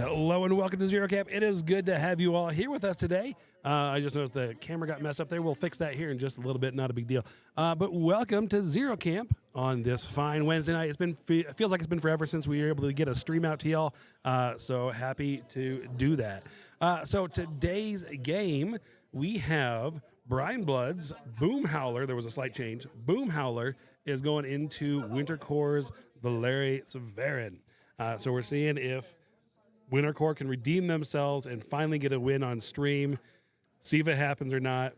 Hello and welcome to Zero Camp. It is good to have you all here with us today. I just noticed the camera got messed up there. We'll fix that here in just a little bit. Not a big deal. But welcome to Zero Camp on this fine Wednesday night. It feels like it's been forever since we were able to get a stream out to y'all. So happy to do that. So today's game, we have Brinebloods, Boomhowler. There was a slight change. Boomhowler is going into Winter Korps' Valeii Savaryn. So we're seeing if Winter Korps can redeem themselves and finally get a win on stream. See if it happens or not.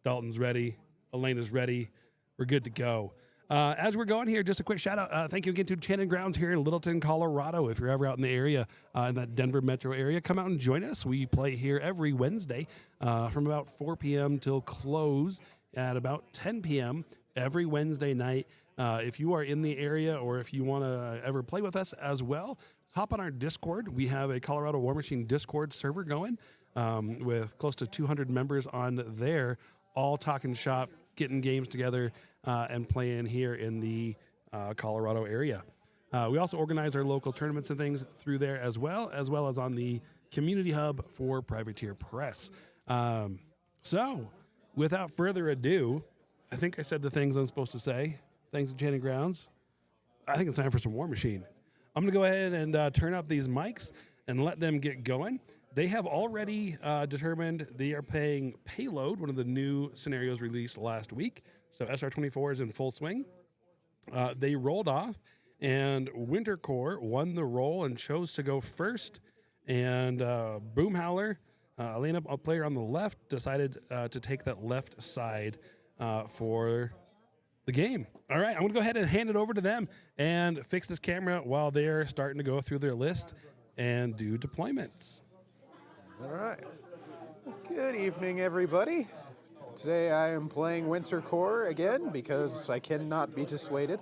Dalton's ready. Elena's ready. We're good to go. As we're going here, just a quick shout out. Thank you again to Channing Grounds here in Littleton, Colorado. If you're ever out in the area, in that Denver metro area, come out and join us. We play here every Wednesday from about 4 p.m. till close at about 10 p.m. every Wednesday night. If you are in the area or if you want to ever play with us as well, hop on our Discord. We have a Colorado Warmachine Discord server going with close to 200 members on there, all talking shop, getting games together, and playing here in the Colorado area. We also organize our local tournaments and things through there as well as on the community hub for Privateer Press. So, without further ado, I think I said the things I'm supposed to say. Thanks to Channing Grounds. I think it's time for some Warmachine. I'm going to go ahead and turn up these mics and let them get going. They have already determined they are playing Payload, one of the new scenarios released last week. So SR-24 is in full swing. They rolled off, and Winter Korps won the roll and chose to go first. And Boomhowler, Elena, a player on the left, decided to take that left side for the game. All right, I'm going to go ahead and hand it over to them and fix this camera while they're starting to go through their list and do deployments. All right. Good evening, everybody. Today I am playing Winter Korps again because I cannot be dissuaded.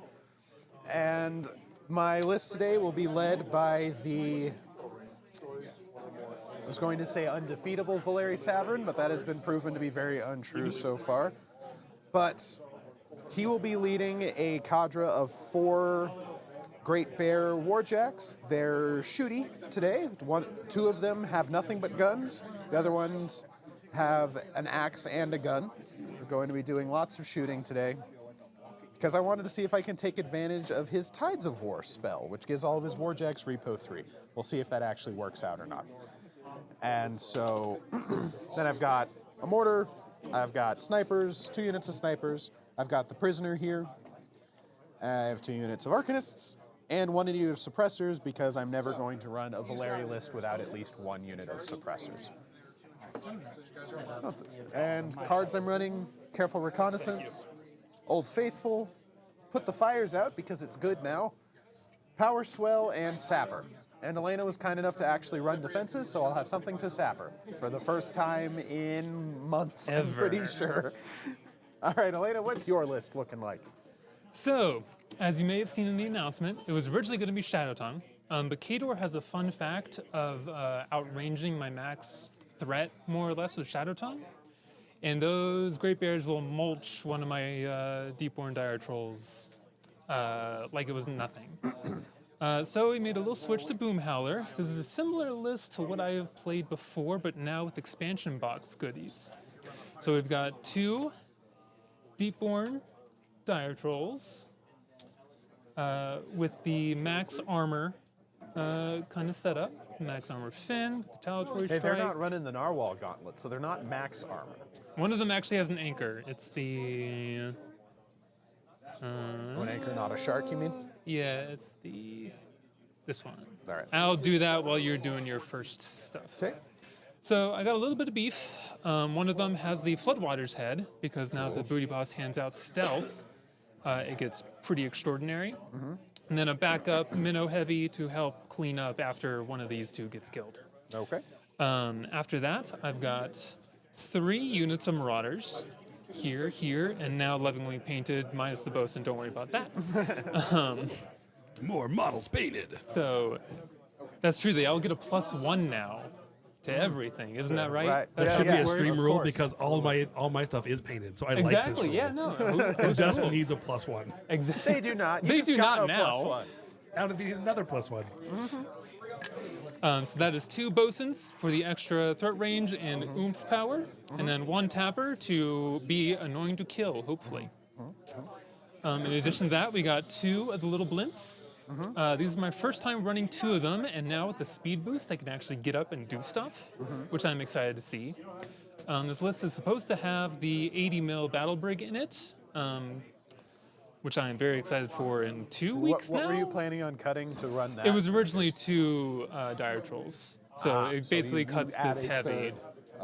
And my list today will be led by I was going to say undefeatable Valeii Savaryn, but that has been proven to be very untrue so far. But he will be leading a cadre of 4 Great Bear Warjacks. They're shooty today. 2 of them have nothing but guns. The other ones have an axe and a gun. We're going to be doing lots of shooting today because I wanted to see if I can take advantage of his Tides of War spell, which gives all of his Warjacks Repo 3. We'll see if that actually works out or not. And so then I've got a mortar, I've got snipers, 2 units of snipers, I've got the prisoner here, I have 2 units of arcanists, and 1 unit of suppressors because I'm never going to run a Valeii list without at least 1 unit of suppressors. And cards I'm running, Careful Reconnaissance, Old Faithful, Put the Fires Out because it's good now, Power Swell, and Sapper. And Elena was kind enough to actually run defenses, so I'll have something to sapper for the first time in months, I'm pretty sure. All right, Elena, what's your list looking like? So, as you may have seen in the announcement, it was originally going to be Shadow Tongue, but Khador has a fun fact of outranging my max threat, more or less, with Shadow Tongue. And those Great Bears will mulch one of my Deepborn Dire Trolls like it was nothing. So we made a little switch to Boomhowler. This is a similar list to what I have played before, but now with expansion box goodies. So we've got 2 Deepborn Dire Trolls with the max armor kind of set up. Max armor Finn, retaliatory strike. They're not running the Narwhal Gauntlet, so they're not max armor. One of them actually has an anchor. It's the... An anchor, not a shark, you mean? Yeah, it's this one. All right. I'll do that while you're doing your first stuff. Okay. So I got a little bit of beef. One of them has the Floodwaters head, because now the Booty Boss hands out stealth, it gets pretty extraordinary. Mm-hmm. And then a backup Minnow Heavy to help clean up after one of these 2 gets killed. Okay. After that, I've got 3 units of Marauders. Here, and now lovingly painted, minus the bosun, don't worry about that. More models painted. So, that's true, they all get a +1 now to everything, isn't that right? Right. That should be a Of stream rule course. because all my stuff is painted, so I like this Exactly, rule. yeah, no. It just needs a +1. Exactly. They do not. You They just do got not a now. +1. Now they need another +1. So that is 2 bosuns for the extra threat range and oomph power, and then 1 tapper to be annoying to kill, hopefully. In addition to that, we got 2 of the little blimps. These are my first time running 2 of them, and now with the speed boost, I can actually get up and do stuff, which I'm excited to see. This list is supposed to have the 80 mil battle brig in it, which I am very excited for in 2 weeks What now. were you planning on cutting to run that? It was originally 2 dire trolls, so it basically you cuts add this a heavy. third.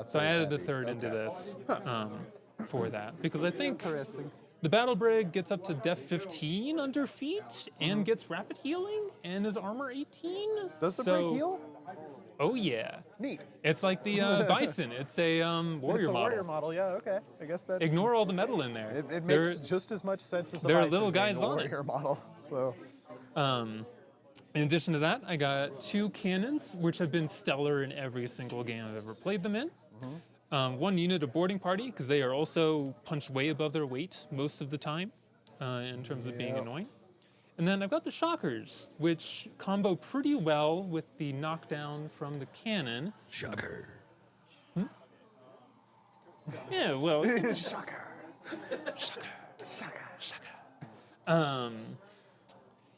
So I added the heavy. third into this for that, because I think Interesting. the battle brig gets up to def 15 under feet and gets rapid healing and is armor 18. Does the brig heal? Oh yeah, Neat. it's like the bison. It's a warrior It's a model. warrior model, yeah, okay. I guess that Ignore all the metal in there. it They're- makes just as much sense as the there are bison little being guys a on it. warrior model. So In addition to that, I got 2 cannons, which have been stellar in every single game I've ever played them in. 1 unit of boarding party, because they are also punched way above their weight most of the time in terms of being annoying. And then I've got the shockers, which combo pretty well with the knockdown from the cannon. Shocker. Yeah, well, shocker.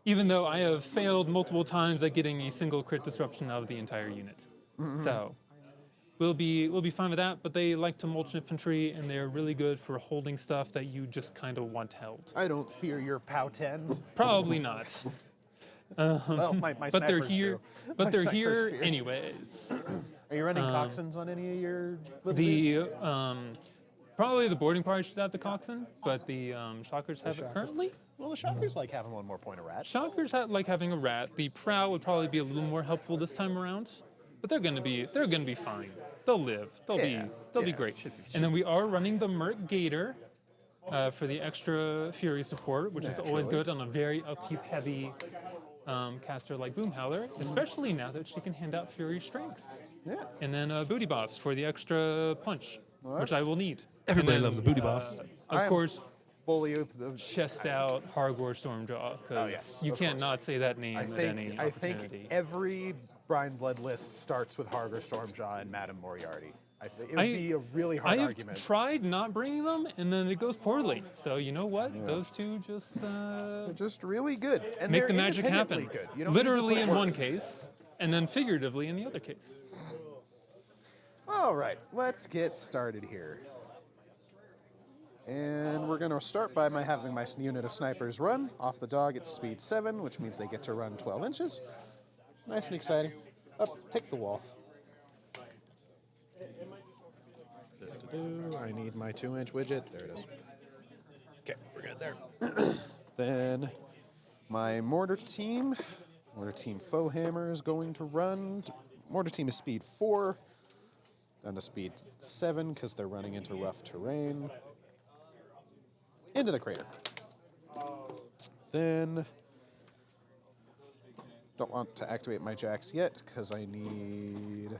even though I have failed multiple times at getting a single crit disruption out of the entire unit. So we'll be fine with that, but they like to mulch infantry, and they're really good for holding stuff that you just kind of want held. I don't fear your POW 10s. Probably not. Well, my But they're snipers here. do. But My they're snipers here fear. anyways. Are you running coxswains on any of your little The dudes? probably the boarding party should have the coxswain, but the shockers have it currently. Well, the shockers like having one more point of rat. Shockers like having a rat. The prow would probably be a little more helpful this time around, but they're gonna be fine. They'll live. They'll be great. And then we are running the Merc Gator for the extra Fury support, which is always good on a very upkeep heavy caster like Boomhowler, especially now that she can hand out Fury Strength. Yeah. And then Booty Boss for the extra punch, which I will need. Everybody And then, loves a booty boss. Of course, Fully. chest out Hargor Stormjaw, because you can't not say that name at any I opportunity. think every Brinebloods list starts with Harger Stormjaw and Madame Moriarty. It would be a really hard I have argument. tried not bringing them, and then it goes poorly. So you know what? Those two just They're just really good. And make they're the magic happen. independently good. You don't need to Literally put in work. one case, and then figuratively in the other case. All right, let's get started here. And we're going to start by having my unit of snipers run. Off the dog, it's speed 7, which means they get to run 12 inches. Nice and exciting. Up, take the wall. I need my 2-inch widget. There it is. Okay, we're good there. Then my mortar team foe hammer is going to run. Mortar team is speed 4, down to speed 7 because they're running into rough terrain. Into the crater. Then don't want to activate my jacks yet because I need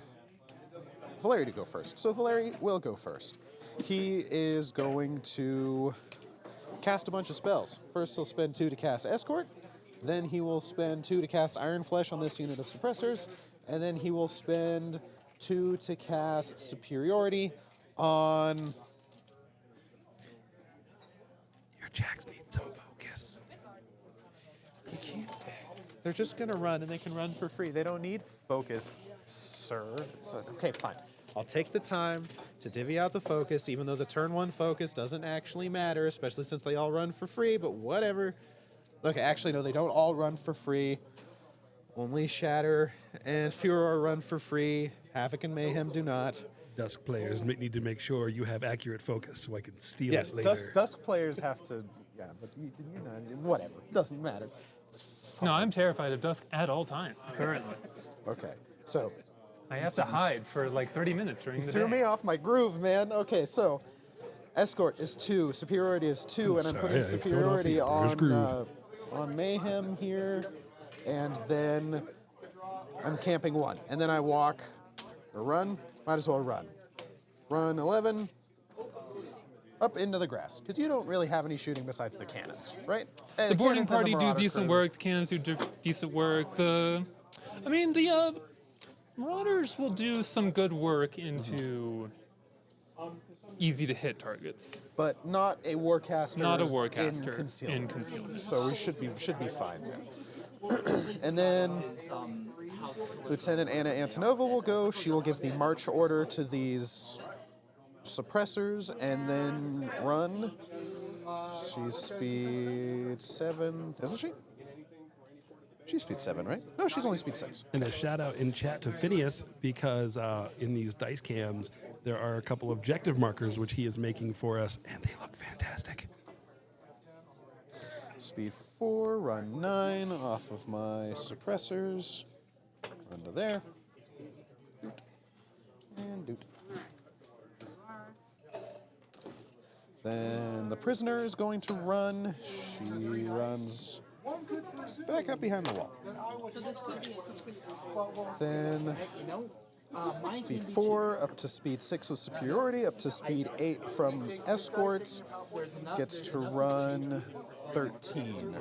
Valeii to go first. So Valeii will go first. He is going to cast a bunch of spells. First he'll spend 2 to cast Escort, then he will spend 2 to cast Iron Flesh on this unit of suppressors, and then he will spend 2 to cast Superiority on... Your jacks need some focus. You can't. They're just gonna run, and they can run for free. They don't need focus, sir. Okay, fine. I'll take the time to divvy out the focus, even though the turn 1 focus doesn't actually matter, especially since they all run for free, but whatever. Okay, actually, no, they don't all run for free. Only Shatter and Furor run for free. Havoc and Mayhem do not. Dusk players need to make sure you have accurate focus so I can steal Yes, it later. Dusk players have to, yeah, but you know, whatever. Doesn't matter. It's fine. No, I'm terrified of Dusk at all times currently. Okay, so I have to hide for like 30 minutes during the threw day. me off my groove, man. Okay, so Escort is 2, Superiority is 2, and I'm sorry, putting I threw it off Superiority you. There's groove. on Mayhem here, and then I'm camping 1, and then I walk or run. Might as well run. Run 11 up into the grass, because you don't really have any shooting besides the cannons, right? The boarding party do decent work. The cannons do decent work. The Marauders will do some good work into easy to hit targets. But not a warcaster. Not a warcaster in in concealment. So we should be fine there. And then Lieutenant Anna Antonova will go. She will give the march order to these suppressors and then run. She's speed 7, isn't she? She's speed 7, right? No, she's only speed 6. And a shout out in chat to Phineas because in these dice cams, there are a couple objective markers which he is making for us, and they look fantastic. Speed 4, run 9 off of my suppressors. Run to there. Doot. And doot. Then the prisoner is going to run. She runs back up behind the wall. Then speed 4 up to speed 6 with superiority, up to speed 8 from escort. Gets to run 13.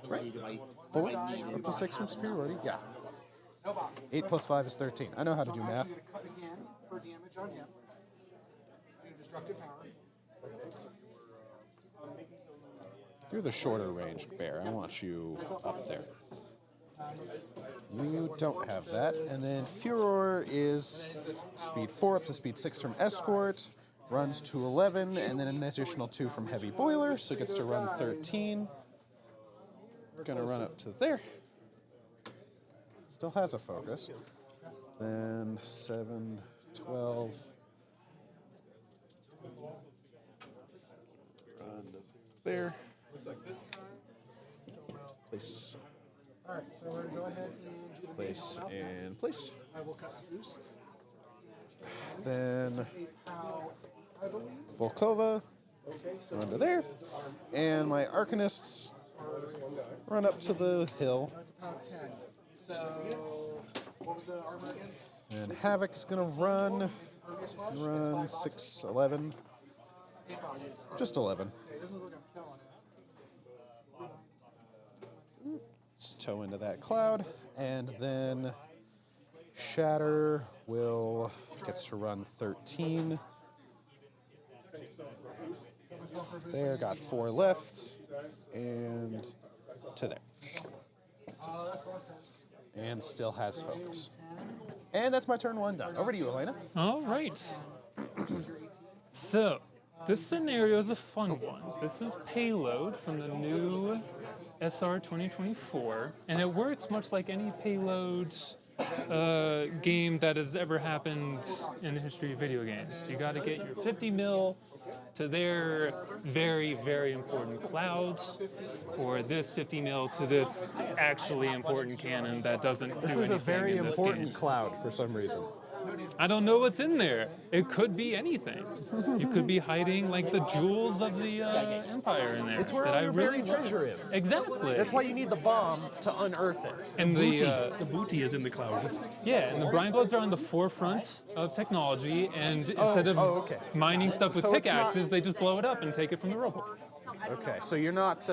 Right? Fully? Up to 6 from superiority? Yeah. 8 plus 5 is 13. I know how to do math. You're the shorter range bear. I want you up there. You don't have that. And then Furor is speed 4 up to speed 6 from escort. Runs to 11, and then an additional 2 from heavy boiler, so gets to run 13. Gonna run up to there. Still has a focus. Then 7, 12. Run there. Place. All right, so we're going to go ahead and do the Place and place. I will cut to boost. Then POW, I believe. Volkova, run to there. And my Arcanists run up to the hill. That's POW 10. So, what was the armor again? And Havoc is going to run 6, 11. Just 11. It doesn't look like I'm killing it. Let's tow into that cloud. And then Shatter gets to run 13. There, got 4 left. And to there. And still has focus. And that's my turn 1 done. Over to you, Elena. All right. So, this scenario is a fun one. This is Payload from the new SR 2024, and it works much like any Payload game that has ever happened in the history of video games. You got to get your 50 mil to their very, very important clouds, or this 50 mil to this actually important cannon that doesn't do anything This is a very in this important game. cloud for some reason. I don't know what's in there. It could be anything. You could be hiding like the jewels of the Empire in there. It's where that all I your really buried treasure is. Exactly. That's why you need the bomb to unearth it. And The booty is in the cloud. yeah, and the Brinebloods are on the forefront of technology, and instead of okay. mining stuff with So it's not- pickaxes, they just blow it up and take it from the rubble. Okay, so you're not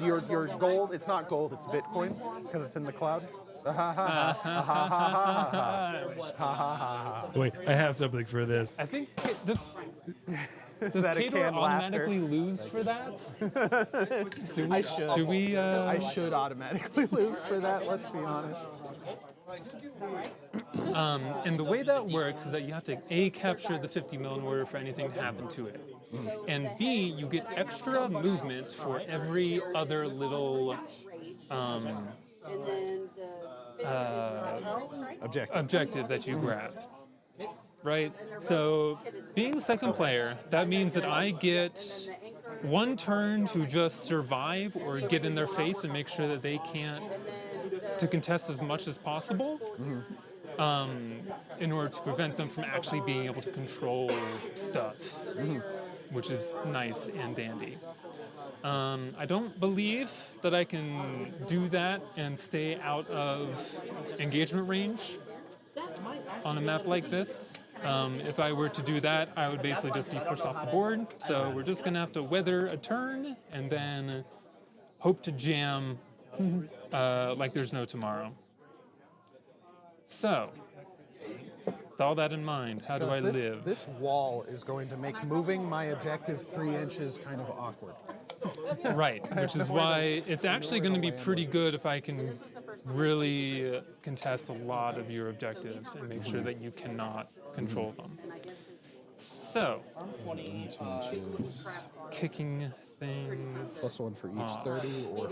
your gold. It's not gold. It's Bitcoin because it's in the cloud. Wait, I have something for this. I think this. Is Does that a Kador canned laughter? automatically lose for that? I should. Do we? I should automatically lose for that. Let's be honest. And the way that works is that you have to A, capture the 50 mil in order for anything to happen to it. And B, you get extra movement for every other little objective that you grab. Right? So being second player, that means that I get 1 turn to just survive or get in their face and make sure that they can't to contest as much as possible. In order to prevent them from actually being able to control stuff, which is nice and dandy. I don't believe that I can do that and stay out of engagement range on a map like this. If I were to do that, I would basically just be pushed off the board. So we're just going to have to weather a turn and then hope to jam like there's no tomorrow. So, with all that in mind, how do I live? This wall is going to make moving my objective 3 inches kind of awkward. Right, which is why it's actually going to be pretty good if I can really contest a lot of your objectives and make sure that you cannot control them. So, kicking things. +1 for each 30 or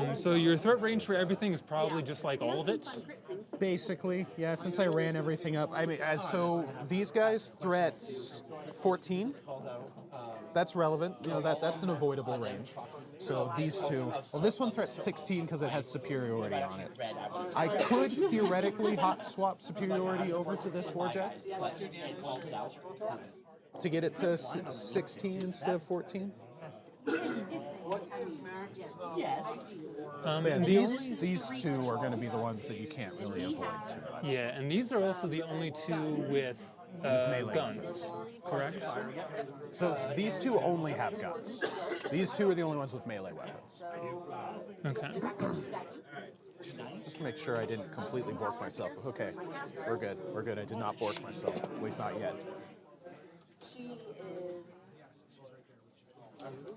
4. So your threat range for everything is probably just like all of it. Basically, yeah, since I ran everything up. I mean, so these guys threats 14. That's relevant. You know, that's an avoidable range. So these two. Well, this one threats 16 because it has superiority on it. I could theoretically hot swap superiority over to this warjack to get it to 16 instead of 14. And These two are going to be the ones that you can't really avoid too much. yeah, and these are also the only two with guns, correct? So these two only have guns. These two are the only ones with melee weapons. Okay. Just to make sure I didn't completely bork myself. Okay, we're good. We're good. I did not bork myself. At least not yet. She is.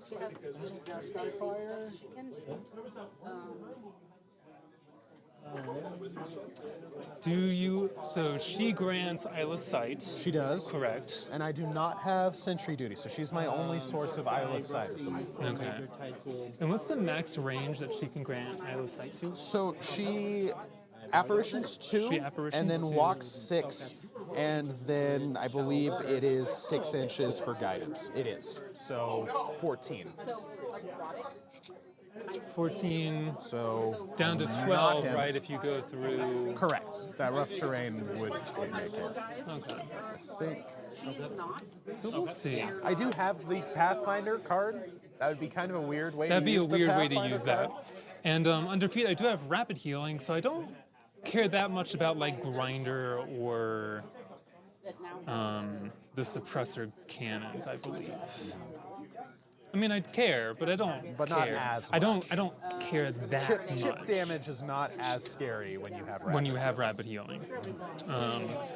She has Skyfire. She can shoot. Do you? So she grants Isla's sight. She does. Correct. And I do not have sentry duty, so she's my only source of Isla's sight at the moment. Okay. And what's the max range that she can grant Isla's sight to? So she apparitions 2, She apparitions and then 2. walks 6, and then I believe it is 6 inches for guidance. It is. So 14. So, like erotic. 14 So down to 12, right? If you go through. correct. That rough terrain would make it. Okay. I think. She is not. So we'll see. I do have the Pathfinder card. That would be kind of a weird way That'd to be a use the weird way to Pathfinder use that. card. And under feet, I do have rapid healing, so I don't care that much about like grinder or That now. the suppressor cannons, I believe. I mean, I'd care, but I don't But not care. as I don't care that Chip much damage is not as scary when you have rapid. when you have rapid healing.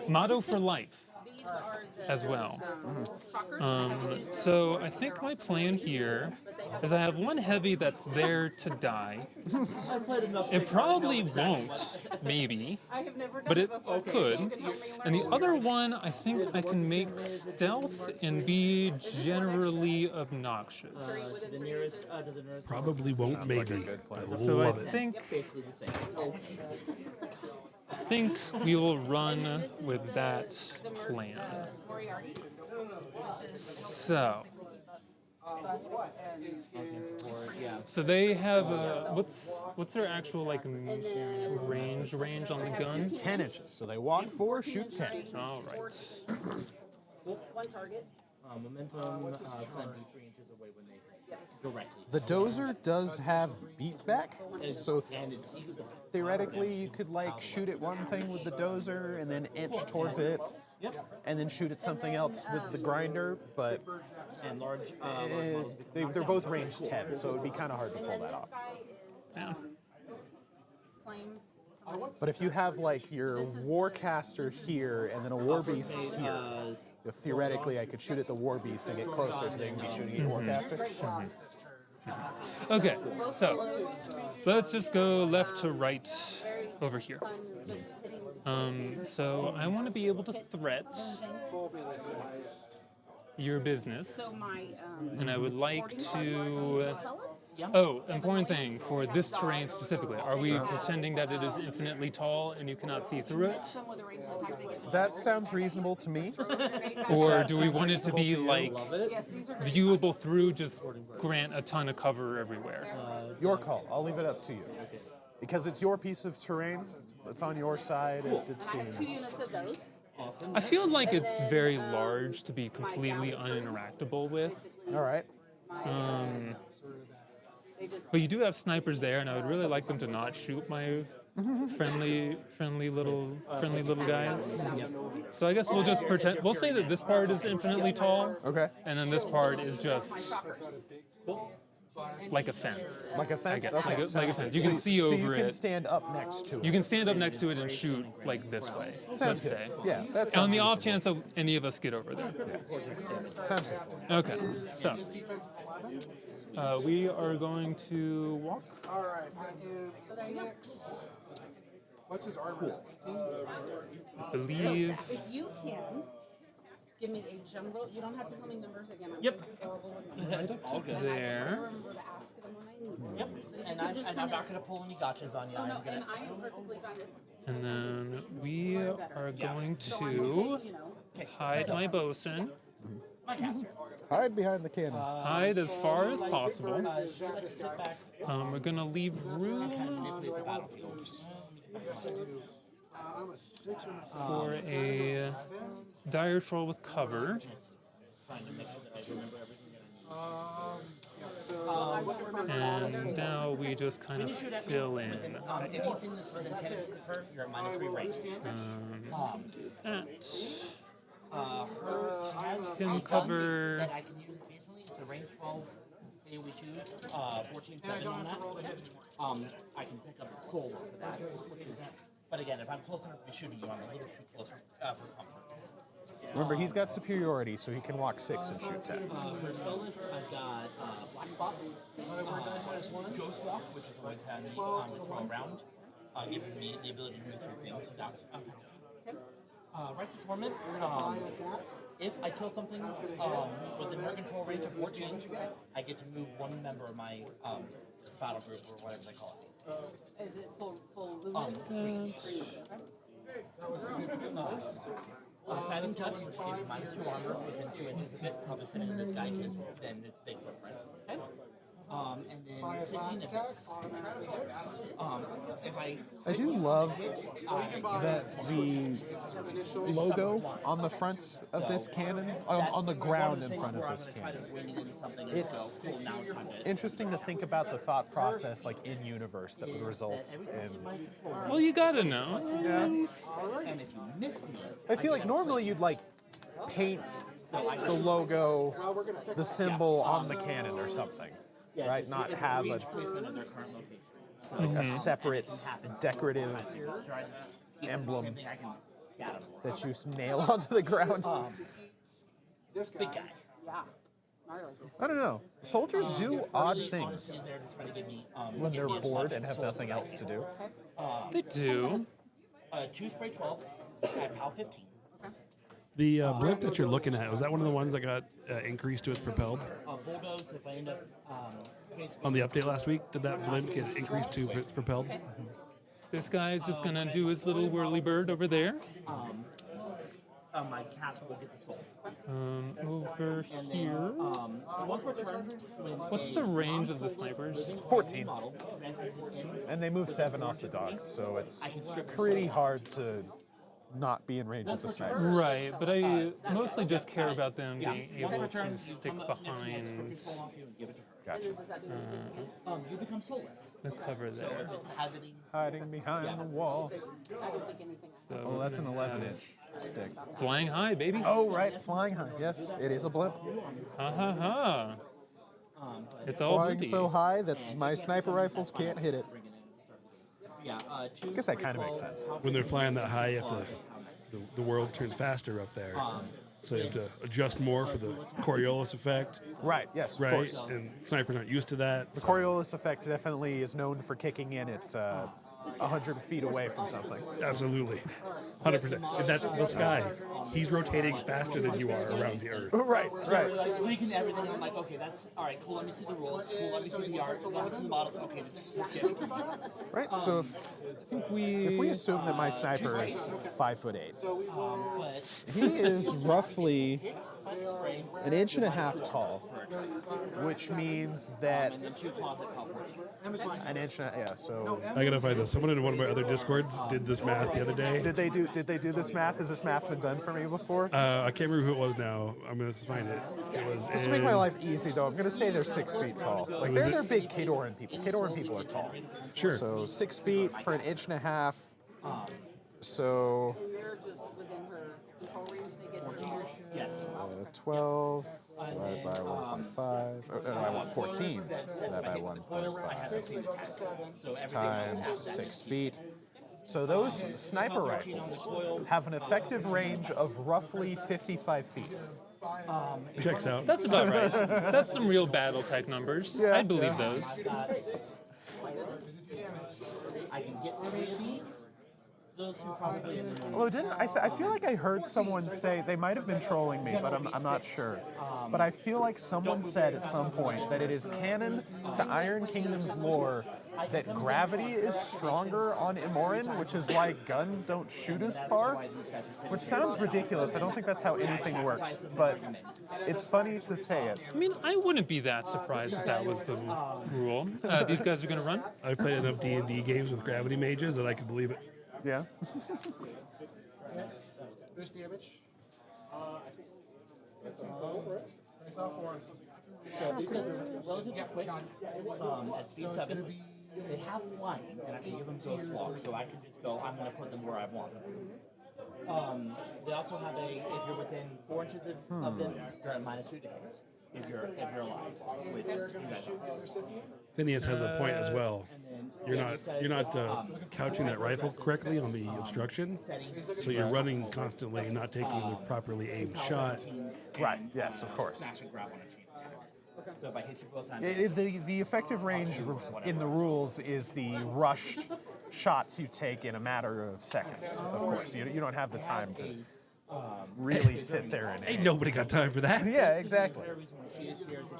Motto for life These are the as well. shockers. So I think my plan here is I have one heavy that's there to die. It probably won't, maybe, I have never done but it before, so could. you can help me And the learn. other one, I think I can make stealth and be generally obnoxious. The nearest to the nearest. Probably won't, Sounds like a maybe. good plan. I So I love it. think Basically the same. we will run with that plan. Moriarty. So. Yeah. So they have what's their actual like range on the gun? 10 inches. So they walk 4, shoot 10. All right. One target. Momentum send you 3 inches away when they directly. The dozer does have beat back, so And it's easy. theoretically you could like shoot at one thing with the dozer and then inch towards it, and then shoot at something else with the grinder. But And large. they're both range 10, so it would be kind of hard to And pull then that this off. guy is Yeah. flame. But if you have like your warcaster here and then a war beast here, theoretically I could shoot at the war beast and get closer so they can be shooting at warcaster. Okay. So let's just go left to right over here. Fun, just hitting So I want to be able to threat things. your business, So my and I would like to. fellas. Oh, important thing for this terrain specifically. Are we pretending that it is infinitely tall and you cannot see through it? Someone with a range attack, they get to That sounds reasonable to me. Or do we want it to be like Yes, these are great. viewable through, just grant a ton of cover everywhere? Your call. I'll leave it up to you. Because it's your piece of terrain. It's on your side. It I have 2 seems. units of those. I feel like it's very large to be completely uninteractable with. All right. They just But you do have snipers there, and I would really like them to not shoot my friendly little guys. So I guess we'll just pretend. We'll say that this part is infinitely tall, Okay. and then this part is just like a fence. Like a fence? Like Okay. a fence. You can see so over you can it. stand up next to it. You can stand up next to it and shoot like this way. Sounds let's good. say. Yeah, that's On the off chance that any of us get over there. Sounds good. Okay. So we are going to walk. All right, that is 6. What's his armor? 18? I believe. If you can, give me a general. You don't have to tell me numbers again. I'm Yep. horrible with numbers. Right up to I there. remember to ask them when I need them. Yep. And I'm not going to pull any gotchas on you. No, I'm no, gonna, and I am perfectly fine. And then we are going So I'm to gonna, you know, hide my bosun. my caster. Hide behind the cannon. Hide as far as possible. She likes to sit back We're gonna leave and kind of room manipulate the battlefield. I'm a 6 or a 5. for a dire troll with cover. Trying to make sure that I remember everything that I need. So looking for And now we just kind of fill in. Anything that's within 10 inches of her, you're at -3 range. That. Her, she has Him guns cover. that I can use occasionally. It's a range 12 AoE 14-7 on that. I can pick up the soul off of that, which is. But again, if I'm close enough to be shooting you, I'm a little too close for comfort. Remember, he's got superiority, so he can walk 6 and shoots at it. Her spell list, I've got Black Spot, Ghost Walk, which has always had me to throw around, giving me the ability to move through things without Rites of Torment. If I kill something within her control range of 14, I get to move one member of my battle group or whatever they call it. is it full movement? that was significant numbers. Silent Touch, which gives me -2 armor within 2 inches of it, probably sitting in this guy because then it's big footprint. And then By his last Siege attack, Nimbus. automatically hits. If I do love that the logo on the front of this cannon, on the ground in front of this cannon. It's interesting to think about the thought process, like in universe, that would result in. Well, you gotta know. And if you miss me, I feel like normally you'd like paint the logo, the symbol on the cannon or something, right? Not have a placement of their current location. So like a separate decorative emblem same thing, I can scatter. that you nail onto the ground. This guy. Big guy. Yeah. Gnarly. I don't know. Soldiers do odd things Honestly, there to try to give me, when give they're me as bored much and have soul nothing as I else to can. do. They do. 2 spray 12s at PAL 15. The blimp that you're looking at, was that one of the ones that got increased to its propelled? Bulldoze, if I end up basically On the update last week, did that blimp get increased to its propelled? This guy's just gonna do his little whirly bird over there. my cast will get the soul. Over here. Once per turn, What's the range of the snipers? 14. model advances in And they move 7 off the dogs, so it's pretty hard to not be in range of the sniper. Right, but I mostly just care about them being able to stick behind soul off you and give it to her. Gotcha. Does that do anything? You become soulless. the cover So there. if it has any Hiding behind the wall. I don't think anything. Oh, that's an 11-inch stick. Flying high, baby. Oh, right, flying high. Yes, it is a blimp. Ha ha ha. It's all Flying blimpy. so high that my sniper rifles can't hit it. yeah, I guess that kind of makes sense. When they're flying that high, you have to, the world turns faster up there. So you have to adjust more for the Coriolis effect, Right, yes, of right? course. And snipers aren't used to that. The so- Coriolis effect definitely is known for kicking in at 100 feet away from something. Absolutely. 100%. If that's the sky, he's rotating faster than you are around the Earth. Right, right. Like tweaking everything, and I'm like, okay, that's all right. Cool. Let me see the rules. Cool. Let me see the art. Let me see the models. Okay, this is good. Right, so if we assume that my sniper is 5'8", But he is roughly by the spray, an inch and a half tall, which means that and then 2 claws at PAL 14. an inch and a, yeah. So I gotta find this. Someone in one of my other discords did this math the other day. did they do this math? Has this math been done for me before? I can't remember who it was now. I'm gonna find it. It was Just to make my in- life easy, though, I'm gonna say they're 6 feet tall. Like they're big Kadoran people. Kadoran people are tall. Sure. So 6 feet for an inch and a half. So And they're just within her control range. They get Yes. 12, Divided by 1.5. Oh, no, I want 14. Divided by 1.5 times 6 feet. So those sniper rifles have an effective range of roughly 55 feet. Checks out. That's about right. That's some real battle type numbers. Yeah, I'd believe yeah. those. I can get 3 of these. Those are probably in the Although didn't I feel like I heard someone say, they might have been trolling me, but I'm not sure. But I feel like someone said at some point that it is canon to Iron Kingdom's lore that gravity is stronger on Imoran, which is why guns don't shoot as far. Which sounds ridiculous. I don't think that's how anything works, but it's funny to say it. I mean, I wouldn't be that surprised if that was the rule. These guys are going to run. I've played enough D&D games with gravity mages that I can believe it. Yeah. Boost damage. So these guys are relatively quick at speed 7. They have flying, and I can give them Ghost Walk, so I can just go, I'm going to put them where I want them. They also have if you're within 4 inches of them, you're at -2 to hit. If you're alive, which you guys are. Phineas has a point as well. You're not couching that rifle correctly on the obstruction, so you're running constantly and not taking the properly aimed shot. Right, yes, of course. Smash and grab on a chain. So if I hit you both times, The effective range in the rules is the rushed shots you take in a matter of seconds, of course. You don't have the time to really sit there and Ain't aim. nobody got time for that. Yeah, exactly.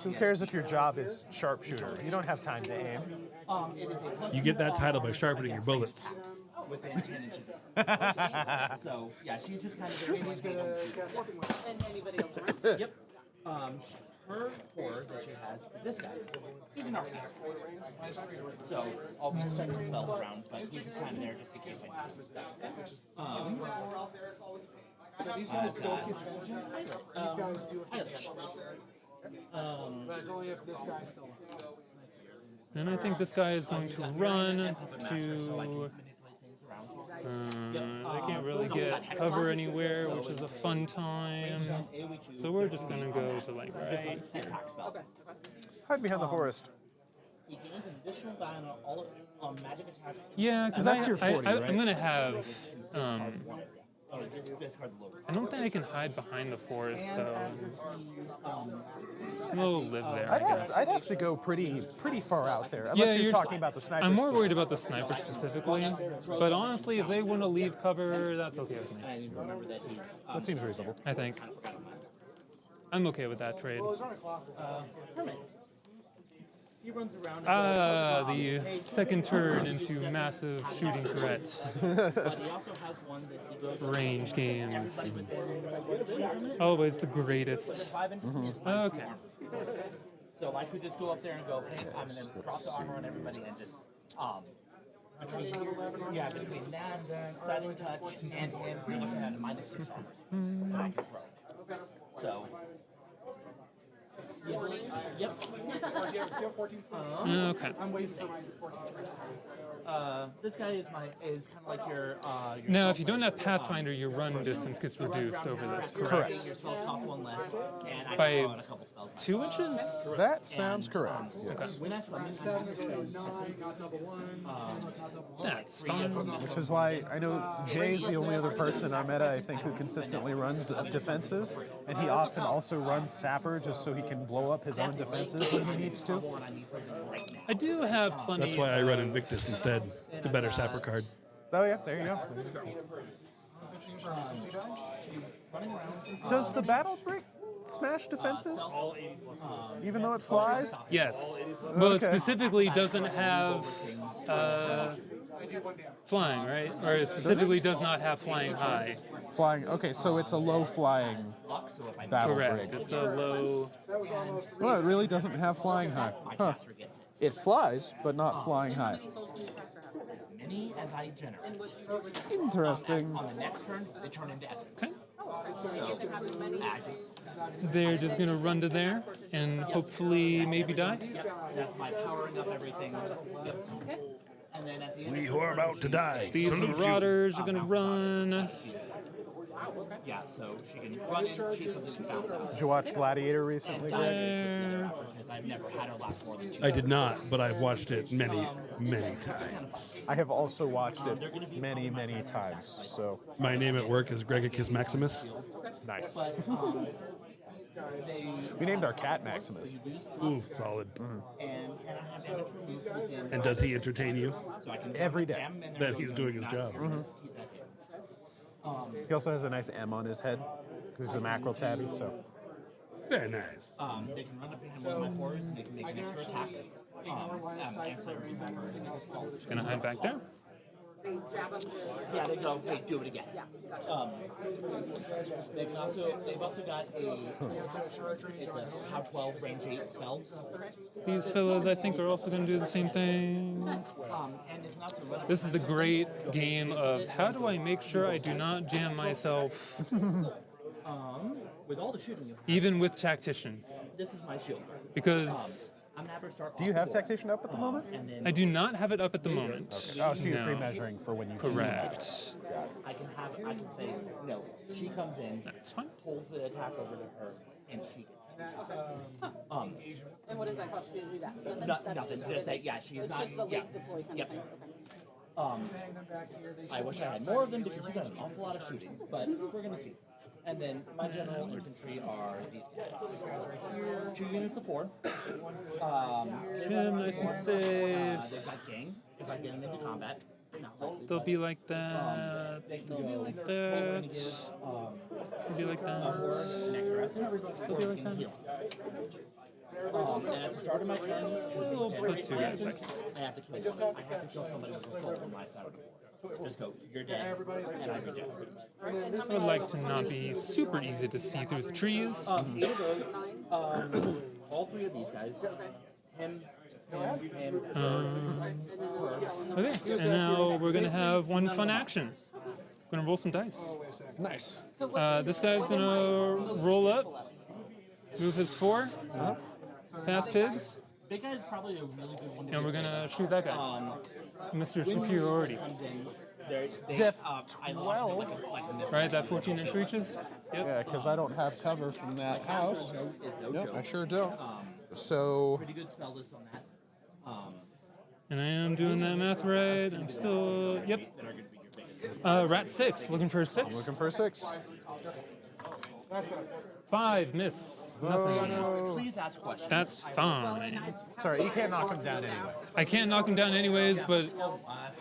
Who cares if your job is sharpshooter? You don't have time to aim. You get that title by sharpening your bullets. within 10 inches of her. So, yeah, she's just kind of very much And anybody else around? Yep. Her core that she has is this guy. He's an artist. So I'll be sending spells around, but he's just kind of there just in case I need to. So these guys don't get vengeance. These guys do it for damage. But it's only if this guy's still alive. And I think this guy is going to run to... they can't really get cover anywhere, which is a fun time. So we're just going to go to like right. Hide behind the forest. He gains an additional die on all magic attacks. Yeah, because that's your 40, right? I'm going to have... Discard the lower. I don't think I can hide behind the forest, though. We'll live there, I guess. I'd have to go pretty far out there, unless you're talking about the sniper. I'm more worried about the sniper specifically, but honestly, if they want to leave cover, that's okay with me. I need to remember that he's That seems reasonable. I think. I'm okay with that trade. Well, those aren't classic. Hermit. He runs around and The second turn into massive shooting threat. but he also has one that he goes Range games. within Always the greatest. 5 inches is Okay. So I could just go up there and go, hey, I'm going to drop the armor on everybody and just, between that, silent touch, and him, you're looking at a -6 armor that I can throw. So, yep. Do you have 14 Okay. I'm waiting for my 14 strength. This guy is kind of like your Now, if you don't have Pathfinder, your run distance gets reduced over this, correct? your spells cost 1 less, and I By can throw out a couple spells. 2 inches? That sounds correct. Yes. When I summon 9, not double 1, not double 1. That's fine. Which is why I know Jay's the only other person I met, I think, who consistently runs defenses, and he often also runs Sapper just so he can blow up his own defenses when he needs to. I do have plenty. That's why I run Invictus instead. It's a better sapper card. Oh yeah, there you go. Does the battle brick smash defenses? Even though it flies? Yes. Well, it Okay. specifically doesn't have flying, right? Or it specifically does not have flying high. Flying. Okay, so it's a low flying battle Correct. brick. It's a low. Well, it really doesn't have flying high. Huh. It flies, but not flying high. How many souls can you caster have? As many as I generate. And what you do? Interesting. On the next turn, they turn into essence. So you can have as many. They're just gonna run to there and hopefully maybe die. That's my powering up everything. Yep. Okay. And then at the end We who are about to die. These Salute you. marauders are gonna run. Yeah, so she can run in, shoot something, and bounce out. Did you watch Gladiator recently, Greg? Because I've never had her last more than I did not, but I've watched it many, many times. I have also watched it many, many times. So My name at work is Gregicus Maximus. nice. But We named our cat Maximus. Ooh, solid. and can I have damage removed within And does he entertain you? so I can Every day. jam and then That go he's in doing and his not job. keep that damage. He also has a nice M on his head because he's a mackerel tabby. So Very nice. They can run up behind one of my cores and they can make an extra attack. Ancillary to her, they can just fall. Gonna hide back there. They jab them to. Yeah, they go, wait, do it again. Yeah, gotcha. They've also got it's a POW 12 range 8 spell. These fellas, I think, are also gonna do the same thing. And they can also run up This is the great game of how do I make sure I do not jam myself, with all the shooting you have. even with Tactician, This is my shield. because I'm gonna have her start. do you have Tactician up at the moment? And then I do not have it up at the moment. Oh, so you're No. pre-measuring for when you Correct. I can say no. She comes in, That's fine. pulls the attack over to her, and she gets it. And what does that cost you to do that? Nothing? No, That's nothing. just what Just it say, is. yeah, she's It's not. just a Yeah. late deploy kind Yep. of thing. Okay. Hang them back here. They I wish I had more of them because you got an awful lot of shootings, but we're gonna see. And then my general infantry are these guys. 2 units of 4. Yeah, nice and safe. They've got gang. If I get them into combat, not likely, They'll but be like that. they can They'll be go. like We're that. gonna give They'll be like that. an extra essence, or you can heal. And at the start of my turn, to regenerate two my essence. essence, I have to kill one. I have to kill somebody with a soul on my side of the board. Just go, you're dead, and I regenerate. I would like to not be super easy to see through the trees. 8 of those, all 3 of these guys, him, Okay, and now we're gonna have one fun action. We're gonna roll some dice. nice. This guy's gonna roll up, move his 4, fast pigs, big guy is probably a really good one to and we're gonna shoot that guy. Mr. Superiority. comes in. They, Def I launched it like a missile. Right, that 14-inch reaches? Yep. Yeah, because I don't have cover from that house. Is no Nope, joke. I sure don't. So Pretty good spell list on that. And I am doing that math right. I'm still, yep. Rat 6, looking for a 6. looking for a 6. 5, miss. Nothing. Please ask questions. That's fine. Sorry, you can't knock him down anyway. I can't knock him down anyways, but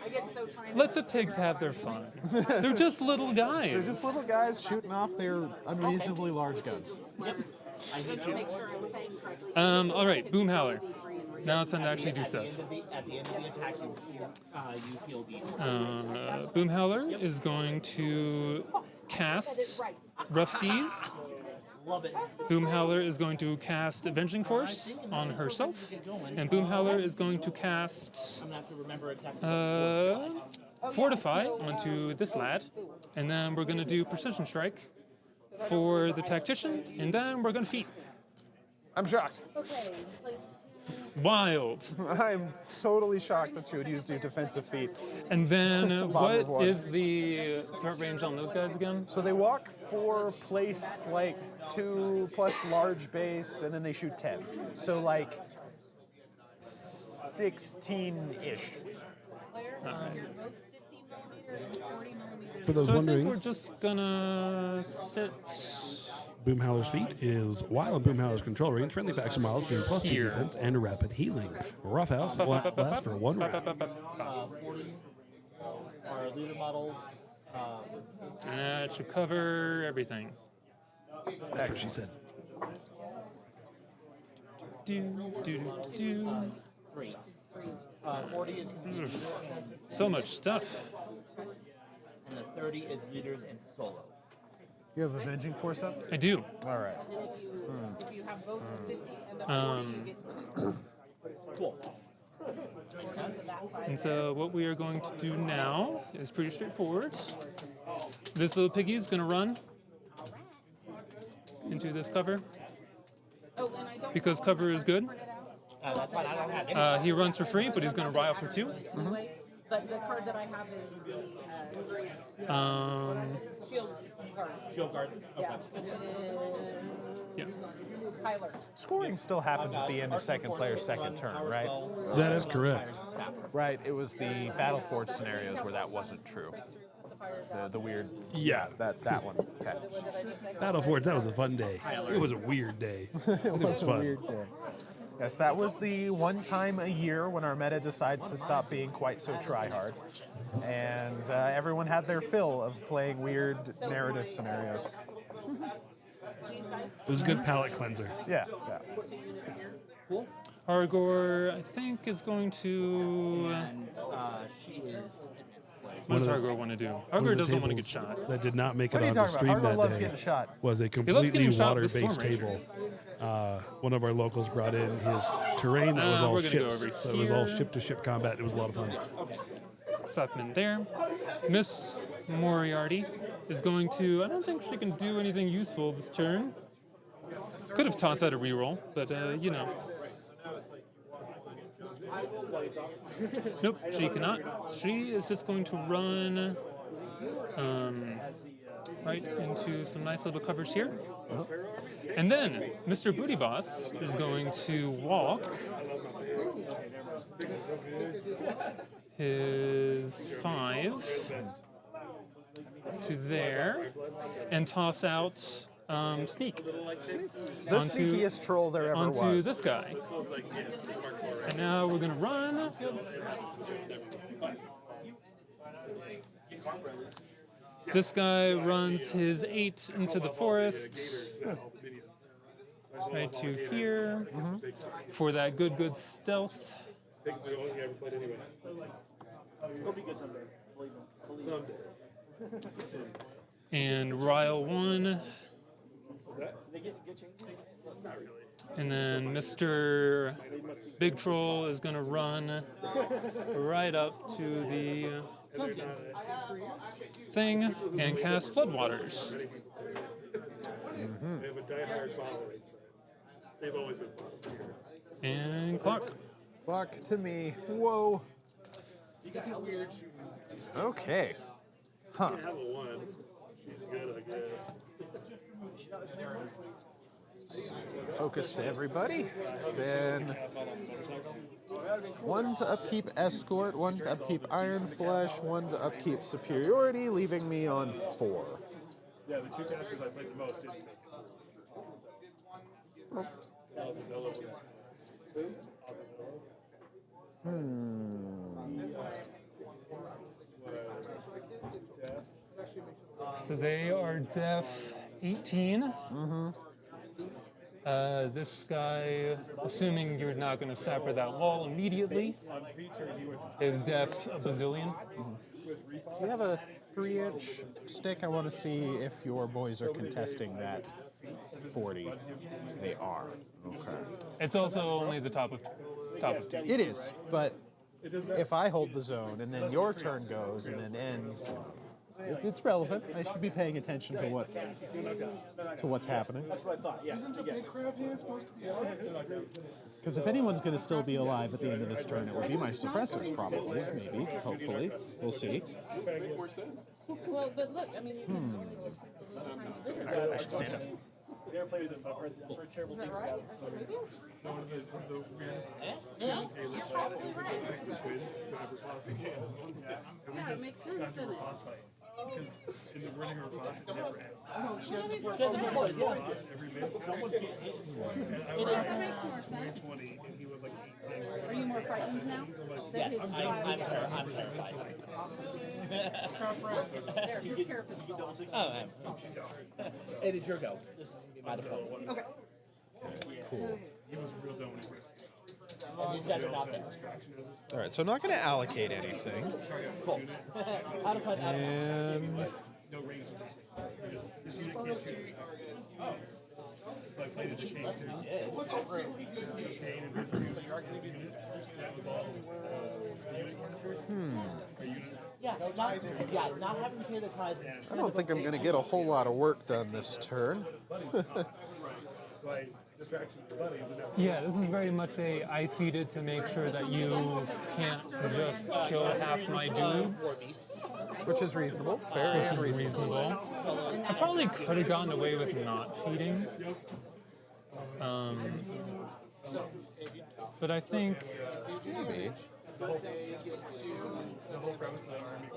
I get so trying let the pigs have their fun. They're just little guys. They're just little guys shooting off their unreasonably large guns. just to make sure I'm saying correctly. All right, Boomhowler. Now it's time to actually do stuff. At the end of the attack, you heal these. Boomhowler is going to cast Rough Seas. Love it. Boomhowler is going to cast Avenging Force on herself. And Boomhowler is going to cast I'm gonna have to remember exactly. Fortify onto this lad. And then we're going to do Precision Strike for the Tactician. And then we're going to feat. I'm shocked. Okay, place Wild. I'm totally shocked that you would use your defensive feat. And then Bottom of what one. is the threat range on those guys again? So they walk 4, place like 2 plus large base, and then they shoot 10. So like 16-ish. players, you're both 50 millimeter and 40 millimeter. For those So I think wondering, we're just gonna sit Boomhowler's feat is while in Boomhowler's control range, friendly faction models gain +2 Here. defense and a rapid healing. Roughhouse lasts for 1 round. 40 are leader models. And that should cover everything. That's what she said. Do. 3. 40 is computers, So much stuff. and the 30 is leaders and solo. You have Avenging Force up? I do. All right. And if you have both the 50 and the 40, you get 2. Cool. Makes sense to that side. And so what we are going to do now is pretty straightforward. This little piggy is going to run into this cover Oh, and I don't because cover is good. That's fine. I don't have any. He runs for free, but he's going to rile for 2. anyway. But the card that I have is the Shield card. Shield guard. Yeah, which is Yeah. Tyler. Scoring still happens at the end of second player's second turn, right? That is correct. Right. It was the Battle Forge scenarios where that wasn't true. The weird. Yeah. That one. Okay. What did I just say? Battle Forge, that was a fun day. It was a weird day. It was fun. Weird day. Yes, that was the one time a year when our meta decides to stop being quite so try-hard. And everyone had their fill of playing weird narrative scenarios. These guys, It was a good palate cleanser. Yeah. these 2 units here. Argor, I think, is going to. And she is advanced What does One of the- Argor want to do? One of Argor the doesn't want to get tables shot. That did not make it What are you on the talking stream about? Argo that loves day getting shot. was a loves completely getting shot with water-based Storm table. Rangers. One of our locals brought in his terrain that was all we're gonna go ships. over So it was all here. ship-to-ship combat. It was a lot of fun. Supplement there. Miss Moriarty is going to. I don't think she can do anything useful this turn. Could have tossed out a reroll, but you know. Nope, she cannot. She is just going to run right into some nice little covers here. And then Mr. Booty Boss is going to walk his 5 to there and toss out Sneak The sneakiest troll there ever onto was. this guy. And now we're going to run. This guy runs his 8 into the forest. Right to here for that good stealth. And Ryle 1. And then Mr. Big Troll is going to run right up to the thing and cast Floodwaters. They have a diehard following. They've always been followed here. And clock. Fuck to me. Whoa. Okay. Huh. I have a 1. She's good, I guess. Focus to everybody. Then 1 to upkeep Escort, 1 to upkeep Iron Flesh, 1 to upkeep Superiority, leaving me on 4. Yeah, the 2 casters I played the most didn't make it. So they are def 18. This guy, assuming you're not going to sapper that wall immediately, is def a bazillion. Do you have a 3-inch stick? I want to see if your boys are contesting that 40. They are. Okay. It's also only the top of 2. It is, but if I hold the zone and then your turn goes and then ends, it's relevant. I should be paying attention to what's happening. Isn't the big crab hand supposed to be on? Because if anyone's going to still be alive at the end of this turn, it would be my suppressors, probably, maybe, hopefully. We'll see. Well, but look, I mean, you can only just a little tiny bit. I should stand up. Is that right? Are they previous? Yeah, it makes sense, doesn't it? That makes more sense. Are you more frightened now? That Yes, his I'm five- terrified. There, his carapace fell off. Oh, it is your go. This is my opponent. Okay. Cool. And these guys are not there. All right, so I'm not going to allocate anything. Cool. Out of sight, out of And not having to pay the tithe. I don't think I'm going to get a whole lot of work done this turn. Yeah, this is very much I feed it to make sure that you can't just kill half my dudes, Which is reasonable. Fair which and is reasonable. reasonable. I probably could have gotten away with not feeding. But I think Maybe.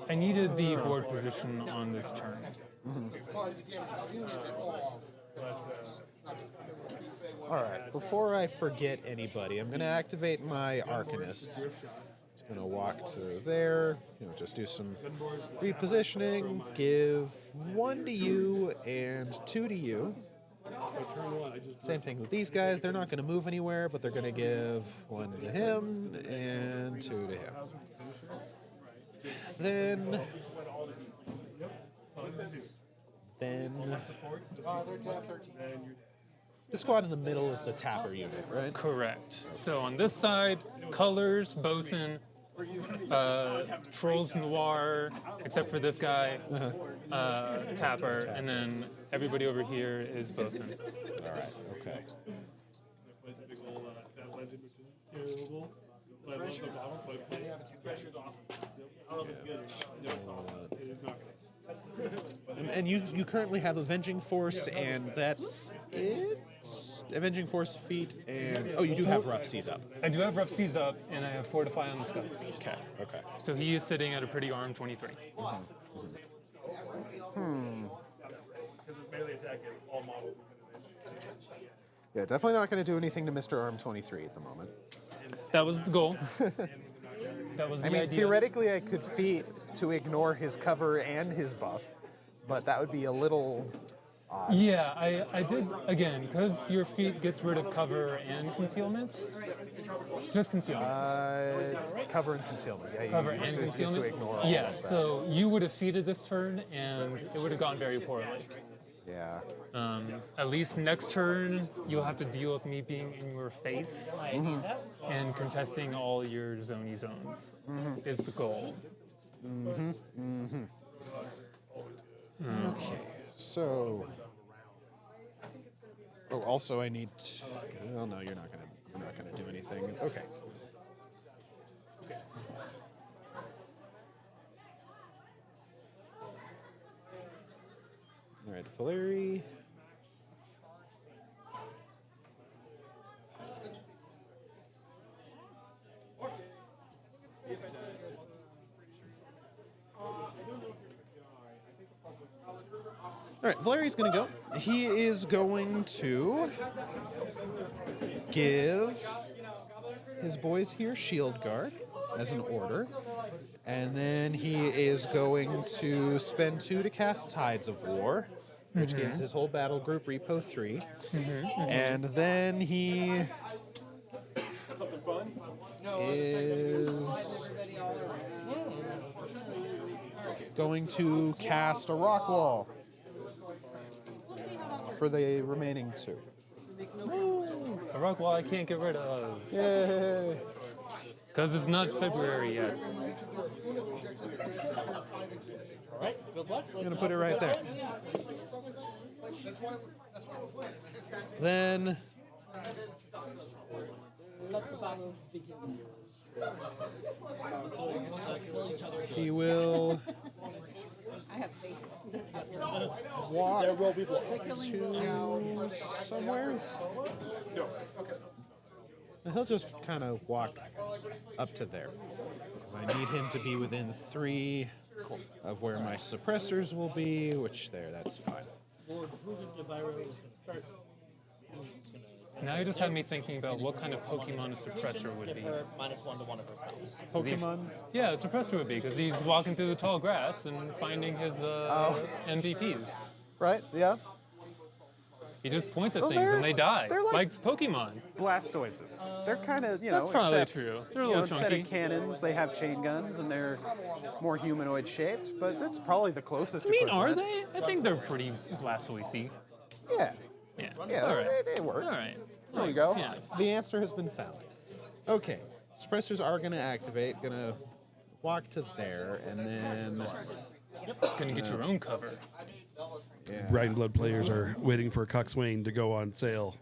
I needed the board position on this turn. All right. Before I forget anybody, I'm going to activate my Arcanist. Just going to walk to there. Just do some repositioning. Give 1 to you and 2 to you. Same thing with these guys. They're not going to move anywhere, but they're going to give 1 to him and 2 to him. Then They're tab 13. the squad in the middle is the tapper unit, right? Correct. So on this side, colors, bosun, trolls noir, except for this guy, tapper, and then everybody over here is bosun. All right. Okay. And you currently have Avenging Force, and that's it? Avenging Force feat, and... Oh, you do have Rough Seas up. I do have Rough Seas up, and I have Fortify on the scope. Okay, okay. So he is sitting at a pretty armed 23. Yeah, definitely not going to do anything to Mr. Arm 23 at the moment. That was the goal. That was the I mean, idea. theoretically, I could feat to ignore his cover and his buff, but that would be a little... Yeah, I did, again, because your feat gets rid of cover and concealment. Just concealment. Cover and concealment. Yeah, Cover you and just get concealment. to ignore all Yeah, of that. so you would have feated this turn, and it would have gone very poorly. Yeah. At least next turn, you'll have to deal with me being in your face and contesting all your zony zones is the goal. Okay, so... Oh, also I need to... Well, no, you're not gonna do anything. Okay. All right, Valerii. All right, Valerii's going to go. He is going to give his boys here Shield Guard as an order. And then he is going to spend 2 to cast Tides of War, which gives his whole battle group Repo 3. And then he is going to cast a Rock Wall for the remaining 2. A rock wall I can't get rid of. Yay! Because it's not February yet. I'm going to put it right there. Then he will walk to somewhere. And he'll just kind of walk up to there. Because I need him to be within 3 of where my suppressors will be, which that's fine. Now you just had me thinking about what kind of Pokemon a suppressor would be. -1 to 1 of her spells. Pokemon? Yeah, a suppressor would be, because he's walking through the tall grass and finding his MVPs. Right, yeah. He just points at Well, things and they die. they're like- Pokemon. Blastoises. They're kind of, That's probably except, true. They're a little instead chunky. of cannons, they have chain guns and they're more humanoid shaped, but that's probably the closest I mean, equivalent. are they? I think they're pretty Blastoise-y. Yeah. Yeah. Yeah, All right. they work. All right. There you go. Yeah. The answer has been found. Okay. Suppressors are going to activate. Going to walk to there, and then... Gonna get your own cover. Yeah. Brinebloods players are waiting for Coxswain to go on sale.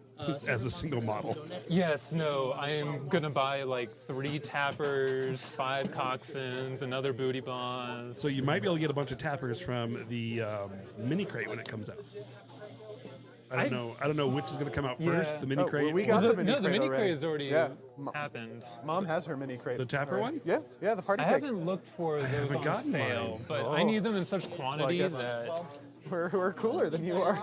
as a single model. Yes, no, I am gonna buy like 3 tappers, 5 coxswains, another booty boss. So you might be able to get a bunch of tappers from the mini crate when it comes out. I don't know which is going to come out first, Yeah. the mini Oh, crate. well, we or got No, the mini the crate mini already. crate has already Yeah. happened. Mom has her mini crate. The tapper already. one? Yeah, the party I pig. haven't looked for those haven't on gotten sale, mine. but Oh. I need them in such quantities guess- that We're cooler than you are.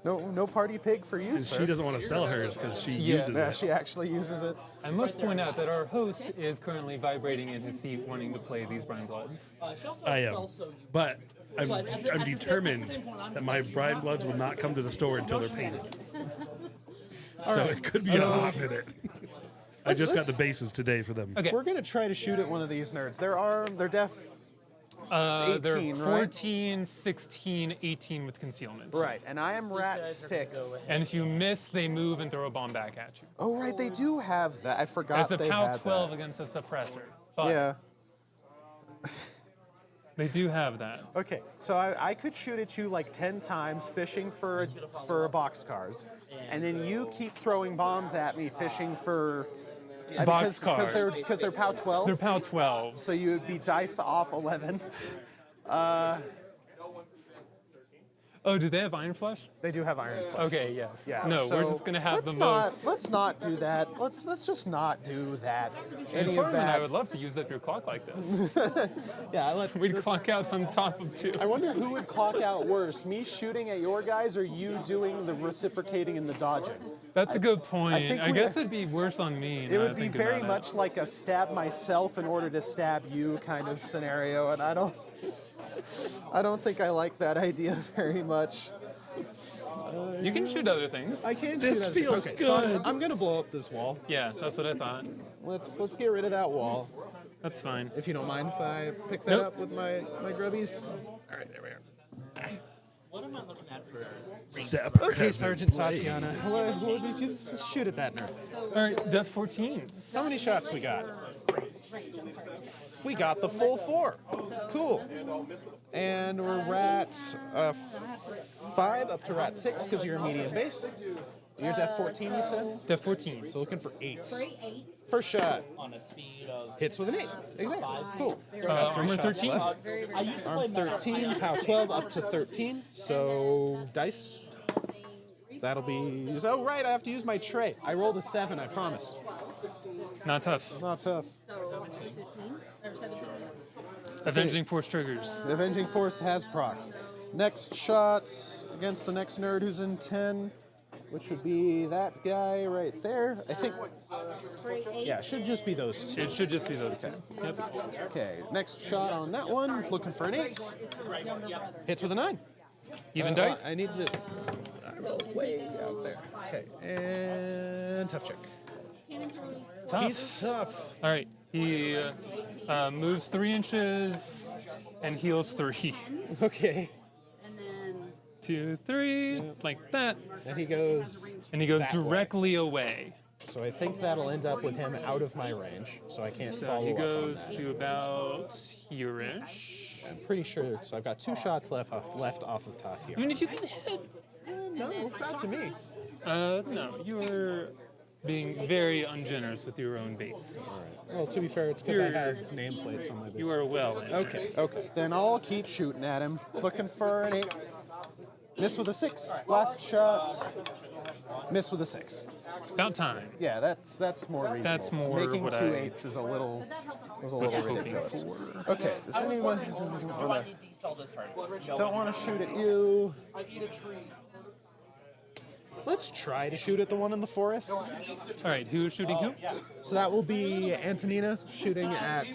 No party pig for you, And sir. she doesn't want to sell hers because she Yeah. uses Yeah, it. she actually uses it. I must point out that our host is currently vibrating in his seat wanting to play these Brinebloods. She also I has am. spells, so you- But I'm But at the- at the same- determined at the same point, I'm that just my saying- Brinebloods will not come to the store until they're painted. So right, it could be a so- hot minute. I just got the let's- bases today for them. Okay. We're gonna try to shoot at one of these nerds. They're deaf. They're 18, right? 14, 16, 18 with concealment. Right, and I am rat guys are gonna 6. go And if you miss, they move and throw a bomb back at you. Oh right, they do have that. I forgot It's a they POW had 12 that. against a suppressor. But Yeah. they do have that. Okay, so I could shoot at you like 10 times fishing for boxcars, and then you keep throwing bombs at me fishing for Boxcar. because they're POW 12. They're POW 12s. So you would be dice off 11. Oh, do they have Iron Flush? They do have iron flush. Okay, yes. Yeah. No, so we're just gonna have the let's not, most. Let's not do that. Let's just not do that. Any of Department, I that. would love to use up your clock like this. Yeah, We'd let's- clock out on top of 2. I wonder who would clock out worse, me shooting at your guys or you doing the reciprocating and the dodging? That's a good point. think I we- guess it'd be worse on me. It now would that I be think very about much like a stab myself in order to stab you kind of scenario, and I don't think I like that idea very much. it. You can shoot other things. I can't This shoot at- feels okay, so good. I'm gonna blow up this wall. Yeah, that's what I thought. Let's get rid of that wall. That's fine. If you don't mind if I pick that Nope. up with my grubbies. All right, there we are. What am I looking at for? Separate Okay, has Sergeant its way. Tatiana. Well, did you just shoot at that nerd? All right, Def 14. How many shots we got? We got the full 4. Cool. And we're rat 5 up to rat 6 because you're a medium base. You're def 14, you said? Def 14. So looking for 8s. Straight 8. First shot. On a speed of. Hits with an 8. Exactly. Cool. Armor shots 13. left. I used to play Arm Metal 13, POW 12 up to 13. So dice. That'll be. Oh, right. I have to use my tray. I rolled a 7, I promise. Not tough. Not tough. So 15 or 17. Avenging Force triggers. The Avenging Force has procced. Next shots against the next nerd who's in 10, which would be that guy right there. I think. Straight 8. Yeah, it should just be those 2. It should just be those 2. Yep. Okay, next shot on that one. Looking for an 8. It's her younger brother. Hits with a 9. Even dice? I need to. I rolled way out there. Okay, and tough check. Cannon crews. Tough. He's tough. All right. He moves 3 inches and heals 3. Okay. And then 2, 3, like that. And he goes. And he goes That way. directly away. So I think that'll end up with him out of my range. So I can't So follow he up on goes that. to about here-ish. I'm pretty sure. So I've got 2 shots left off of Tati. I mean, if you can hit. No, it's out to me. No, you were being very ungenerous with your own base. All right. Well, to be fair, it's because I You're- have nameplates on my base. You are well. Okay, okay. Then I'll keep shooting at him. Looking for an 8. Miss with a 6. Last shot. Miss with a 6. About time. Yeah, that's more reasonable. That's more Making what 2 I 8s is a little was hoping ridiculous. for. Okay, does anyone Do I need to sell this card? No. don't want to shoot at you? Let's try to shoot at the one in the forest. All right, who's shooting who? So that will be Antonina shooting at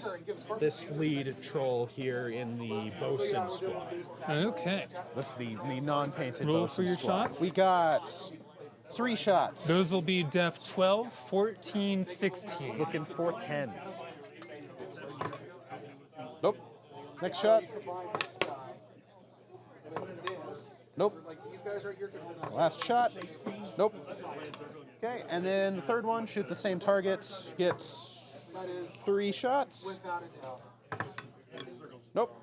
this lead troll here in the bosun squad. Okay. That's the non-painted Roll bosun for your squad. shots. We got 3 shots. Those will be Def 12, 14, 16. Looking for 10s. Nope. Next shot. Nope. Last shot. Nope. Okay, and then the third one, shoot the same targets, gets 3 shots. Nope.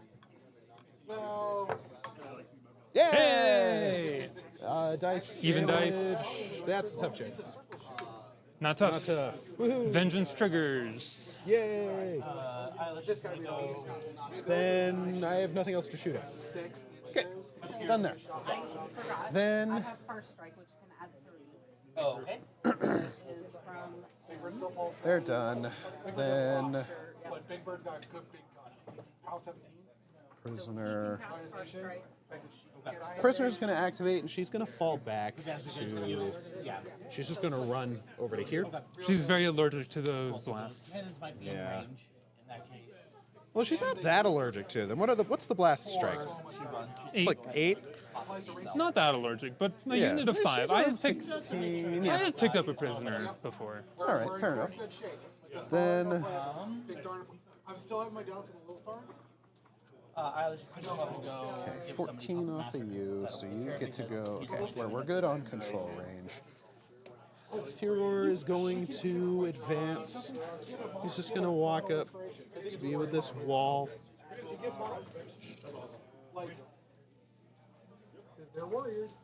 Yay! Hey! Dice. Even damage. dice. That's a tough check. Not tough. Not tough. Woohoo. Vengeance triggers. Yay. This guy we don't. Then I have nothing else to shoot at. 6. Okay, done there. I forgot. Then- I have first strike, which can add 3. Oh, okay. Is from They're done. Then But Big Bird got a good big gun. He's POW 17. prisoner. past first strike. Prisoner's going to activate, and she's going to fall back to. She's just going to run over to here. She's very allergic to those blasts. Cannons might be in Yeah. range in that case. Well, she's not that allergic to them. What's the blast strike? She runs. It's like 8. Not that allergic, but a Yeah. unit of She's 5. around 16. I Yeah. have picked up a prisoner before. All right, fair enough. Good shape. Then Big darn. I'm still having my doubts on the little farm. Eilish, you can go. okay, give 14 somebody off of master you, settle so you here get to because go. he's Okay, also we're good on control range. Furor is going to advance. He's just going to walk up to be with this wall. Like, because they're warriors.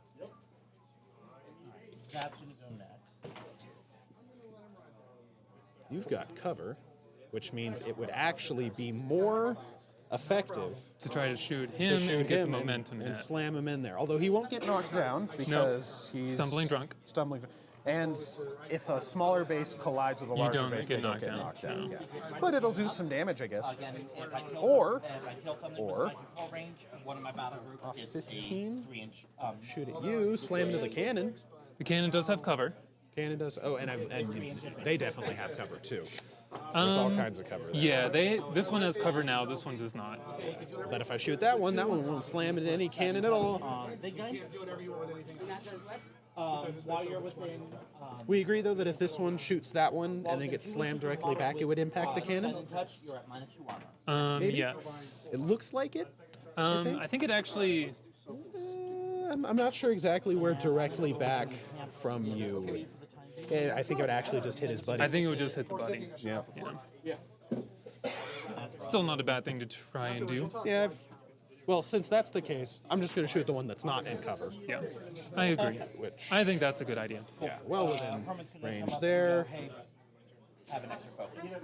Zap's gonna go next. You've got cover, which means it would actually be more effective To try to shoot to him shoot and get him the momentum and hit. slam him in there. Although he won't get knocked down because he's Stumbling drunk. Stumbling. And if a smaller base collides with a larger don't base, get they don't knocked get down. knocked down. No. Yeah. But it'll do some damage, I guess. Again, if I kill Or- if I kill something or- with my control range, one of my battle group Off is 15. a 3-inch. Shoot at you, slam into the cannon. The cannon does have cover. Cannon does. Oh, and they definitely have cover too. There's all kinds of cover there. Yeah, this one has cover now. This one does not. But if I shoot that one won't slam into any cannon at all. Big gun. Do whatever you want with anything. While you're within. We agree though that if this one shoots that one and then gets slammed directly back, it would impact the cannon. Silent touch, you're at -2 armor. Maybe? Yes. It looks like it. I think it actually. I'm not sure exactly where directly back from you. I think it would actually just hit his buddy. I think it would just hit the buddy. Yeah. Yeah. Still not a bad thing to try and do. Yeah. Well, since that's the case, I'm just going to shoot the one that's not in cover. Yeah, I agree. Which, I think that's a good idea. yeah, well within Herman's gonna range come up there. and go, hey, have an extra focus.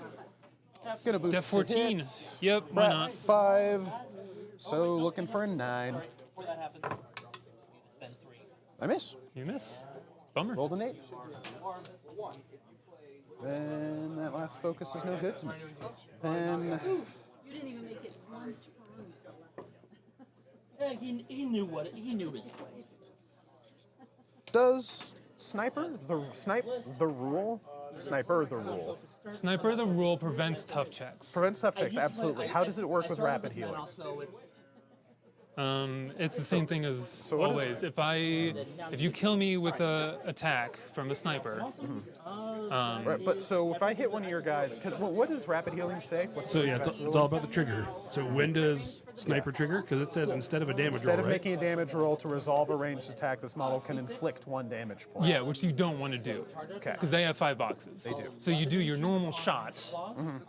Gonna boost Def to 14. hit. Yep, We're why at not? 5. So looking for a 9. Before that happens, you spend 3. I miss. You miss. Bummer. Rolled an 8. Then that last focus is no good to me. Then You didn't even make it one turn. Yeah, he knew his place. does sniper the rule? Sniper the rule. Sniper the rule prevents tough checks. Prevents tough checks, absolutely. How does it work with rapid healing? Also, it's It's the same thing as what is- always. If you kill me with a attack from a sniper, Right, but so if I hit one of your guys, because what does rapid healing say? What's So the yeah, exact it's all about the trigger. So when does sniper trigger? Because it says instead of a damage Instead roll, of right? making a damage roll to resolve a ranged attack, this model can inflict 1 damage point. yeah, which you don't want to do. Okay. Because they have 5 boxes. They do. So you do your normal shot,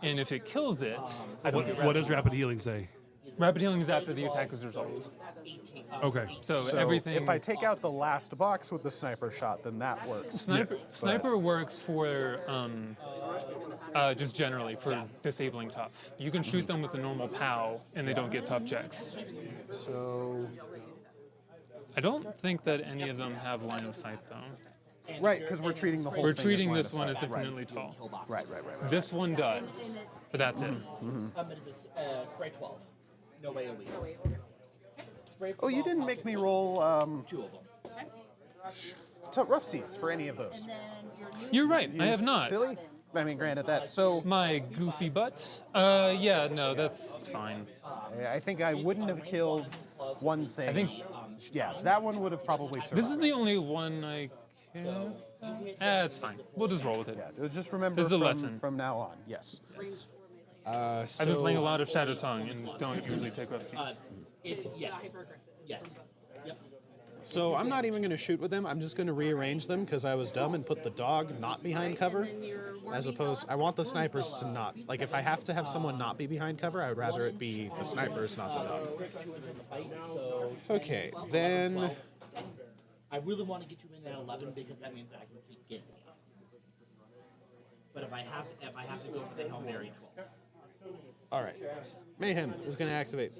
and if it kills it, What does rapid healing say? rapid healing is after the attack is resolved. 18. Okay. So, So everything. if I take out the last box with the sniper shot, then that works. Sniper works for just generally for disabling tough. You can shoot them with a normal POW and they don't get tough checks. So I don't think that any of them have line of sight though. right, because we're treating the whole We're thing treating as this line one of as sight. infinitely tall. Right. This one does, but that's it. It is a spray 12. No way a week. Spray Oh, you 12, didn't make me roll 2 of them. rough seas for any of those. And then your new You're right. I You have not. Silly. I mean, granted that. So My goofy butt. Yeah, no, that's fine. I think I wouldn't have killed one thing. I think Yeah, that one would have probably survived. this is the only one I can. It's fine. We'll just roll with it. Yeah, just remember This is a from, lesson. from now on. Yes. I've been playing a lot of Shadow Tongue and don't usually take rough seas. Yes. Yes. Yep. So I'm not even going to shoot with them. I'm just going to rearrange them because I was dumb and put the dog not behind cover, as opposed. I want the snipers to not. Like if I have to have someone not be behind cover, I would rather it be the snipers, not the dog. Okay, then I really want to get you in at 11 because that means that I can keep getting you. But if I have to go for the Hail Mary 12. All right. Mayhem is going to activate.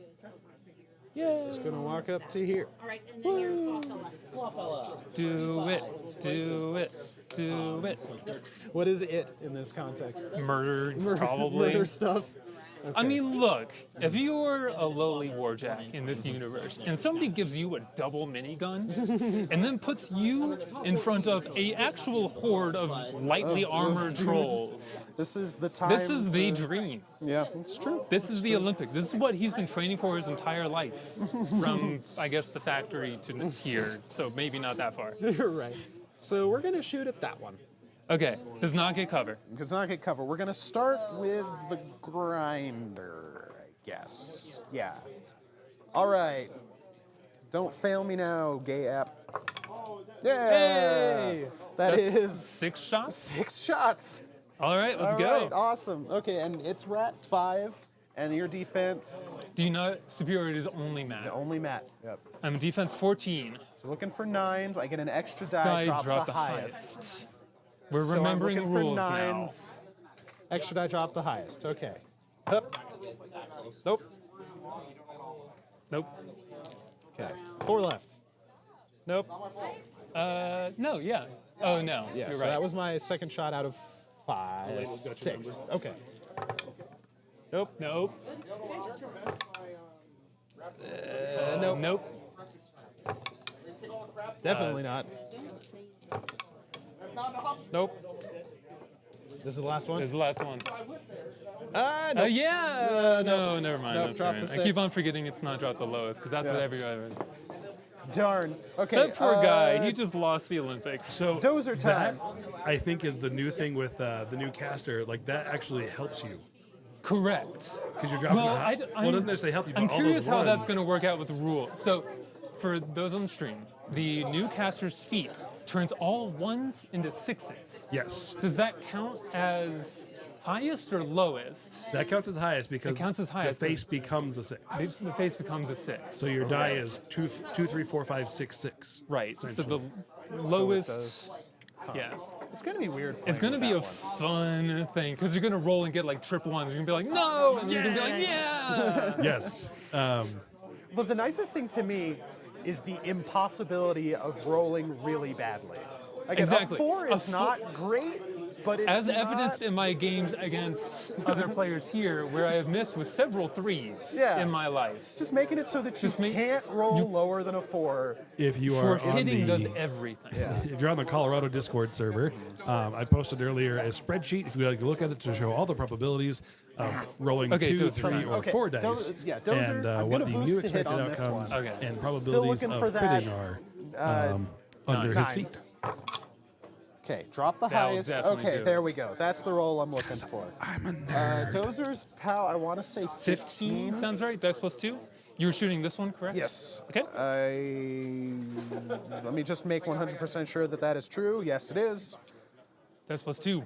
Yeah. Just going to walk up to here. All right, and then your claw fella. Do it. Do it. Do it. What is it in this context? Murder, probably. Murder stuff. I mean, look, if you're a lowly warjack in this universe and somebody gives you a double minigun and then puts you in front of a actual horde of lightly armored trolls, This is the time. this is the dream. Yeah, it's true. This is the Olympics. This is what he's been training for his entire life, from, I guess, the factory to here, so maybe not that far. You're right. So we're going to shoot at that one. Okay, does not get cover. Does not get cover. We're going to start with the grinder, I guess. Yeah. All right. Don't fail me now, gay app. Yeah. Hey! That That's is 6 shots? 6 shots. All right, let's All go. right, awesome. Okay, and it's rat 5, and your defense, Do you know superiority is only math? only Matt. Yep. I'm defense 14. So looking for 9s. I get an extra die, drop the highest. We're So I'm remembering looking rules for now. 9s. Extra die, drop the highest. Okay. Hup. Nope. Nope. Okay. 4 left. Nope. No, yeah. Oh, no. Yeah, You're so right. that was my second shot out of 5. 6. Okay. Nope. Nope. Nope. Nope. Definitely not. Nope. This is the last one? This is the last one. No. Oh, yeah. No, never mind. Nope, That's drop right. the I keep 6. on forgetting it's not drop the lowest, because that's Yeah. what everyone. Darn. Okay. That poor guy, he just lost the Olympics. So Dozer time. that, I think, is the new thing with the new caster. Like, that actually helps you. Correct. Because you're dropping Well, a high. Well, it doesn't necessarily help you, but I'm all curious those how that's ones- going to work out with the rule. So, for those on the stream, the new caster's feat turns all 1s into 6s. Yes. Does that count as highest or lowest? That counts as highest because It counts as highest, the face becomes a 6. The face becomes a 6. So your die is 2, 3, 4, 5, 6, 6. Right. So the lowest. Yeah. It's going to be weird. It's going to be a fun thing because you're going to roll and get like triple 1s. You're going to be like, no! And you're going to be like, yeah! Yes. But the nicest thing to me is the impossibility of rolling really badly. Like Exactly. A 4 A is fo- not great, but it's As not, evidenced in my games against other players here, where I have missed with several 3s Yeah. in my life. just making it so that you Just make- can't roll lower than a 4. If you For are on hitting does the, everything. if you're on the Colorado Discord server, I posted earlier a spreadsheet. If you'd like to look at it to show all the probabilities of rolling Okay, 2, Dozer 3, time. or Okay, 4 dice, Dozer, and I'm what gonna the boost new to hit expected on this outcomes one. Okay. and Still probabilities looking for of that, critting are under 9. his feet. Okay, drop the That'll highest. definitely Okay, do there it. we go. That's the roll I'm looking for. I'm a nerd. Dozer's POW, I want to say 15 sounds right. Dice plus 2. You were shooting this one, correct? Yes. Okay. Let me just make 100% sure that that is true. Yes, it is. Dice plus 2.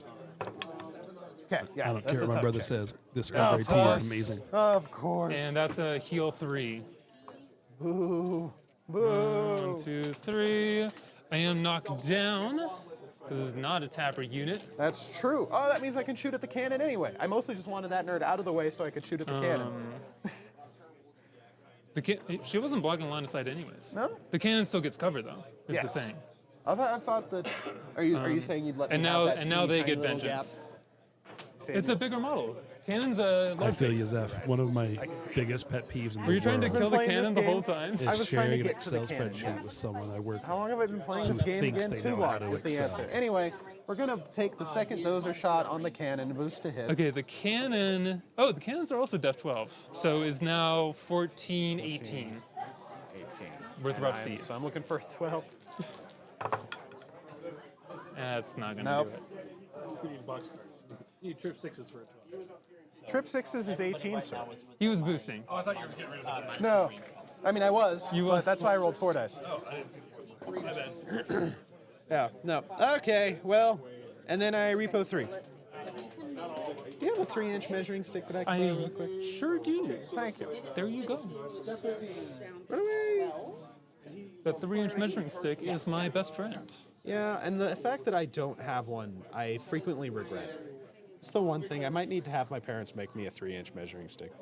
Okay, yeah. I don't That's care a what my tough brother check. says. This Of RIT course. is amazing. Of course. And that's a heal 3. Boo. 1, 2, 3. I am knocked down because it's not a tapper unit. That's true. Oh, that means I can shoot at the cannon anyway. I mostly just wanted that nerd out of the way so I could shoot at the cannon. She wasn't blocking line of sight anyways. No? The cannon still gets cover though. Is Yes. the thing. I thought that. Are you saying you'd let And me now have that and now teeny they tiny get little vengeance. gap? It's a bigger model. Cannon's a I large feel you, face. Zeph. One of my biggest pet peeves in the Were you trying to world kill the playing cannon this the game? whole time? is I was trying to sharing an get to the Excel cannon, spreadsheet yes. with someone I work How long have I been playing this Who game thinks again? they Too know how long to is the excel. answer. Anyway, we're gonna take the second dozer shot on the cannon, boost to hit. Okay, the cannon. Oh, the cannons are also def 12. So is now 14, 18. 18. With rough Cs. So I'm looking for a 12. That's not gonna Nope. do it. You need box cards. You need trip 6s for a 12. Trip 6s is 18, sir. He was boosting. Oh, I thought you were getting rid of it. No. I mean, I was, You, but that's why I rolled 4 dice. Oh, I didn't see it. My bad. Yeah, no. Okay, well, and then I repo 3. Do you have a 3-inch measuring stick that I can borrow real quick? Sure do. Thank you. There you go. Run away. that 3-inch measuring stick is my best friend. Yeah, and the fact that I don't have one, I frequently regret. It's the one thing. I might need to have my parents make me a 3-inch measuring stick.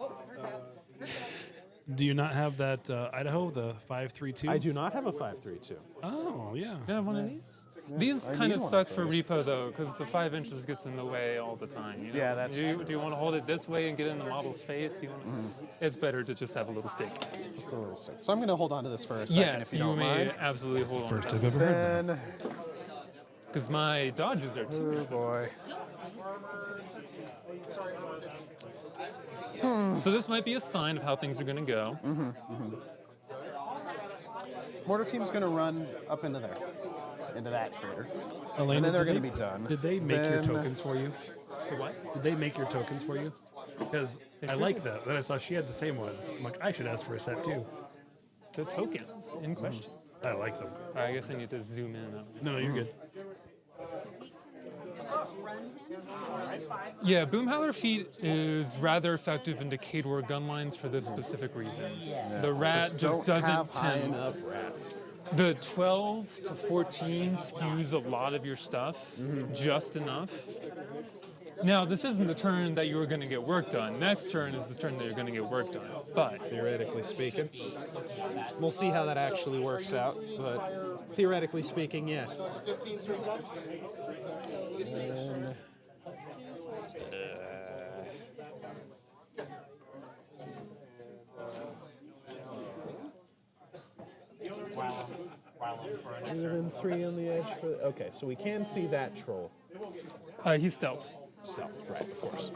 Do you not have that Idaho, the 532? I do not have a 532. Oh, yeah. You have one of these? These I kind need of one suck of for those. repo though, because the 5 inches gets in the way all the time. You know? Yeah, that's do you, true. do you want to hold it this way and get in the model's face? Do you want It's better to just have a little stick. Just a little stick. So I'm going to hold on to this for a second, Yes, if you don't may mind. absolutely hold on. First I've ever heard that. Then, Because my dodges are too. oh boy. So this might be a sign of how things are going to go. Mortar team's going to run up into there, into that crater. Elena, And then they're did going to they- be done. Did they make your Then- tokens for you? The what? Did they make your tokens for you? Because I like that. Then I saw she had the same ones. I'm like, I should ask for a set too. The tokens in question. I like them. I guess I need to zoom in. No, you're good. Run him. Yeah, Boomhowler feet is rather effective into K-Door gun lines for this specific reason. The rat just don't doesn't have high tend. enough rats. The 12 to 14 skews a lot of your stuff, just enough. Now, this isn't the turn that you were going to get work done. Next turn is the turn that you're going to get work done. But Theoretically speaking. We'll see how that actually works out, but theoretically speaking, yes. And, even 3 on the edge for. Okay, so we can see that troll. he's stealth. Stealth, right, of course.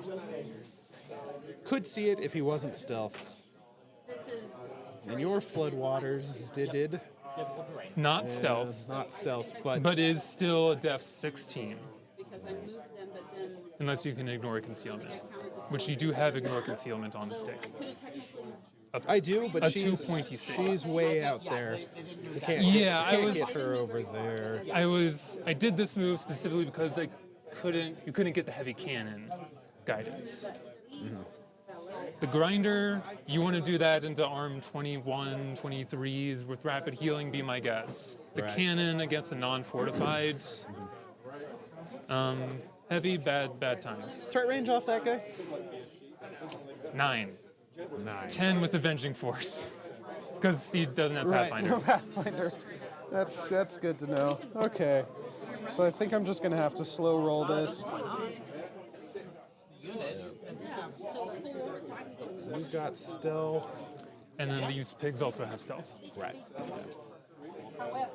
Could see it if he wasn't stealth. This is And your floodwaters did. Not stealth, Not stealth, but but is still a def 16. because I moved them, but then Unless you can ignore concealment, which you do have ignore concealment on the stick. could have technically. I do, but A she's two-pointy stick. she's way out there. You can't, Yeah, you can't I was- get her over there. I did this move specifically because you couldn't get the heavy cannon guidance. The grinder, you want to do that into arm 21, 23s with rapid healing, be my guess. The Right. cannon against the non-fortified, heavy, bad times. Threat range off that guy? 9. 9. 10 with Avenging Force. Because he doesn't have Right, Pathfinder. no Pathfinder. That's good to know. Okay. So I think I'm just gonna have to slow roll this. We've got stealth. And then these pigs also have stealth. Right. However,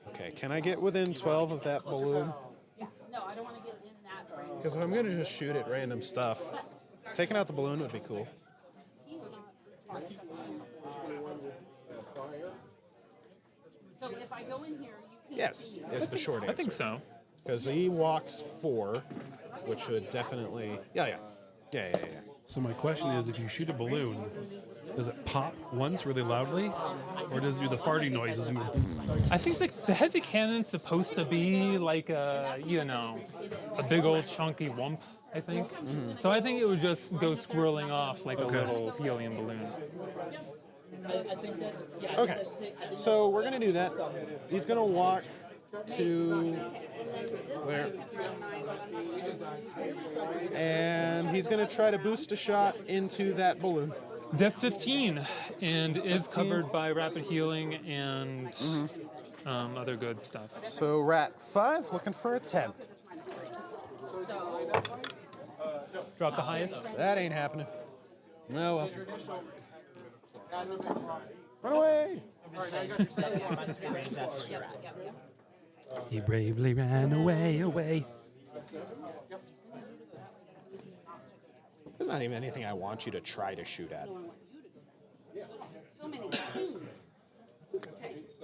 Okay, can I get within 12 of that balloon? no, I don't want to get in that range. Because I'm gonna just shoot at random stuff. Taking out the balloon would be cool. So if I go in here, you can. Yes, is the short answer. I think so. Because he walks 4, which would definitely. Yeah. So my question is, if you shoot a balloon, does it pop once really loudly, or does it do the farting noises? And go, I think the heavy cannon's supposed to be like a big old chunky wump, I think. So I think it would just go swirling off like a little helium balloon. Okay, so we're gonna do that. He's gonna walk to there, and he's gonna try to boost a shot into that balloon. Def 15 and is covered by rapid healing and other good stuff. So rat 5, looking for a 10. Drop the highest. That ain't happening. No, well. Run away! he bravely ran away. There's not even anything I want you to try to shoot at. So many things.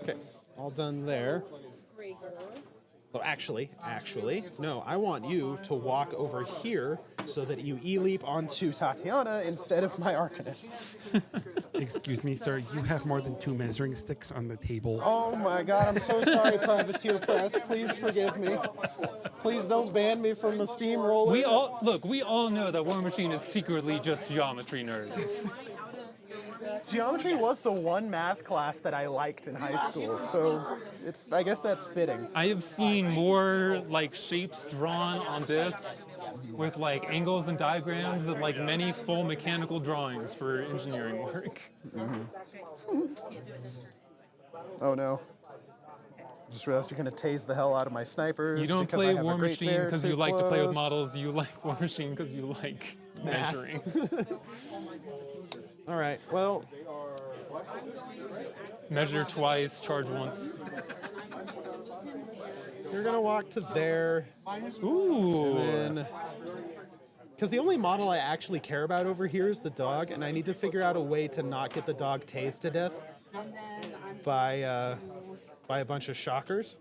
Okay, all done there. Gregor. Oh, actually, no, I want you to walk over here so that you E-leap onto Tatiana instead of my Arcanists. Excuse me, sir. You have more than 2 measuring sticks on the table. Oh my god, I'm so sorry, Privateer Press. Please forgive me. Please don't ban me from the Steamroller. We all know that Warmachine is secretly just geometry nerds. Geometry was the one math class that I liked in high school, so I guess that's fitting. I have seen more like shapes drawn on this with like angles and diagrams than like many full mechanical drawings for engineering work. Oh no. Just realized you're gonna tase the hell out of my snipers. You don't because I play have a War great Machine bear because too you like to play with close. models. You like War Machine because you like measuring. All right, well, Measure twice, charge once. you're gonna walk to there, Ooh. and because the only model I actually care about over here is the dog, and I need to figure out a way to not get the dog tased to death by a bunch of shockers.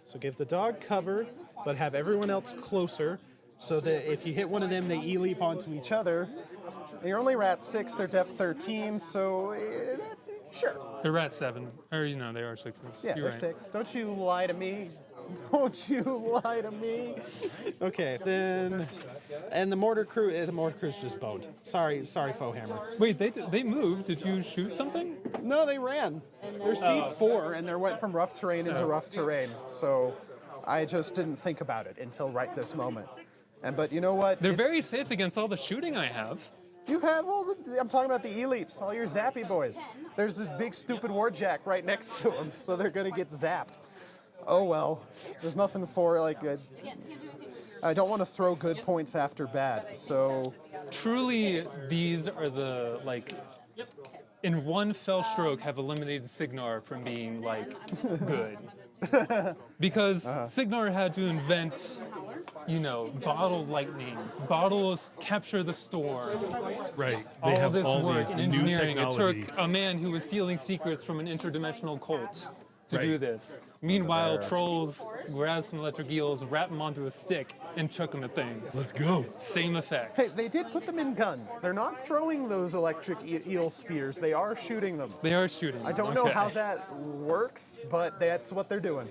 So give the dog cover, but have everyone else closer, so that if you hit one of them, they e-leap onto each other. You're only rat 6, they're def 13, so sure. They're rat 7, or you know they are 6s. Yeah, You're they're right. 6. Don't you lie to me. Don't you lie to me. Okay, then, and the mortar crew's just boned. Sorry, faux hammer. Wait, they moved. Did you shoot something? No, they ran. They're speed 4, and they went from rough terrain into rough terrain. So I just didn't think about it until right this moment. But you know what? They're very safe against all the shooting I have. You have all the. I'm talking about the E-leaps, all your zappy boys. There's this big stupid warjack right next to them, so they're gonna get zapped. Oh well, there's nothing for I don't want to throw good points after bad, so. Truly, these are the like. In one fell stroke, have eliminated Signar from being like good, because Signar had to invent, you know, bottle lightning, bottles capture the storm. Right. They All have this all work these in new engineering. It technology. took a man who was stealing secrets from an interdimensional cult to Right. do this. Meanwhile, trolls grabbed some electric eels, wrapped them onto a stick, and chuck them at things. Let's go. Same effect. Hey, they did put them in guns. They're not throwing those electric eel spears. They are shooting them. They are shooting. I don't know how that works, but that's what they're doing.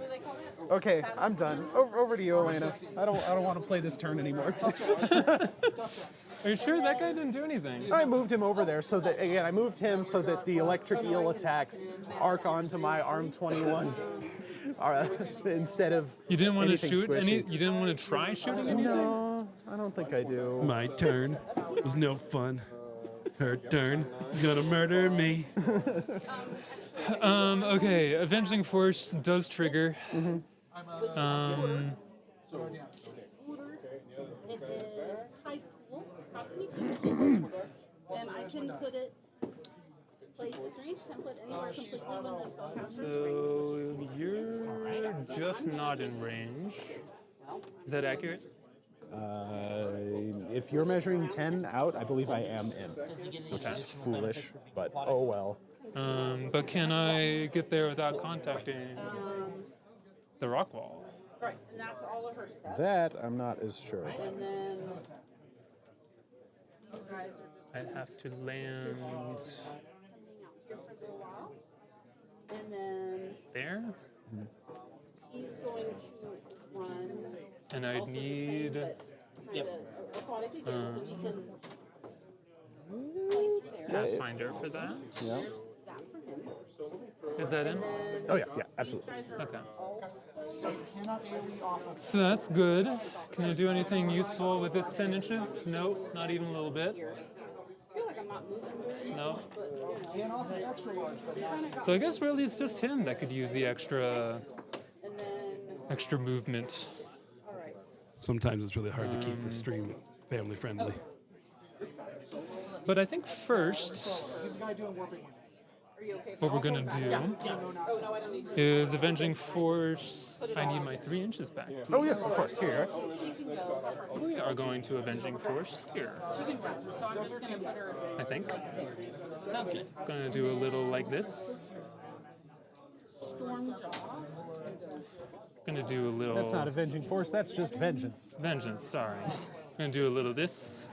Okay, I'm done. Over to you, Elena. I don't want to play this turn anymore. Are you sure that guy didn't do anything? I moved him over there so that I moved him so that the electric eel attacks arc onto my arm 21 instead of You didn't want to anything shoot squishy. any? You didn't want to try shooting anything? No, I don't think I do. My turn was no fun. Her turn gonna murder me. Okay, Avenging Force does trigger. It is type cool, costs me 2. And I can put it, place its range template anywhere completely when the spellcaster's range. So you're just not in range. Is that accurate? If you're measuring 10 out, I believe I am in, which is foolish, but oh well. But can I get there without contacting the rock wall? Right, and that's all of her stuff. That I'm not as sure about. And then these guys are just I'd have to land coming out here for a little while. And then there, he's going to run. and I'd also the same, need. but kinda aquatic again, so he can play through there. Pathfinder for that. Yeah. There's that for him. Is that in? Oh yeah, absolutely. These guys are Okay. So you cannot AoE off of So that's good. Can I do anything useful with this 10 inches? Nope, not even a little bit. I feel like I'm not moving very much, No. but can off the extra large, but not. So I guess really it's just him that could use the extra and then movement. all right. Sometimes it's really hard to keep the stream family friendly. But I think first, He's the guy doing warping units. Are you okay? what we're gonna do Oh no, I don't need to. is Avenging Force. I need my 3 inches back. Oh yes, of course. Here. She can go. We are going to Avenging Force here, She can run. So I'm just gonna put her I think. Sounds good. Gonna do a little like this. storm jaw. Gonna do a little That's not Avenging Force. That's just vengeance. vengeance. Sorry. Gonna do a little this.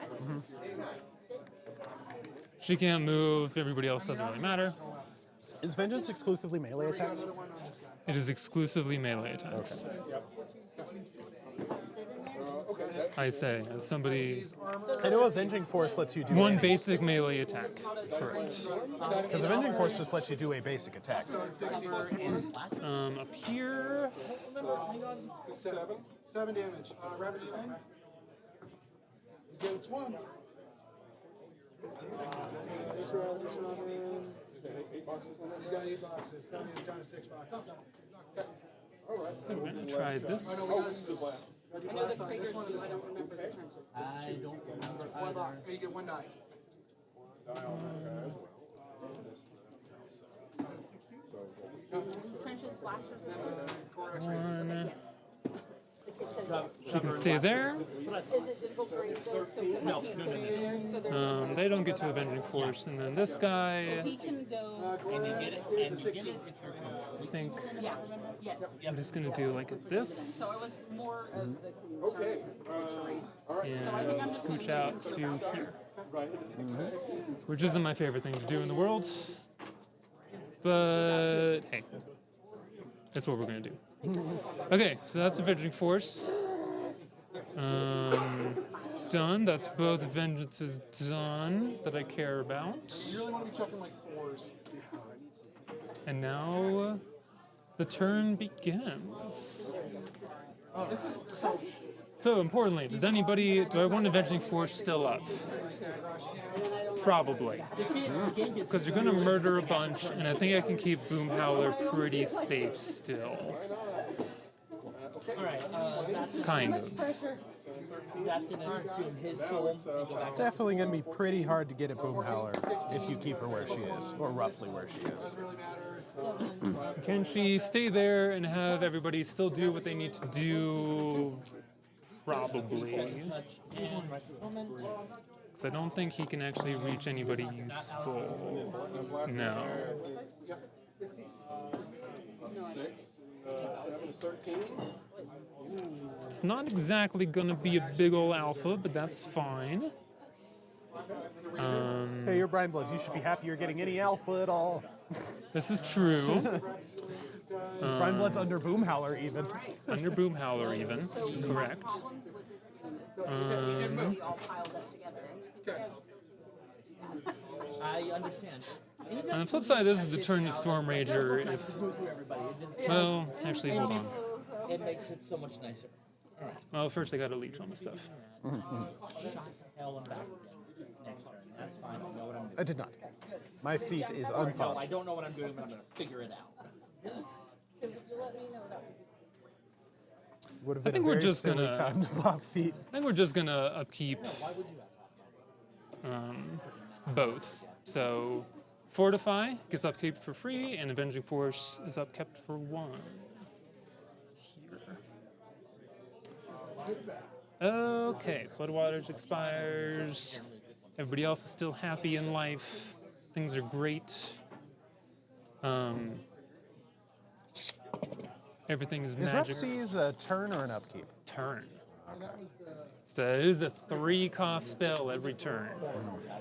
She can't move. Everybody else doesn't really matter. Is vengeance exclusively melee attacks? It is exclusively melee attacks. I say, as somebody, I know Avenging Force lets you do one basic melee attack. Correct. because Avenging Force just lets you do a basic attack. Up here, 7 damage. Rapid healing. It's 1. This round, shaman. 8 boxes on that. You got 8 boxes. Tell me he's down to 6 boxes. I'm gonna try this. I know the craters do, I don't remember the trenches. I don't remember 1 box. either. And you get 1 die. Trenches, blast resistance? One. It says yes. She can stay there. Is it difficult to read? So They don't get to Avenging Force, and then this guy, he can go, And you get it if you're I think yeah, yes. I'm just gonna do like this, So it was more of the concern of the terrain. and scooch out to here, which isn't my favorite thing to do in the world, but hey, that's what we're gonna do. Okay, so that's Avenging Force. Done. That's both vengeances done that I care about. You really want to be checking like 4s. And now the turn begins. This is so. So importantly, do I want Avenging Force still up? Probably. Because you're gonna murder a bunch, and I think I can keep Boomhowler pretty safe still. Alright, Kind of. he's asking to consume his soul and go back. Definitely going to be pretty hard to get at Boomhowler if you keep her where she is, or roughly where she is. Doesn't really matter. Can she stay there and have everybody still do what they need to do? Probably. Because I don't think he can actually reach anybody useful. No. It's not exactly gonna be a big ol' alpha, but that's fine. Hey, you're Brinebloods. You should be happy you're getting any alpha at all. This is true. Brinebloods under Boomhowler even. Under Boomhowler even. Correct. Problems with this thing is that they're really all piled up together, and you can still continue to do that. I understand. On the flip side, this is the turn to Storm Rager. If, Through everybody. well, actually, hold on. It makes it so much nicer. Well, first I got to leech on the stuff. Hell, I'm back again. Next turn. That's fine. I know what I'm doing. I did not. My feat is No, I unpumped. don't know what I'm doing, but I'm going to figure it out. Because if you let me know, that would be Would have I been think a we're very just silly gonna- time to pop feet. I think we're just gonna upkeep both. So Fortify gets upkeep for free, and Avenging Force is upkept for 1. Here. Okay, Floodwaters expires. Everybody else is still happy in life. Things are great. Everything is Is magic. Repsi's a turn or an upkeep? Turn. So it is a 3-cost spell every turn.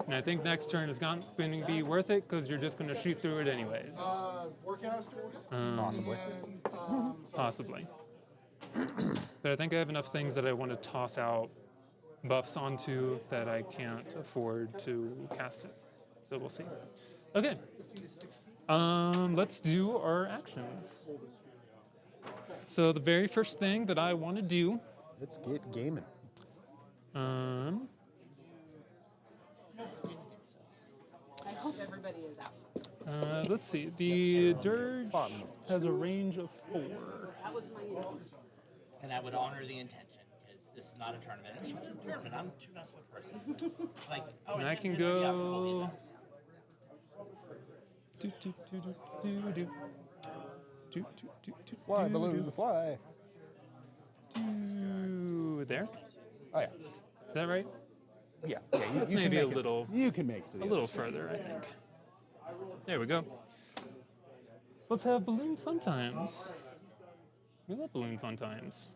And I think next turn is not going to be worth it because you're just going to shoot through it anyways. Warcasters. Possibly. And Possibly. But I think I have enough things that I want to toss out buffs onto that I can't afford to cast it. So we'll see. Okay. Let's do our actions. So the very first thing that I want to do, Let's get gaming. I hope everybody is out. let's see. The Dirge has a range of 4. That was my intent. And I would honor the intention, because this is not a tournament. And even a tournament, I'm too nice of a person. It's like, oh, And I it's can in there, yeah, go. Fly, balloon, fly. There. Oh, yeah. Is that right? Yeah. That's you can maybe a make it- little, You can make it to the a little further, I think. There we go. Let's have balloon fun times. We love balloon fun times.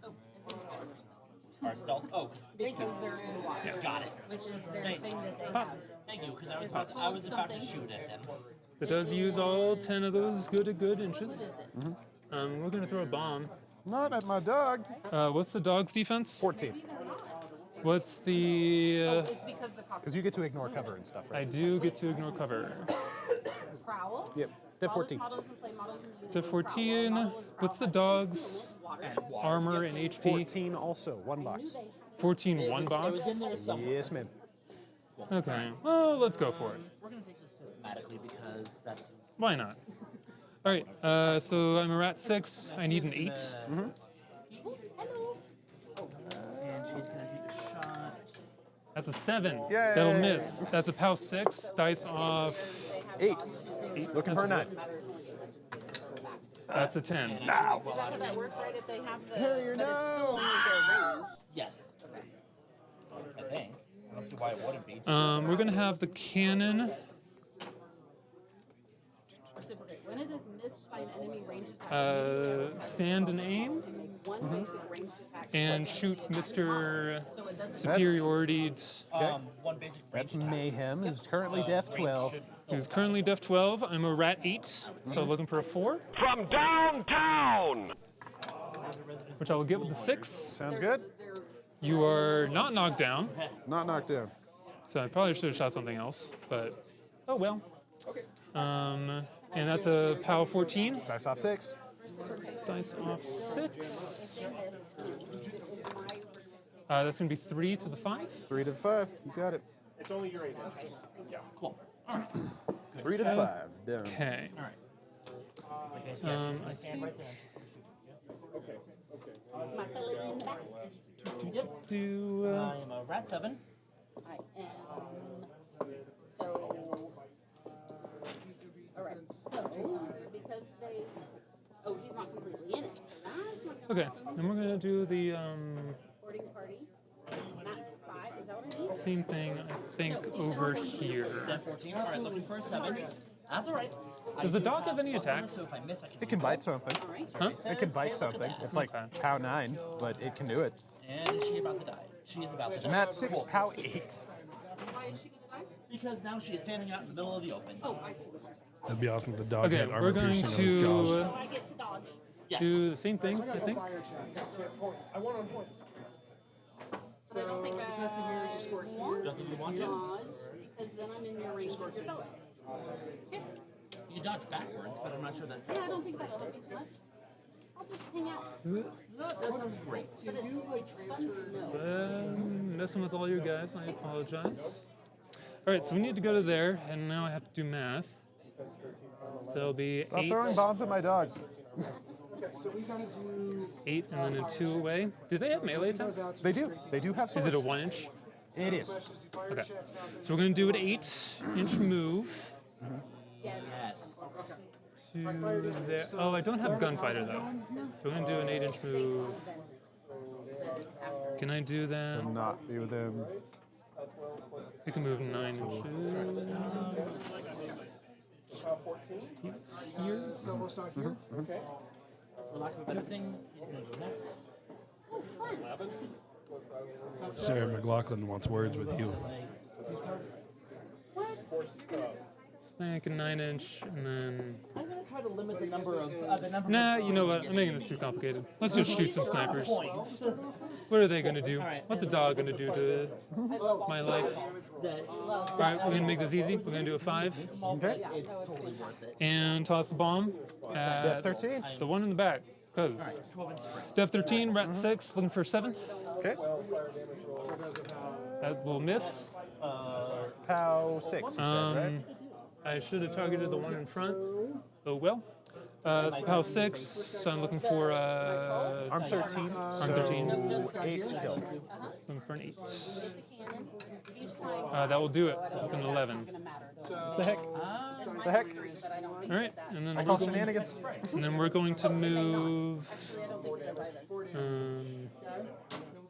Our stealth. Oh, thank you. Because they're in water, Got it. which is their Thank- thing that they Pop. have. Thank you, because I It's was about to something. shoot at them. It does use all 10 of those good inches. We're gonna throw a bomb. Not at my dog. What's the dog's defense? 14. What's the? It's because the cockpit. Because you get to ignore cover and stuff, I right? do get to ignore cover. Prowl. Yep. Div All 14. models and play models in the unit. Div 14. What's the dog's armor and HP? 14 also, one box. 14 one It was in box. there somewhere. Yes, ma'am. Okay. Well, let's go for it. We're gonna take this systematically because that's. Why not? All right. So I'm a rat 6. I need an 8. Oh, hello. And she's gonna take a shot. That's a 7. Yay. That'll miss. That's a POW 6. Dice off 8. 8. Looking for a 9. That's a 10. Is that how that works, right? If they have the, but it's still only their range. Yes. I think. I don't see why it wouldn't be. We're gonna have the cannon. Reciprocate. When it is missed by an enemy range attack, Stand and aim they make one basic ranged attack. and shoot Mr. So it doesn't. Superiority. One basic That's range attack. Mayhem, who's currently Def 12. Who's currently Def 12. I'm a rat 8, so looking for a 4, From downtown! which I will get with the 6. Sounds good? You are not knocked down, Not knocked down. so I probably should have shot something else, but oh well. And that's a POW 14. Dice off 6. Dice off 6. That's gonna be 3 to the 5. 3 to the 5. You got it. It's only your 8. Cool. 3 to the 5. Done. Okay. All right. Like I said, I she's gonna stand right there. My fella in the back. Do I am a rat 7. I am. So. All right. So because they. Oh, he's not completely in it. So that's not gonna okay. And we're gonna do the boarding party. Map 5. Is that what I need? same thing. I think over here. Def 14. All right, looking for a 7. That's all right. Does the dog have any attacks? So if I miss, I can. It can bite something. All right. Huh? It can bite something. It's like Okay. POW 9, but it can do it. And is she about to die? She is about to die. Mat 6, Cool. POW 8. Why is she gonna die? Because now she is standing out in the middle of the open. Oh, I see what you're saying. That'd be awesome if the dog Okay, had we're armor going piercing on his jaws. to So I get to dodge. Yes. do the same thing. I think. I won on points. But I don't think I Contesting here, you score here. want Don't think you to want to? dodge because then I'm in your range with your fellas. Okay. You can dodge backwards, but I'm not sure that's. Yeah, I don't think that'll help me too much. I'll just hang out. That sounds great. But it's fun to know. Messing with all you guys. I apologize. All right, so we need to go to there, and now I have to do math. So it'll be Stop 8, throwing bombs at my dogs. Okay, so we gotta do. 8, and then a 2 away. Do they have melee attacks? They do. They do have Is swords. it a 1 inch? It is. Okay. So we're gonna do an 8-inch move Yes. Yes. to there. Oh, I don't have gunfighter though. So we're gonna do an 8-inch move. Can I do that? Not be within. I can move 9 inches. Here. So we'll start here. For lack of a better thing, he's going to go next. Oh, fun. Sarah McLaughlin wants words with you. What? You're gonna Like a 9-inch, and then. I'm going to try to limit the number of. Nah, you know what? I'm making this too complicated. Let's just shoot some snipers. What are they gonna do? What's a dog gonna do to my life? All right, we're gonna make this easy. We're gonna do a 5 Okay. It's totally worth it. and toss the bomb at 13. the one in the back. Cause 12 inch spread. Def 13, rat 6, looking for 7. Okay. That will miss. POW 6, you said, right? I should have targeted the one in front. Oh well. It's POW 6, so I'm looking for Arm 13. Arm 13. So 8 to kill. Looking for an 8. the cannon. He's trying. That will do it. With an 11. Gonna matter. The heck? The heck? But I don't think All right, and then I we're call going, shenanigans. and then we're going to move. Actually, I don't think it does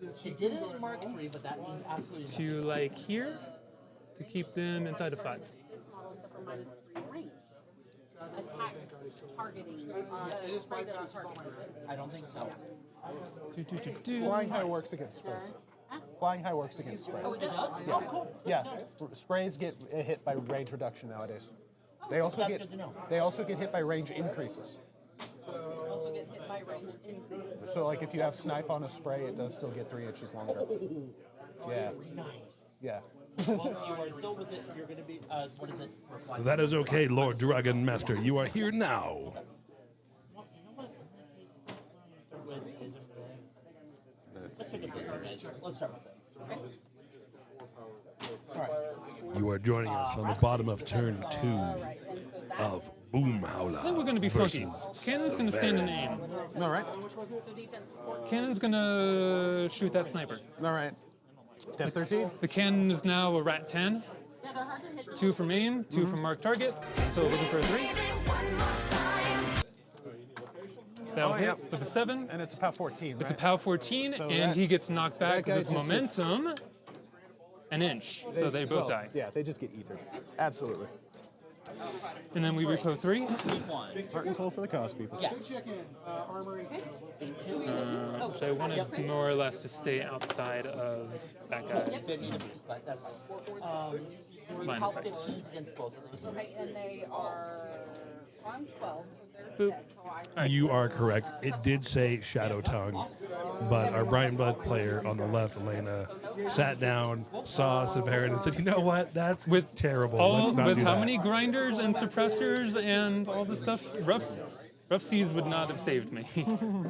either. It did it in Mark 3, but that means absolutely nothing. To like here to keep them inside of 5. This model suffer -3 range. Attack targeting. Spray doesn't target, does it? I don't think so. Flying high works against sprays. Flying high works against sprays. Oh, it does? Oh, cool. Yeah, sprays get hit by range reduction nowadays. They also That's get good to know. they also get hit by range increases. Also get hit by range increases. So like if you have snipe on a spray, it does still get 3 inches longer. Yeah. Nice. Yeah. Well, you are still with it. You're going to be, what is it? For flight? That is okay, Lord Dragon Master. You are here now. Well, you know what? In that case, I think we're going to start with is over there. Let's pick up this one, guys. Let's start with that. You are joining us on the bottom of turn 2 of Boomhowler. I think we're going to be funky. Cannon's going to stand in aim. All right. So defense 4. Cannon's going to shoot that sniper. All right. Depth 13. The cannon is now a rat 10. Yeah, they're hard to hit. 2 from aim, 2 from mark target. So looking for a 3. That'll hit with a 7. And it's a POW 14, It's a right? POW 14, So and that- he gets knocked back guy because it's just gets- momentum. An inch, so they both die. Yeah, they just get ethered. Absolutely. And then we repo 3. Heart and soul for the cause, people. Yes. Armor and So I wanted more or less to stay outside of that guy's But that's fine. line How of sight. 15s against both of those? Okay, and they are on 12, so Boop. they're dead. So I You are correct. It did say Shadow Tongue, but our Brinebloods player on the left, Elena, sat down, saw Savaryn, and said, "You know what? That's terrible. All Let's not with do how that." many grinders and suppressors and all this stuff? Rough seas would not have saved me.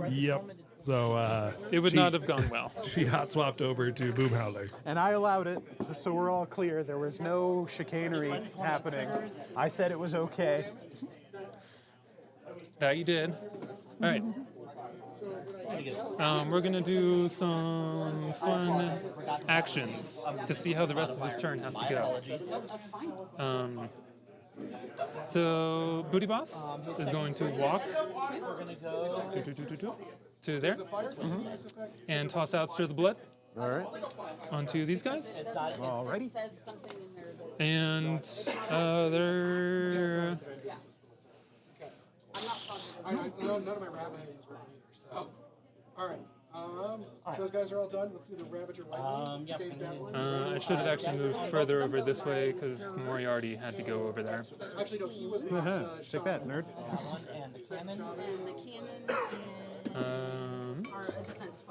Yep. So It would she- not have gone well. She hot swapped over to Boomhowler. And I allowed it, just so we're all clear. There was no chicanery happening. I said it was okay. That you did. All right. We're gonna do some fun actions to see how the rest of this turn has to go. So Booty Boss is going to walk to there and toss out Stir the Blood All right. onto these guys. Alrighty. says something in there that And they're none of my rabbit heads were here, so. All right. So those guys are all done. Let's do the Ravager lightning. Yep. Saves that one. I should have actually moved further over this way because Moriarty had to go over there. Actually, no, he was not. Take that, nerd. And the cannon. and the cannon are a defense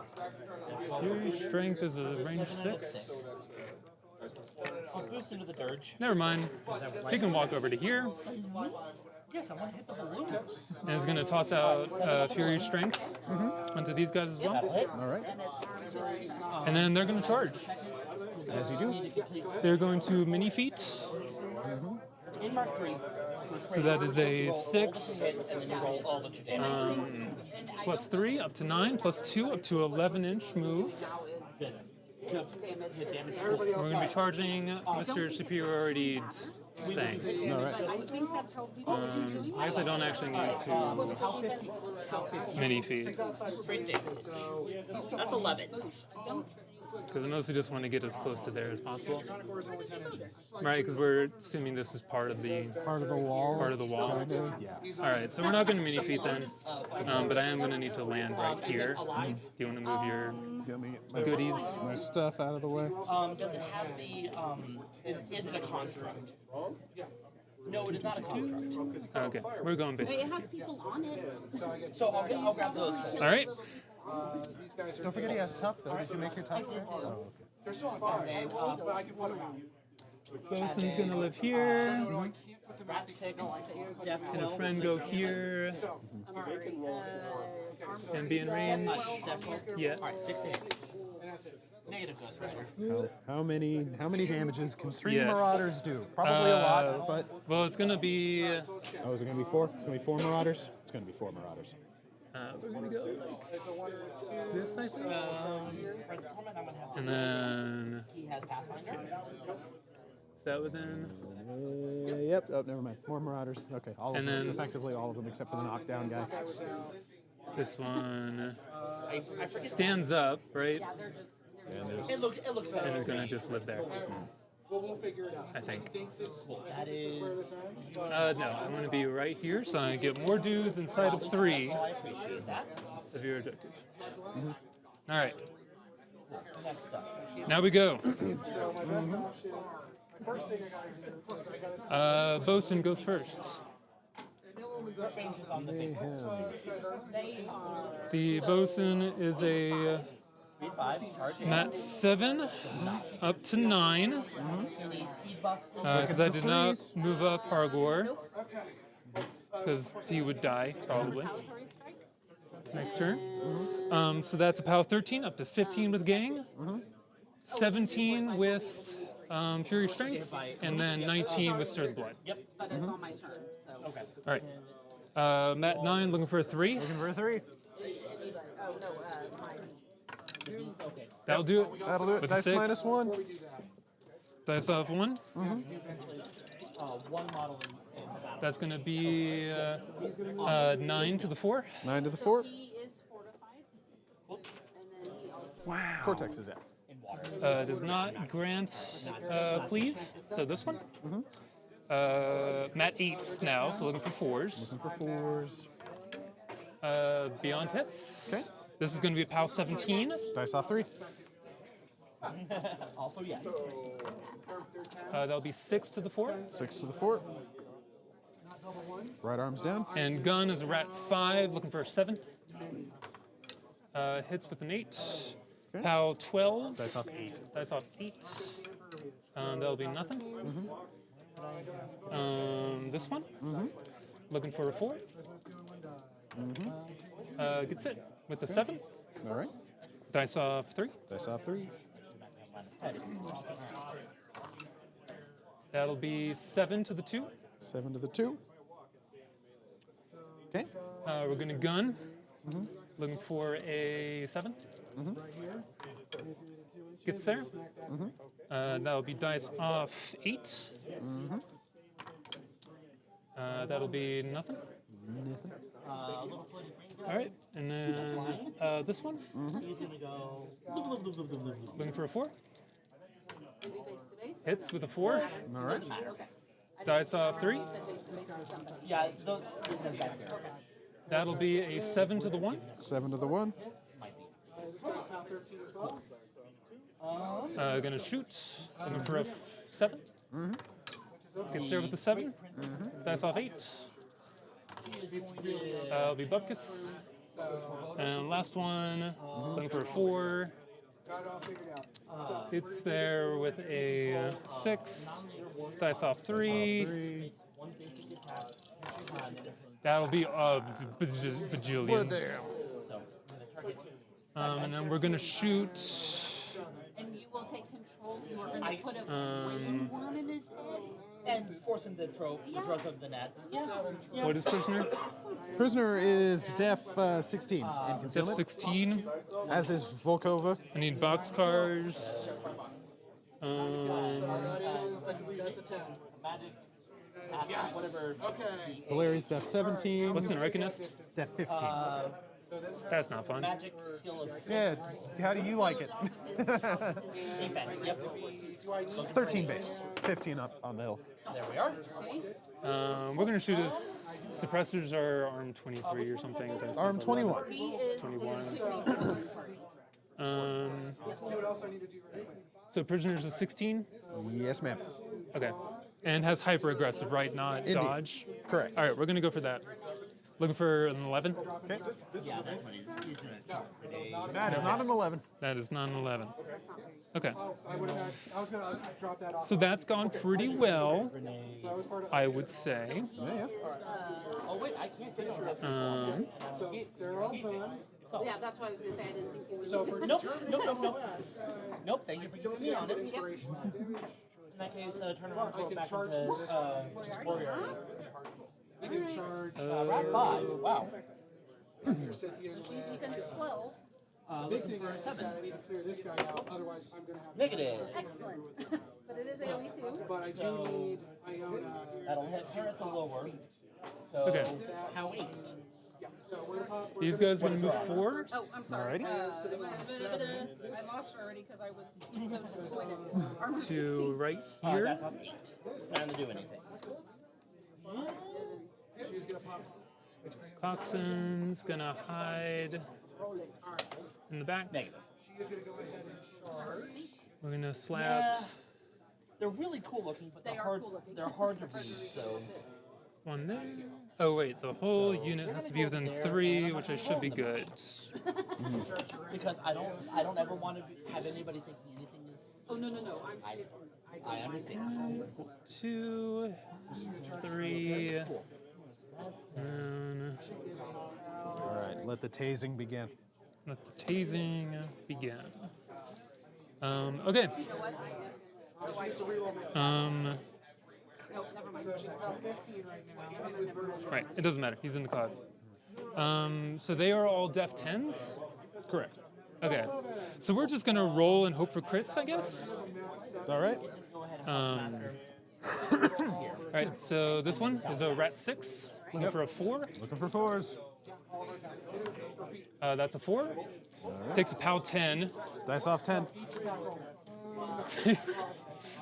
12. Fury Strength is a range 6. I'll boost into the dirge. Never mind. She can walk over to here Yes, I want to hit the balloon. and is going to toss out Fury Strength onto these guys as well. All right. And it's armed to And then they're going to charge. As you do. They're going to mini feet. In Mark 3. So that is a 6 Hits, and then you roll all the 2 damage. plus 3 up to 9 plus 2 up to 11-inch move. We're going to be charging Mr. Superiority thing. All right. I think that's how people are doing I guess I don't actually need to mini feet Straight damage. That's 11. because I mostly just want to get as close to there as possible. Right, because we're assuming this is part of the wall. part of the wall. Yeah. All right, so we're not going to mini feet then, but I am going to need to land right here. Do you want to move your Get me my, goodies? my stuff out of the way. Does it have the, is it a construct? No, it is not a construct. Okay, we're going Wait, basic. it has people on it. So I'll grab those. All right, These guys are. Don't forget he has tough, though. Did you make your tough? They're still on fire. But I can put them out. Bosun's going to live here. No, I can't put them out. Rat 6, Def And a 12. friend go here I'm sorry. and be in range. Def 12. Yes. 6 to 8. Negative Ghost Rider. How many damages can 3 Yes. Marauders do? Probably a lot, but Well, it's going to be. oh, is it gonna be 4? It's gonna be 4 Marauders. It's gonna be 4 Marauders. We're going to go like this, I think. Present tournament, I'm going to have And then He has Pathfinder. is that within? Yep. Oh, never mind. More Marauders. Okay. All of And them. then- Effectively all of them except for the knockdown guy. This one I forget. stands up, right? It looks And better. is going to just live there, Well, we'll figure it out. I think. That is. No, I'm going to be right here, so I get more dudes inside of 3 I appreciate that. of your objective. All right, Next up. now we go. So my best option. First thing I gotta do. Bosun goes first. Changes on the big one. They are. The Bosun is a Speed 5, charge 8. Mat 7 up to 9 Any speed buffs? because I did not freeze. move up Hargor because he would die probably Retaliatory strike. next turn. So that's a POW 13 up to 15 with Gang, 17 with Fury Strength, and then 19 with Stir the Blood. Yep. But it's on my turn, so. Okay. All right. Mat 9 looking for a 3. Looking for a 3. Oh, no, mine. Okay. That'll do it. That'll do it. With a Dice 6. minus 1. Dice off 1. One model in the battle. That's going to be 9 to the 4. 9 to the 4. He is fortified. And then he also. Cortex is out. In water. Does not grant cleave, so this one. Mat 8s now, so looking for 4s. Looking for 4s. Beyond hits. Okay. This is going to be a POW 17. Dice off 3. Also, yes. That'll be 6 to the 4. 6 to the 4. Right arm's down. And gun is a rat 5, looking for a 7. Hits with an 8. Okay. POW 12. Dice off 8. Dice off 8. That'll be nothing. This one. Looking for a 4. Gets it with the 7. All right. Dice off 3. Dice off 3. That'll be 7 to the 2. 7 to the 2. Okay. We're gonna gun. Looking for a 7. Gets there. That'll be dice off 8. That'll be nothing. All right, and then this one. He's gonna go. Looking for a 4. Maybe base to base. Hits with a 4. All right. Dice off 3. You said base to base for somebody. Yeah, those guys back there. That'll be a 7 to the 1. 7 to the 1. Might be. Gonna shoot. Looking for a 7. Gets there with the 7. Dice off 8. That'll be Bupkis. And last one, looking for a 4. It's there with a 6. Dice off 3. That'll be bajillions. And then we're gonna shoot. And you will take control. You are going to put a flame one in his head. And force him to throw something the net. Yeah. What is prisoner? Prisoner is Def 16 in Def concealment, 16. as is Volkova. I need boxcars. That's a 10. Magic. Whatever. Okay. Valeri's Def 17. What's an Arcanist? Def 15. That's not fun. Magic skill of 6. Yeah, how do you like it? Defense. Yep. 13 base, 15 up on the hill. There we are. Okay. We're gonna shoot his suppressors are arm 23 or something. That's Arm 21. He is 21. the party. See what else I need to do right quick. So prisoners is 16. Yes, ma'am. Okay, and has hyper aggressive, right? Not Indeed. dodge. Correct. All right, we're gonna go for that. Looking for an 11. Okay. Yeah, that's what he's gonna. That is not an 11. That is not an 11. Okay, I would have had, I was going to drop that off. so that's gone pretty well, So I was part of, I would say. Yeah. Oh wait, I can't finish her. so they're all done. Yeah, that's what I was going to say. I didn't think you would. So for Nope. determining Nope. less, Nope. Thank you for keeping me honest. inspiration damage. In that case, turn around and I throw it can back charge into this. warrior. I can charge. Rat 5. Wow. She's defense 12. Big thing is that I need to clear this guy out, otherwise I'm going to have. Negative. Excellent. But it is AoE too. But I do need Iona. That'll hit her at the lower. So Okay. how 8? Yeah, so we're up. These guys want to move forward. Oh, I'm sorry. Alrighty. I lost her already because I was so disappointed. Armor To 16. right That's here. on 8. Not gonna do anything. Coxswain's gonna hide in the back. Negative. We're gonna slap Yeah. They're really cool looking, but They they're are hard. cool looking. They're hard to read. So one there. Oh wait, the whole unit has to be within 3, which I should be good. Because I don't ever want to have anybody thinking anything is. Oh, no. I understand. 2, 3, and All right, let the tasing begin. let the tasing begin. Okay. No, never mind. Right, it doesn't matter. He's in the cloud. So they are all def 10s? Correct. Okay. So we're just gonna roll and hope for crits, I guess. All right. All right. So this one is a rat 6, looking for a 4. Looking for 4s. That's a 4. Takes a POW 10. Dice off 10.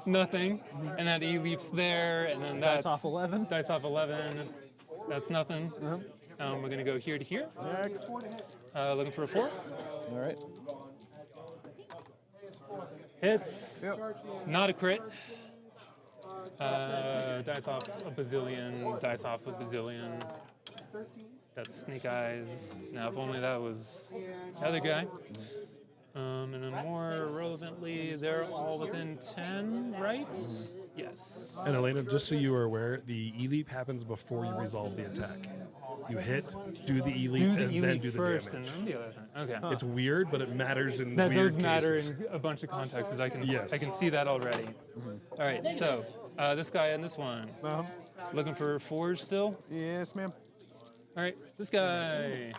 Nothing. And that E leaps there, and then that's Dice off 11. Dice off 11. That's nothing. We're gonna go here to here. Next. Looking for a 4. All right. Hits. Yep. Not a crit. Dice off a bazillion. Dice off a bazillion. That's Snake Eyes. Now, if only that was the other guy. And then more relevantly, they're all within 10, right? Yes. And Elena, just so you are aware, the E-leap happens before you resolve the attack. You hit, do the E-leap, Do the and E then leap do the first, damage. and then the other thing. Okay. It's weird, but it matters in That weird does matter cases. in a bunch of contexts. I can Yes. I can see that already. All right. So this guy and this one. Uh-huh. Looking for 4s still. Yes, ma'am. All right. This guy.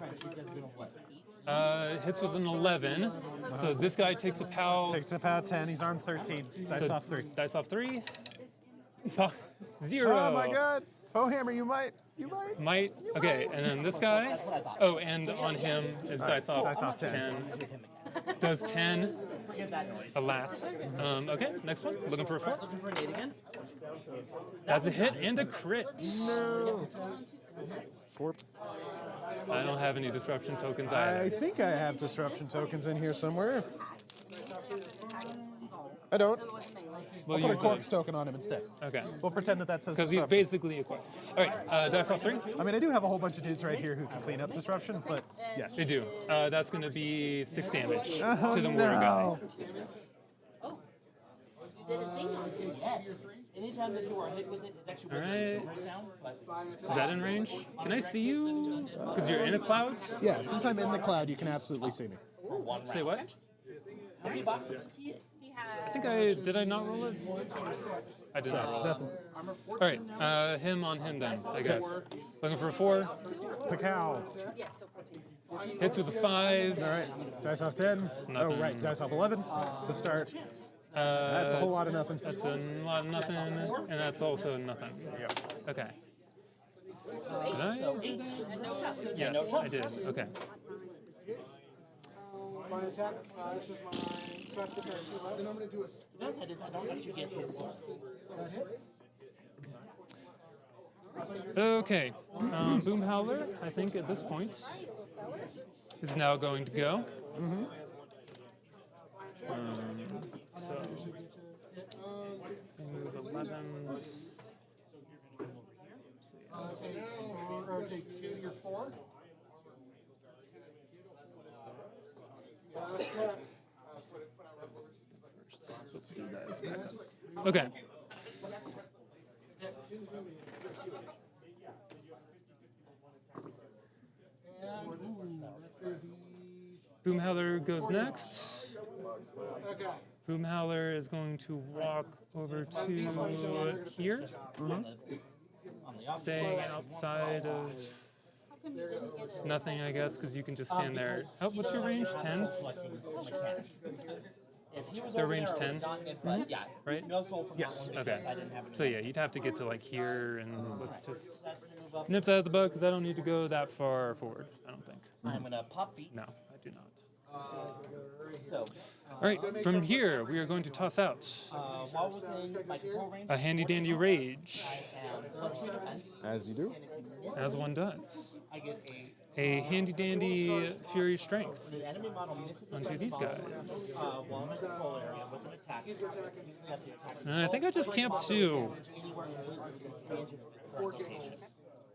Hits with an 11. So this guy takes a POW. Takes a POW 10. He's armed 13. Dice So off 3. Dice off 3. 0. Oh my God. Foe hammer, you might. Might. Okay, and then this guy. Oh, and on him is dice off, dice off 10. 10. Does 10. Alas. Okay, next one. Looking for a 4. Looking for an 8 again. That's a hit and a crit. No. 4. I don't have any disruption tokens I either. think I have disruption tokens in here somewhere. I don't. We'll Put a use corpse token on him instead. Okay. We'll pretend that says Because he's disruption. basically a corpse. All right, dice off 3. I mean, I do have a whole bunch of dudes right here who can clean up disruption, but yes. They do. That's going to be 6 damage to the mortar guy. Oh, you did a thing on it. Yes. Anytime that you are hit with it, it's actually All worth right. it down. But Is that in range? Can I see you? Because you're in a cloud? Yeah, since I'm in the cloud, you can absolutely see me. Say what? how many boxes? He I has. think did I not roll it? I did not roll it. Nothing. All right, him on him then, I guess. Looking for a 4. Pacow. Yes, so 14. Hits with a 5. All right, dice off 10. Oh, Nothing. right, dice off 11 to start. That's a whole lot of nothing. That's a lot of nothing, and that's also nothing. Okay. Did I? And no touch. Yes, I did. Okay. My attack, this is my, so after this, then I'm going to do a The downside is I don't actually get his sword. that hits. Okay. Boomhowler, I think at this point, is now going to go. So, move 11s. So now, we're going to take 2 to your 4. Let's do that as backup. Okay. And, ooh, that's going to be, Boomhowler goes next. okay. Boomhowler is going to walk over to here, staying outside of nothing, I guess, because you can just stand there. Oh, what's your range? 10? If he was They're over range there, 10? But yeah, Right? no soul from Yes. that one because Okay. I didn't have it. So yeah, you'd have to get to like here, and let's just nip that at the bud, because I don't need to go that far forward, I don't think. I'm gonna pop feet. No, I do not. So All right, from here, we are going to toss out while within my control range, a handy-dandy rage, I am +2 defense. As you do. And if you miss, as one does. I get A handy-dandy Fury Strength the enemy model misses the onto target these model, guys. while in my control area with an attack. You have to attack And I think I just camped 2. anywhere within 3 inches of the correct location.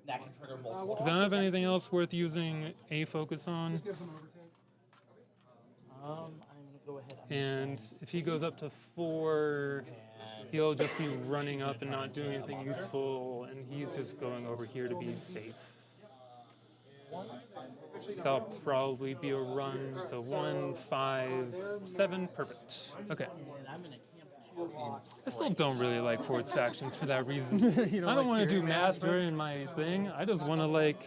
that can trigger multiple. Does I don't have anything else worth using a focus on. Gives them overtake. I'm gonna go ahead And if he goes up to 4, he'll just be running up and not doing anything useful, and he's just going over here to be safe. So that'll probably be a run. So 1, 5, 7, perfect. Okay. and I'm gonna camp 2 in. I still don't really like Hordes factions for that reason. You I don't like want to Fury do Command? math during my thing. I just want to like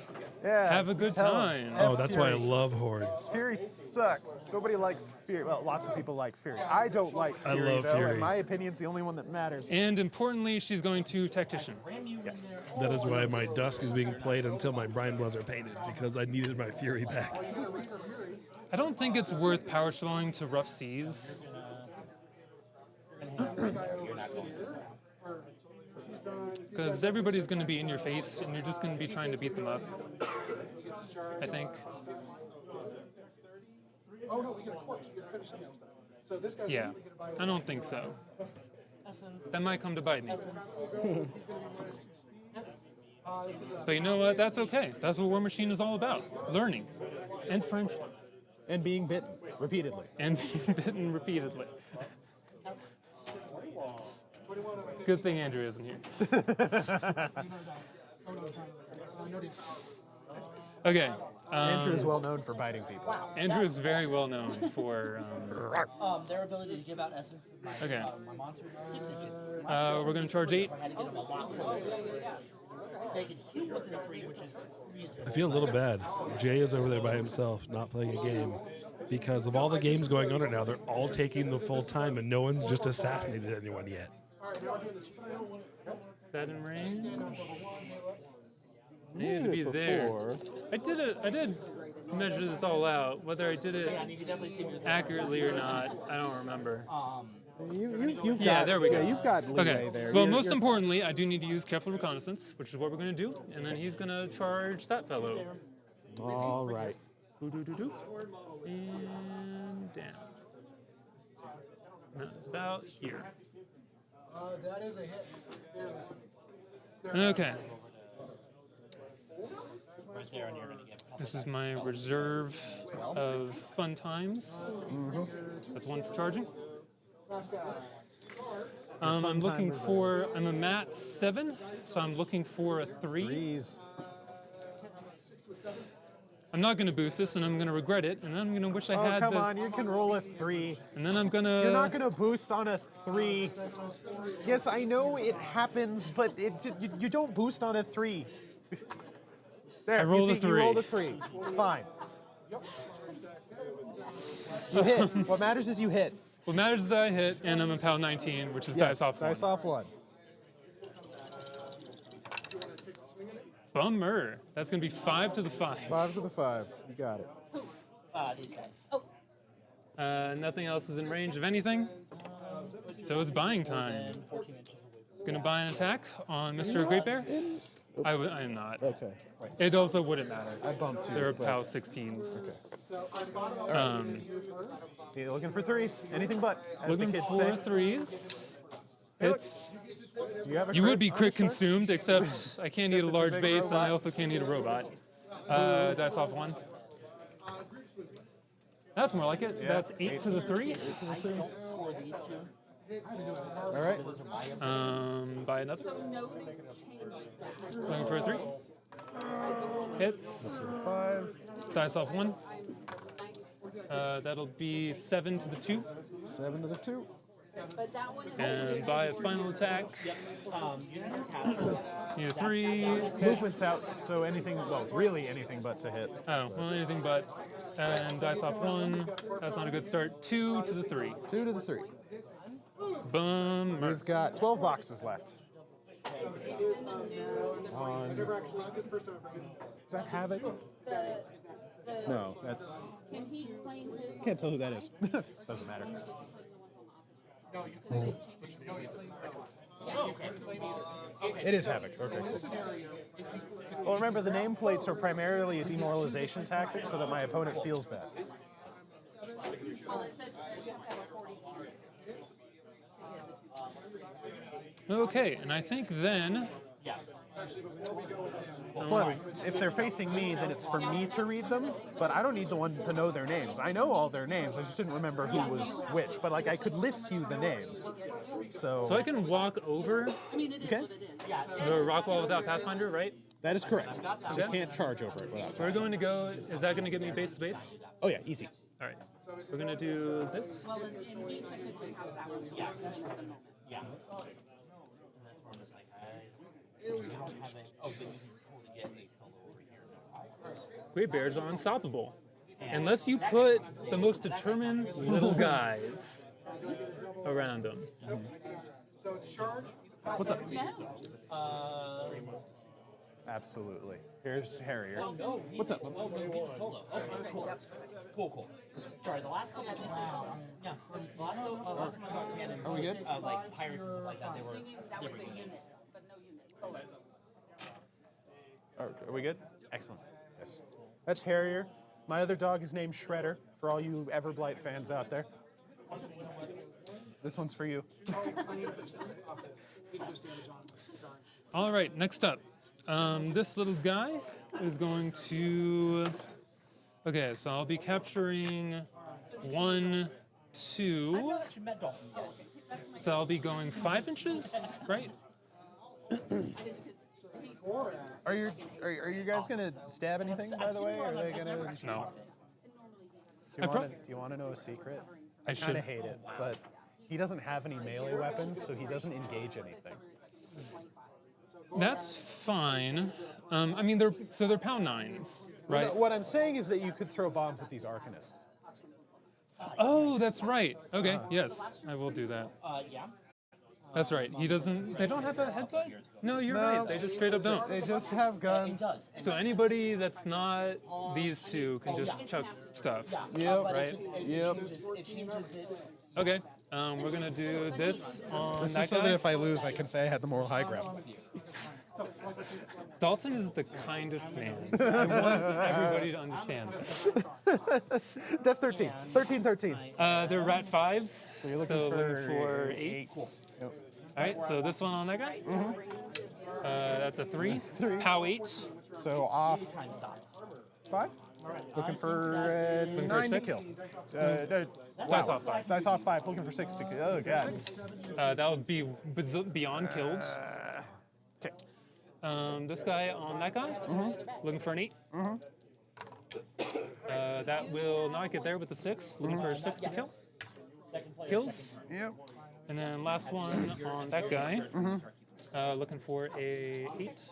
Yeah, have a good tell 'em. time. Oh, that's why I love Hordes. Fury sucks. Nobody likes Fury. Well, lots of people like Fury. I don't like I Fury, love though. Fury. In my opinion, it's the only one that matters. And importantly, she's going to Tactician. Yes. That is why my Dusk is being played until my Brinebloods are painted, because I needed my Fury back. I don't think it's worth power shoveling to rough seas. Because everybody's going to be in your face, and you're just going to be trying to beat them up, I think. Oh no, we get a corpse. We gotta finish up some stuff. So this guy's Yeah, we get a buy I don't think so. That might come to bite me. this is a But you know what? That's okay. That's what Warmachine is all about. Learning. And friendship. And being bitten repeatedly. And being bitten repeatedly. Good thing Andrew isn't here. Okay. Andrew is well known for biting people. Andrew is very well known for. Their ability to give out essence. Okay. My monster is 6 inches. We're going to charge 8. I had to get them a lot closer. They can heal within 3, which is reasonable. I feel a little bad. Jay is over there by himself, not playing a game. Because of all the games going on right now, they're all taking the full time, and no one's just assassinated anyone yet. Is that in range? I needed to be there. I did measure this all out. Whether I did it accurately or not, I don't remember. You've Yeah, got, there we go. You've got leeway Okay. there. Well, You're- most you're- importantly, I do need to use careful reconnaissance, which is what we're going to do, and then he's going to charge that fellow. All right. Doo-doo-doo-doo. And down. And that's about here. that is a hit. Okay. Right there, and you're going to get This is my reserve of fun times. That's 1 for charging. I'm looking for, I'm a mat 7, so I'm looking for a 3. Threes. I'm not going to boost this, and I'm going to regret it, and then I'm going to wish I Oh, had come the, on. You can roll a 3. and then I'm going to, You're not going to boost on a 3. Yes, I know it happens, but you don't boost on a 3. There, I rolled you a see, you 3. rolled a 3. It's fine. You hit. What matters is you hit. what matters is that I hit, and I'm a PAL 19, which is dice off 1. Dice off 1. Bummer. That's going to be 5 to the 5. 5 to the 5. You got it. these guys. Nothing else is in range of anything. So it's buying time. 14 inches away. Gonna buy an attack on Mr. Great Bear? I am not. Okay. It also wouldn't matter. I bumped you. They're but- PAL 16s. You're looking for 3s. Anything but. As Looking the kids for say. 3s. Hits. Do you have a You crit would be on crit the start? consumed, except I can't eat a it's a large big base, and I robot. also can't eat a robot. Dice off 1. That's more like it. That's 8 to the 3. Score these 2. All right. Buy another. Looking for a 3. Hits. 5. Dice off 1. That'll be 7 to the 2. 7 to the 2. But that one is And buy a final attack. Need a 3. Movement's out, so anything, well, really anything but to hit. Oh, well, anything but. And dice off 1. That's not a good start. 2 to the 3. 2 to the 3. Bummer. We've got 12 boxes left. On, is that Havoc? No, that's. Can he claim his? Can't tell who that is. Doesn't matter. It is Havoc. Okay. Well, remember the nameplates are primarily a demoralization tactic, so that my opponent feels bad. Well, it said you have to have a 40 here. Okay, and I think then Yes. Plus, if they're facing me, then it's for me to read them, but I don't need the one to know their names. I know all their names, I just didn't remember who was which, but like I could list you the names. So I can walk over Okay, the rock wall without Pathfinder, right? that is correct. Just can't charge over it without. We're going to go, is that going to get me base to base? Oh yeah, easy. All right. We're going to do this. Well, and he technically has that one. Yeah. At the moment. Yeah. And that's where I'm just like, I don't have it. Oh, but you can totally get a solo over here. Great Bears are unstoppable. Unless you put the most determined little guys around them. So it's charged. What's up? No. Absolutely. Here's Harrier. No, What's up? Oh, he's a solo. Okay, cool. Cool. Sorry, the last couple of rounds. Yeah, the last time I saw Cannon. Are we good? Like pirates and stuff like that, they were. That was a unit, but no unit. Solo. Are we good? Excellent. Yes. That's Harrier. My other dog is named Shredder, for all you Everblight fans out there. This one's for you. All right, next up. This little guy is going to... Okay, so I'll be capturing 1, 2. Actually met Dalton. So I'll be going 5 inches, right? Are you guys gonna stab anything, by the way? Or are they gonna? No. Do you want to know a secret? I should. kind of hate it, but he doesn't have any melee weapons, so he doesn't engage anything. That's fine. I mean, they're pound 9s, right? What I'm saying is that you could throw bombs at these arcanists. Oh, that's right. Okay, yes, I will do that. Yeah. That's right. They don't have a headbutt? No, you're right. They just straight up don't. They just have guns. So anybody that's not these two can just chuck stuff. Yep. Right? Yep. It changes it. Okay. We're gonna do this on This that is so guy. that if I lose, I can say I had the moral high ground. Dalton is the kindest man. I want everybody to understand this. Def 13. 13. They're rat 5s. So you're looking for 8s. Yep. All right. So this one on that guy. That's a 3. three. Pow 8. So off 5. Looking for 9 to kill. Dice off 5. Dice off 5. Looking for 6 to kill. Oh god. That would be beyond killed. Okay. This guy on that guy, looking for an 8. That will not get there with the 6, looking for a 6 to kill. Kills. Yep. And then last one on that guy, looking for a 8.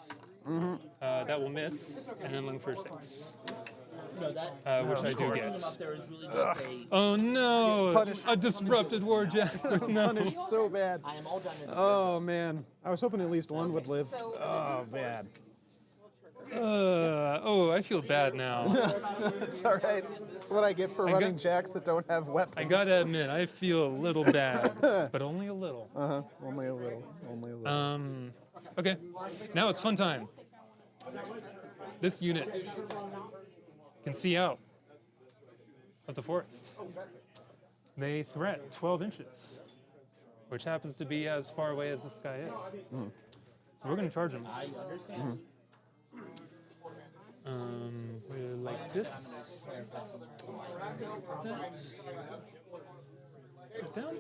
That will miss, and then looking for a 6. No, that. Which I do Up get. there is really just a. Oh no! Punished. A disrupted warjack. No. Punished so bad. I am all done. Oh man. I was hoping at least one would live. Oh man. I feel bad now. It's all right. That's what I get for running jacks that don't have weapons. I gotta admit, I feel a little bad, but only a little. Only a little. Only a little. Okay, now it's fun time. This unit can see out of the forest. They threat 12 inches, which happens to be as far away as this guy is. So we're going to charge him. I understand. We're like this. That. Sit down.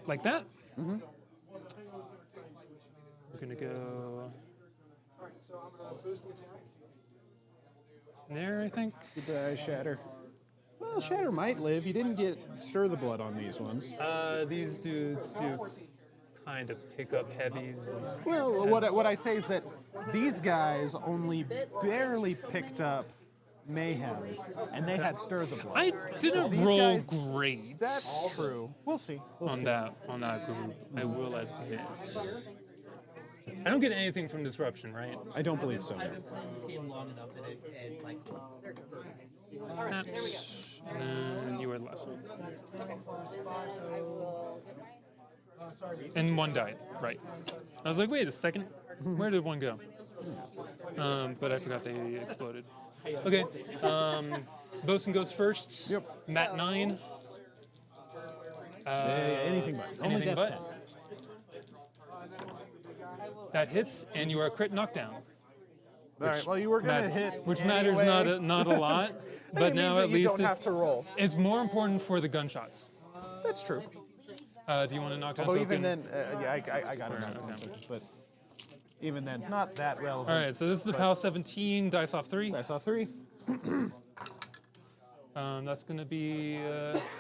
Like that. We're going to go there, I think. Goodbye, Shatter. Well, Shatter might live. He didn't get Stir the Blood on these ones. These dudes do kind of pick up heavies. Well, what I say is that these guys only barely picked up Mayhem, and they had Stir the Blood. I didn't these roll guys- great That's true. We'll see. We'll on see. that group. I will admit. I don't get anything from disruption, right? I don't believe so. I've been playing this game long enough that it's like. And then you were the last one. And one died, right? I was like, wait a second, where did one go? But I forgot they exploded. Okay, Bosun goes first. Yep. Mat 9. Anything but. Only anything Def but. 10. That hits, and you are crit knockdown. All right. Well, you were gonna hit. which matters anyway. not a lot, but It now means that at you least don't have to roll. it's more important for the gunshots. That's true. Do you want to knock down Although token? even then, yeah, I got it. But even then, not that relevant. All right, so this is the PAL 17, dice off 3. I saw 3. That's going to be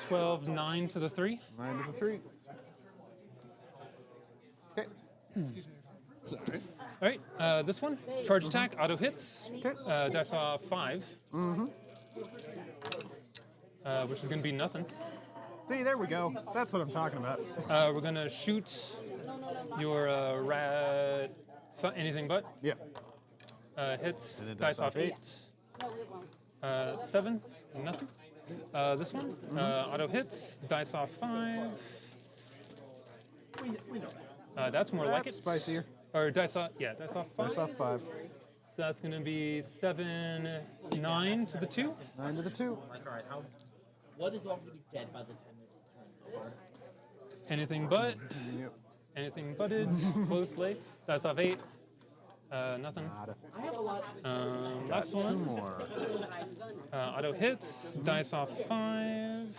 12, 9 to the 3. 9 to the 3. Okay. Sorry. All right, this one, charge attack, auto hits, dice off 5, which is going to be nothing. See, there we go. That's what I'm talking about. We're going to shoot your rat, anything but, Yeah. hits, And then dice off 8, 7, nothing. This one, auto hits, dice off 5. That's more like it. That's spicier. Or dice off, yeah, dice off 5. Dice off 5. So that's going to be 7, 9 to the 2. 9 to the 2. Like, all right, what is already dead by the time this is done? Anything but, Yep. anything butted, closely. Dice off 8. Nothing. Nada. I have a lot. Last 2 one. more. Auto hits, dice off 5.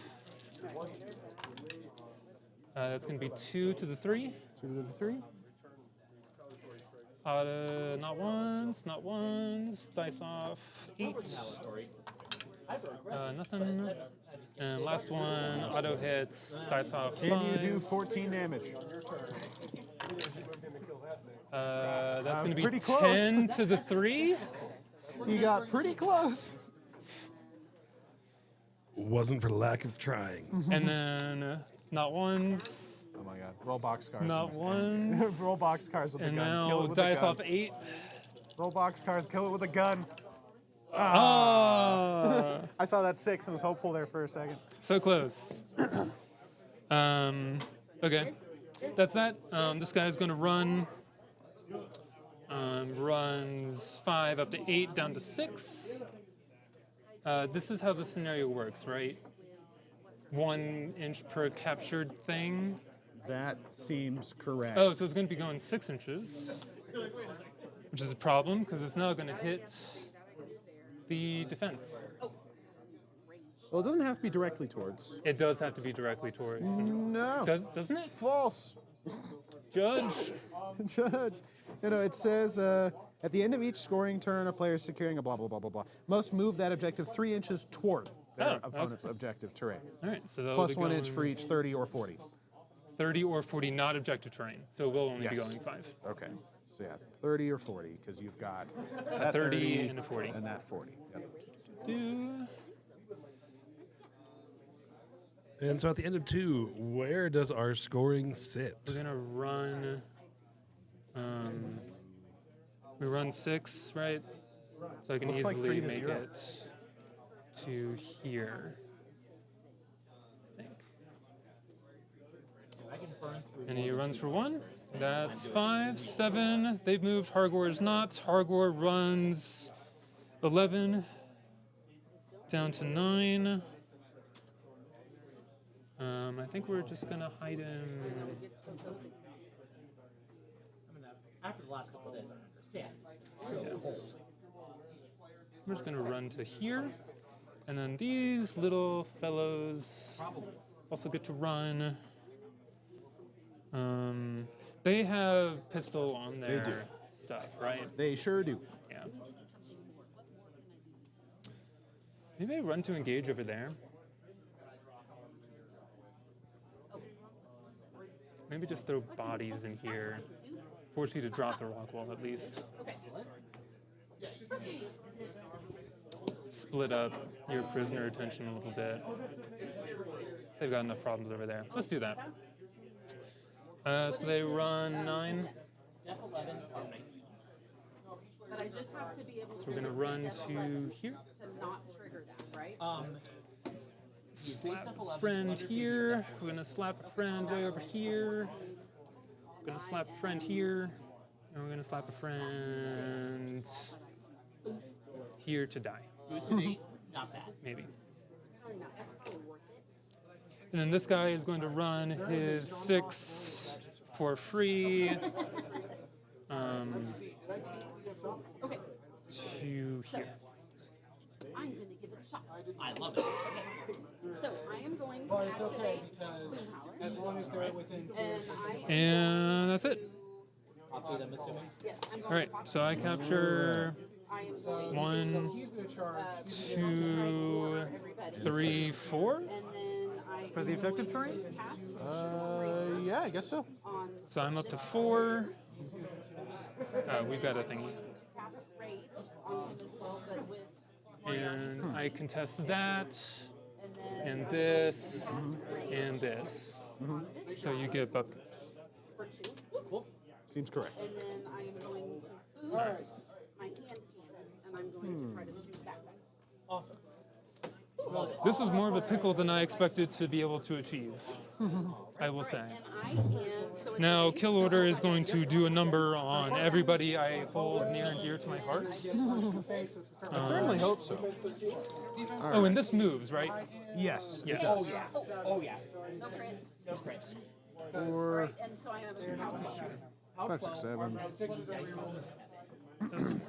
That's going to be 2 to the 3. 2 to the 3. Not once, dice off 8. Nothing. And last one, auto hits, dice off 5. Can you do 14 damage? That's going to be pretty close. 10 to the 3. You got pretty close. Wasn't for lack of trying. And then not once, Oh my god. Roll boxcars. not once. Roll boxcars with a And gun. Kill it now with a dice gun. off 8. Roll boxcars. Kill it with a gun. Ah, I saw that 6 and was hopeful there for a second. so close. Okay, that's that. This guy's going to run. Runs 5 up to 8 down to 6. This is how the scenario works, right? 1 inch per captured thing. That seems correct. Oh, so it's going to be going 6 inches, which is a problem because it's now going to hit the defense. Well, it doesn't have to be directly towards. It does have to be directly towards. No. Doesn't it? False. Judge. Judge. You know, it says at the end of each scoring turn, a player securing a blah, blah, blah, blah, blah, must move that objective 3 inches toward their Oh, opponent's objective terrain. All right, so that'll Plus be 1 inch for going each 30 or 40. 30 or 40, not objective terrain. So we'll only Yes. be going 5. Okay. So yeah, 30 or 40, because you've got A that 30 and a 40. and that 40. Yep. Do. And so at the end of 2, where does our scoring sit? We're gonna run. We run 6, right? So I can Looks like easily 3 to make 0. it to here. I think. And he runs for 1. That's 5, 7. They've moved. Hargor is not. Hargor runs 11 down to 9. I think we're just gonna hide him. After the last couple of days, I understand. We're just gonna run to here, and then these little fellows also get to run. They have pistol on their stuff, right? They sure do. Yeah. Maybe I run to engage over there. Maybe just throw bodies in here. Force you to drop the rock wall at least. Split up your prisoner attention a little bit. They've got enough problems over there. Let's do that. So they run 9. But I just have to be able So we're gonna run to here. to not trigger that, right? Slap a friend here. We're gonna slap a friend way over here. We're gonna slap a friend here. And we're gonna slap a friend here to die. Boosted 8, not bad. Maybe. Probably not. That's probably worth it. And then this guy is going to run his 6 for free. Okay. to So, here. I'm going to give it a shot. I love it. Okay. So I am going to But it's okay activate because Boomhowler. as long as they're within And I am And that's it. Update, I'm assuming. Yes, I'm going All right, to so I capture I am going one, he's going to charge. 2, everybody. 3, 4. And then I For the am objective going terrain? to cast Yeah, I guess so. on So I'm up to 4. We've got a thingy. cast rage on him as well, but with And I contest that, and then and this, and this. So you get buckets. for 2. Cool. Seems correct. And then I am going to boost my hand cannon, and I'm going to try to shoot that way. Awesome. Love it. This was more of a pickle than I expected to be able to achieve, I will say. And I am so it's Now, a base, Kill Order is going to do a number on everybody I hold near and dear to my heart. I certainly hope so. Oh, and this moves, right? Yes. Yes. Oh, yes. no crits. That's great. Or And so I am a 5, 6, 7.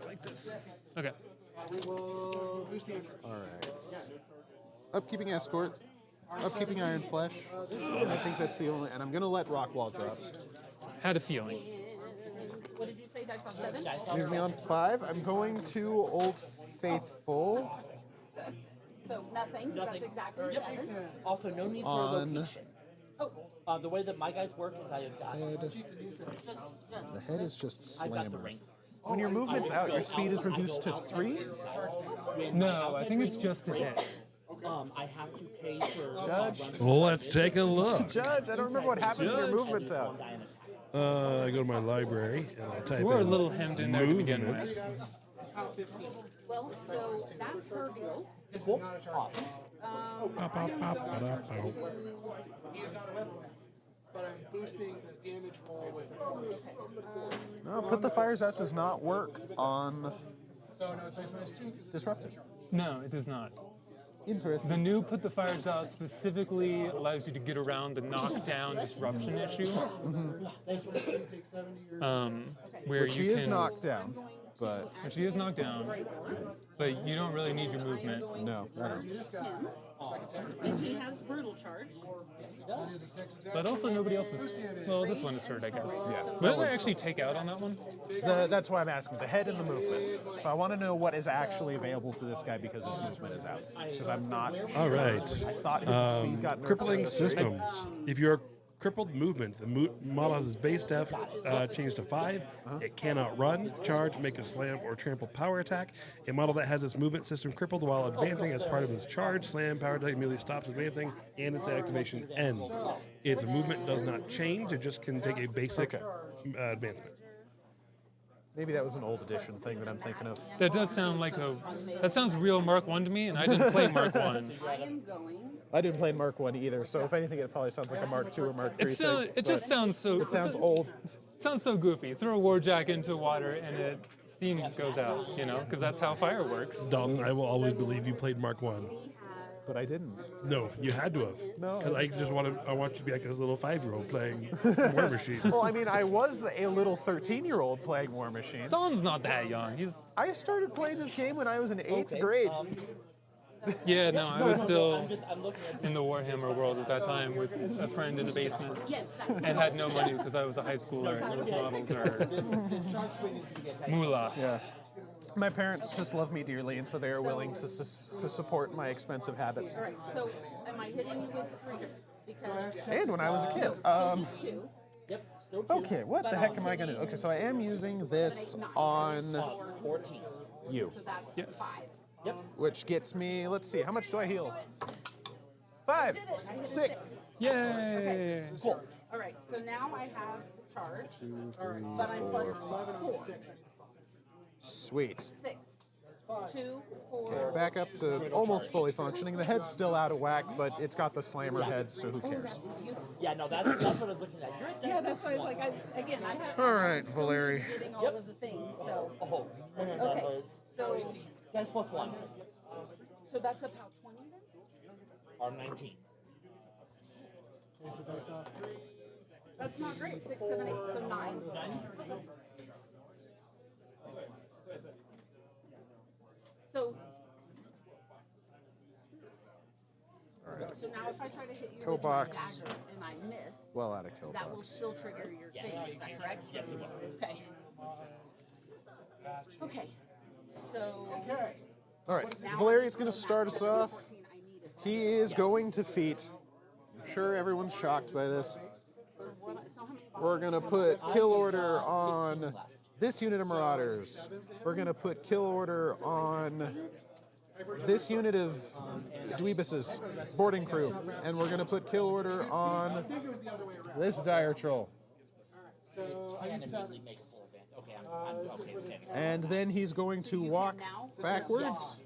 Like this. Okay. Will boost the entry. All right. Upkeeping escort. Upkeeping iron flesh. And I think that's the only. And I'm gonna let Rockwall drop. Had a feeling. what did you say, dice on 7? Leave me on 5. I'm going to Old Faithful. So nothing, 'cause that's exactly 7. Also, no need for a On location. Oh, The way that my guys work is I've got the head is just I've got the slammer. rank. When your movement's out, your speed is reduced to 3. No, I think it's just a hit. I have to pay for Judge. Well, let's take a look. Judge, I don't remember what happened when your Judge. movement's out. one die and attack. I go to my library and I type We're a in little hemmed in there to begin movement. with. well, so that's her deal. Cool. Awesome. Pop, pop, pop, pop, pop. He is not a weapon, but I'm boosting the damage roll with the corpse. No, put the fires out does not work on So no, it's -2. Disrupted. No, it does not. Interesting. The new Put the Fires Out specifically allows you to get around the knockdown disruption issue. Where But she you is can, knocked down, but She is knocked down, but you don't really need your movement. no, I don't. Him. And he has brutal charge. But also nobody else is. Well, this one is hurt, I guess. Yeah. What did I actually take out on that one? That's why I'm asking the head and the movement. So I want to know what is actually available to this guy because his movement is out. Because I'm not. All sure. right. I thought his speed got nerfed. Crippling systems. If you're crippled movement, the model has its base def changed to 5. It cannot run, charge, make a slam, or trample power attack. A model that has its movement system crippled while advancing as part of its charge, slam, power attack immediately stops advancing, and its activation ends. Its movement does not change, it just can take a basic advancement. Maybe that was an old edition thing that I'm thinking of. That does sound like a. That sounds real Mark 1 to me, and I didn't play Mark 1. I am going. I didn't play Mark 1 either, so if anything, it probably sounds like a Mark 2 or Mark 3 thing. It just sounds so. It sounds old. Sounds so goofy. Throw a warjack into water and steam goes out, because that's how fire works. Dalton, I will always believe you played Mark 1. But I didn't. No, you had to have. No. Because I want you to be like a little 5-year-old playing Warmachine. Well, I mean, I was a little 13-year-old playing Warmachine. Don's not that young. I started playing this game when I was in 8th grade. Yeah, no, I was still I'm looking at in the Warhammer world at that time with a friend in the basement Yes, that's and had no money because I was a high schooler and those models are moolah. Yeah. My parents just love me dearly, and so they are willing to support my expensive habits. all right. So am I hitting you with 3? Because And when I was a kid. just 2. Yep. Still two. Okay, what the heck am I going to do? Okay, so I am using this on 14. you, So that's Yes. 5. Yep. which gets me, let's see, how much do I heal? 5, 6. Yay! Cool. All right. So now I have charge, but I'm plus 4. Sweet. 6. 2, 4. Okay, back up to almost fully functioning. The head's still out of whack, but it's got the slammer head, so who cares? Yeah, no, that's what I was looking at. You're at Yeah, that's why I was like, I have. All right, I'm so Valerii. used to getting all of the things. So Oh, okay. So Dice plus 1 so that's about 20 then. are 19. That's not great. 6, 7, 8. So 9. Now, if I try to hit you Kill with my box. dagger and I miss, Well out of kill that will box. still trigger your thing. Is that correct? Yes, it will. Okay. Okay. So All right, Valerii's going to start us off. 14, I need a He is going to feat. I'm sure everyone's shocked by this. So how many We're going to put kill order on this unit of Marauders. We're going to put kill order on this unit of Dweebuses, boarding crew. And we're going to put kill order on I think it was the other way around. this dire troll. So I And need immediately 7. make a full advance. Okay, I'm okay with it. And then he's going to walk backwards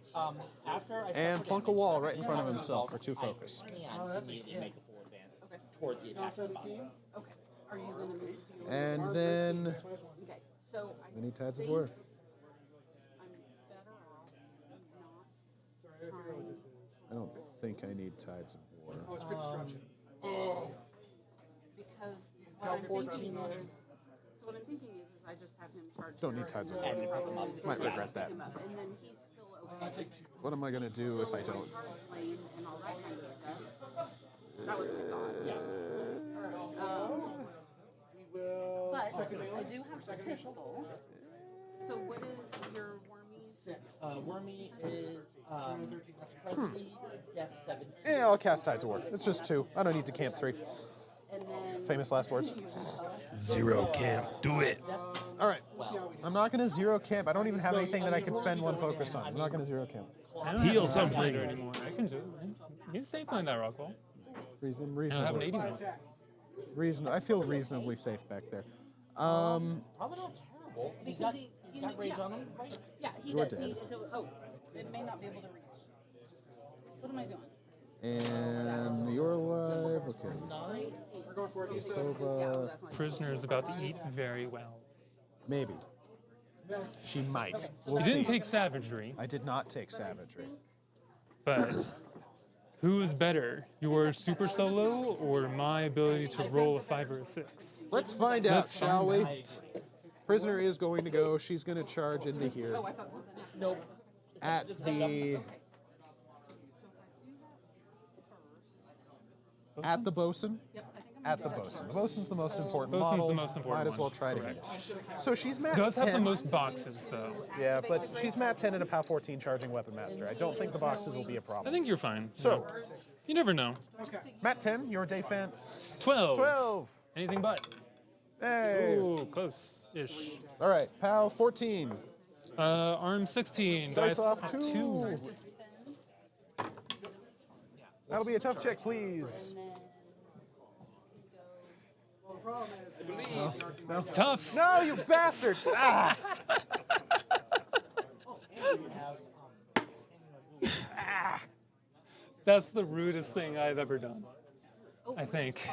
After I and plunk a wall right in front of himself for 2 focus. can immediately make a full advance towards the attack. 17. Okay. Are you going to move your... And then Okay. So I any Tides of think War. I'm better off not trying... I don't think I need Tides of War. Oh, it's quick destruction. Because what I'm thinking is... So what I'm thinking is I just have him charge... Don't need Tides of War. Might regret that. And then he's still okay. What am I going to do if I don't? Charge lane and all that kind of stuff. That was my thought. We will. But I do have a pistol. So what is your Wormy? Wormy is Prestige, Death 17. Yeah, I'll cast Tides of War. It's just 2. I don't need to camp 3. And then Famous last words. 0 camp. Do it. All right. I'm not going to 0 camp. I don't even have anything that I can spend 1 focus on. I'm not going to 0 camp. I don't Heal have a something. Pathfinder anymore. I can do it. He's safe playing that rock wall. Reasonable. I don't have an 80 more. I feel reasonably safe back there. Probably not terrible. He's because got, he he's got rage on him, right? Yeah, he You're does. dead. It may not be able to reach. What am I doing? And you're alive. Okay. We're going for it. You said That's my Prisoner is about to eat very well. Maybe. miss. She might. We'll You see. didn't take savagery, I did not take savagery. but who is better, your super solo or my ability to roll a 5 or a 6? Let's find out, Let's shall find we? out. Prisoner is going to go. She's going to charge into here Oh, I thought something happened. Nope. at the So if I do that first. at the bosun. Yep, I think I'm At gonna the do that bosun. first. The bosun's the most important Bosun's model. the most important Might as well one. try to Correct. hit it. So she's mat Does 10. have the most boxes, though. Yeah, but she's mat 10 and a POW 14 charging weapon master. I don't think the boxes will be a I problem. think you're fine. So, You never know. mat 10, your defense 12. 12. Anything but. Hey. Ooh, close-ish. All right, POW 14. Arm 16. Dice off at 2. That'll be a tough check, please. Well, the problem is, Tough. No, you bastard! Ah! That's the rudest thing I've ever done. I think.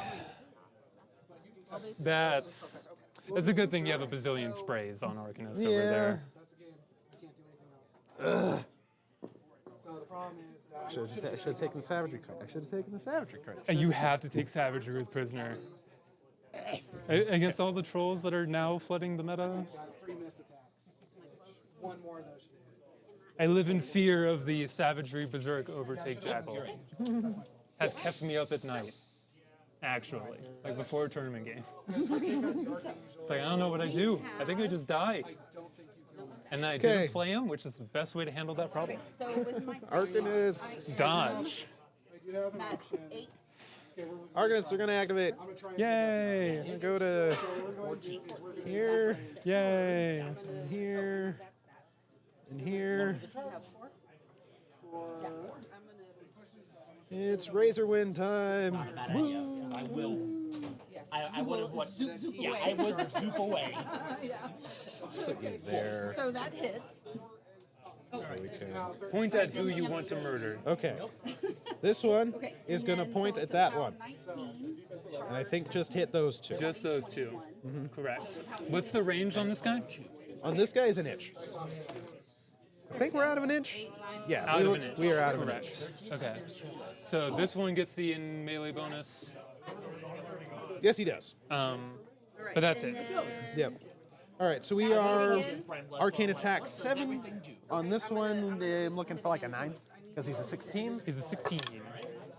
That's a good thing you have a bazillion sprays on Arcanist over there. that's a game. You can't do anything else. So the problem is that I Should have taken the savagery card. I should have taken the savagery card. And you have to take Savagery with Prisoner. Against all the trolls that are now flooding the meta, that's 3 missed attacks. 1 more of those should hit. I live in fear of the Savagery Berserk Overtake Jackal. Has kept me up at night, actually, like before a tournament game. It's like, I don't know what I do. I think I just die. And then I Okay. didn't play him, which is the best way to handle that problem. So with my Arcanist. Dodge. I do have an at option. 8, Okay, we're Arcanists are going to activate. going to try and Yay! Go to So what we're going to do is we're going to here, Yay! and here, and here. you have 4? for I'm gonna... It's Razor Wind time. Bad idea. I will. Yes. I would what? Zoop Yeah, away. I would zoop away. Put you there. So that hits. So we can. Point at who you want to murder. Okay. This one Okay. is and going to then, point so at it's that about one. 19. And I think just hit those 2. Just those 2. Correct. What's the range on this guy? On this guy is an inch. I think we're out of an inch. Yeah, Out of an inch. we are out of an inch. Correct. Okay. So this one gets the in melee bonus. Yes, he does. But that's it. Yep. All right, so we are arcane attack 7. On this one, I'm looking for like a 9 because he's a 16. He's a 16.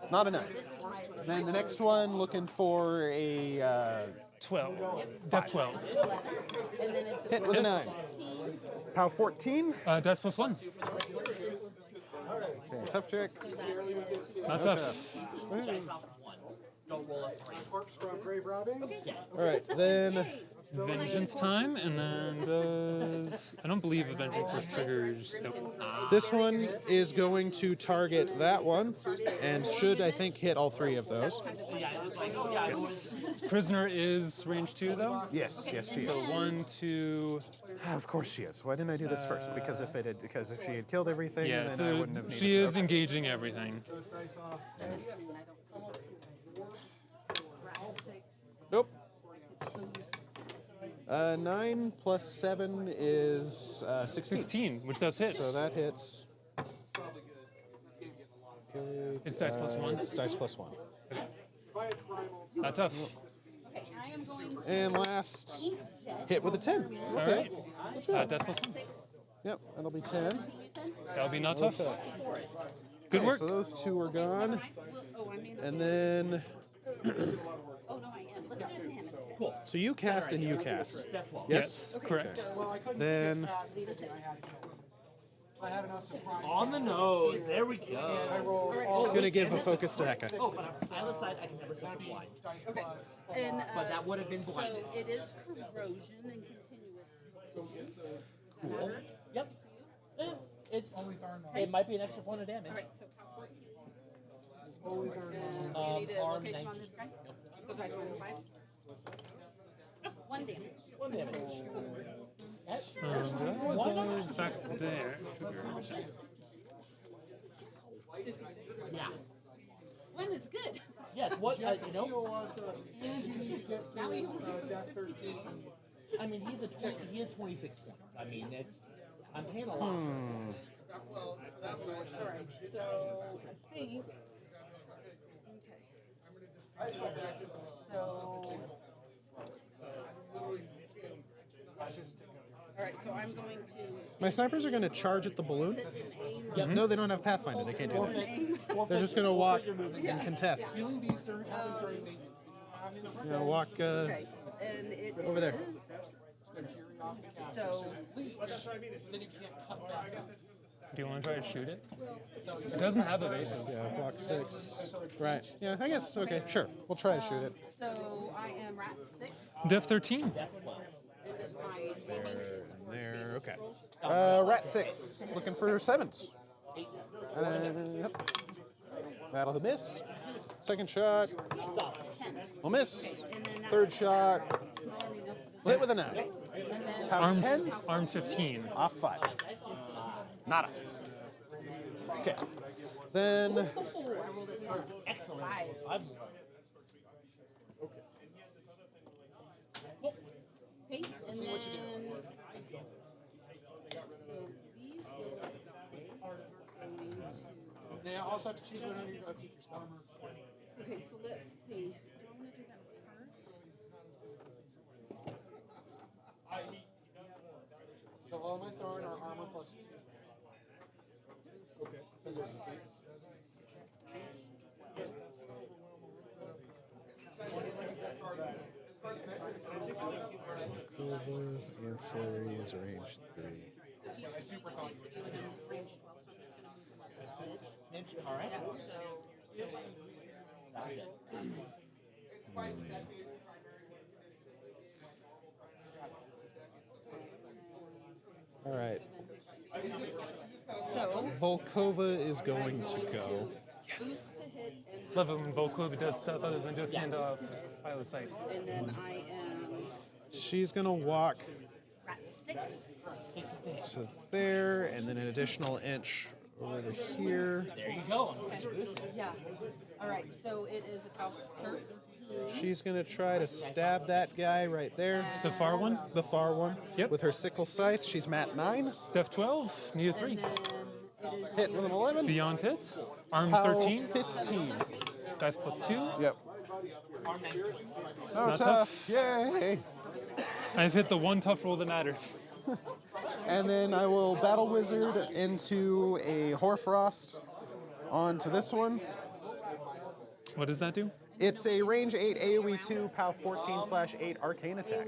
Not a 9. Then the next one, looking for a 12. Def 12. And then it's hit with a 9. 16. Pow 14. Dice plus 1. Okay, tough check. Not tough. Don't roll a 3. Corpse from grave robbing. All right, then Vengeance time, and then does... I don't believe Avenging First triggers... Nope. this one is going to target that one, and should, I think, hit all 3 of those. Prisoner is range 2, though? Yes, she So is. 1, 2... Of course she is. Why didn't I do this first? Because if she had killed everything, Yeah, then I so wouldn't have needed she to. is engaging everything. Nope. 9 plus 7 is 16. 16, which does hit. So that hits. It's dice plus 1. It's dice plus 1. Not tough. Okay, I am going to And last, hit with a 10. All right. Dice plus 1. Yep, that'll be 10. That'll be not tough. Good Okay, work. so those 2 are gone. Oh, I'm in. And then, Oh, no, I am. Let's do it to him instead. Cool. so you cast and you cast. Yes, correct. Then, I had enough to prime. On the nose. There we go. I rolled gonna give a focus to that guy. Oh, but on the other side, I can never suffer blind. dice plus. And, But that would have been blind. So it is corrosion and continuous corrosion. Cool. Yep. It's. Only Tharn It might be an extra point of damage. All right, so power 14. Only Tharn And you need a arm location on 19. this guy? So dice minus 5. 1 damage. 1 damage. Goes back there. Yeah. 1 is good. Yes. What? You have to You know. heal a lot of stuff, and you need to get to death 13. I mean, he has 26 points. I mean, it's. I'm paying a lot. All right, so I think. Okay. So. All right, so I'm going to my snipers are going to charge at the balloon. sit and aim. No, they don't have Pathfinder. They can't do that. They're just going to walk and contest. Healing beasts are having starting maintenance. You have to You know, walk Okay, and it over there. is- spend fury off the gas. So Leech, then you can't cut back up. Do you want to try to shoot it? It doesn't have evasive. Yeah, block 6. Right. Yeah, I guess. Okay, sure. We'll try to shoot it. So I am rat 6, Def 13. and then my aiming is There. Okay. Rat 6. Looking for 7s. Yep. That'll miss. Second shot. Will miss. Third shot. Hit with a 9. and then Pound 10. Arm 15. Off 5. Nada. Okay. Then I rolled a 10. Excellent. 5. I'm. Okay, and then so these little guys are going to. Now, also have to choose whether you keep your spell. Okay, so let's see. Do I want to do that first? So all my throwing are armor plus 2. Okay. Because there's 6. Cool's ancillary is range 3. So he seems to be within range 12, so I'm just going to move him up a smidge. Snitch. All right. Yeah, so. Sounds good. All right. So, Volkova is going to go. boost to hit, and, Love it when Volkova does stuff other than just hand off pilot sight. and then I am She's going to walk rat 6. 6 is the hit. to there, and then an additional inch over to here. There you go. Yeah. All right, so it is about 13. She's going to try to stab that guy right there. The far one? The far one. Yep. With her sickle scythe. She's mat 9. Def 12. Need a 3. And then it is Hit with an 11. Beyond hits. Arm Pow 13. 15. Dice plus 2. Yep. Arm 19. Oh, Not tough. Yay. I've hit the one tough roll that matters. And then I will Battle Wizard into a Hoarfrost onto this one. What does that do? It's a range 8 AoE 2, POW 14/8 arcane attack.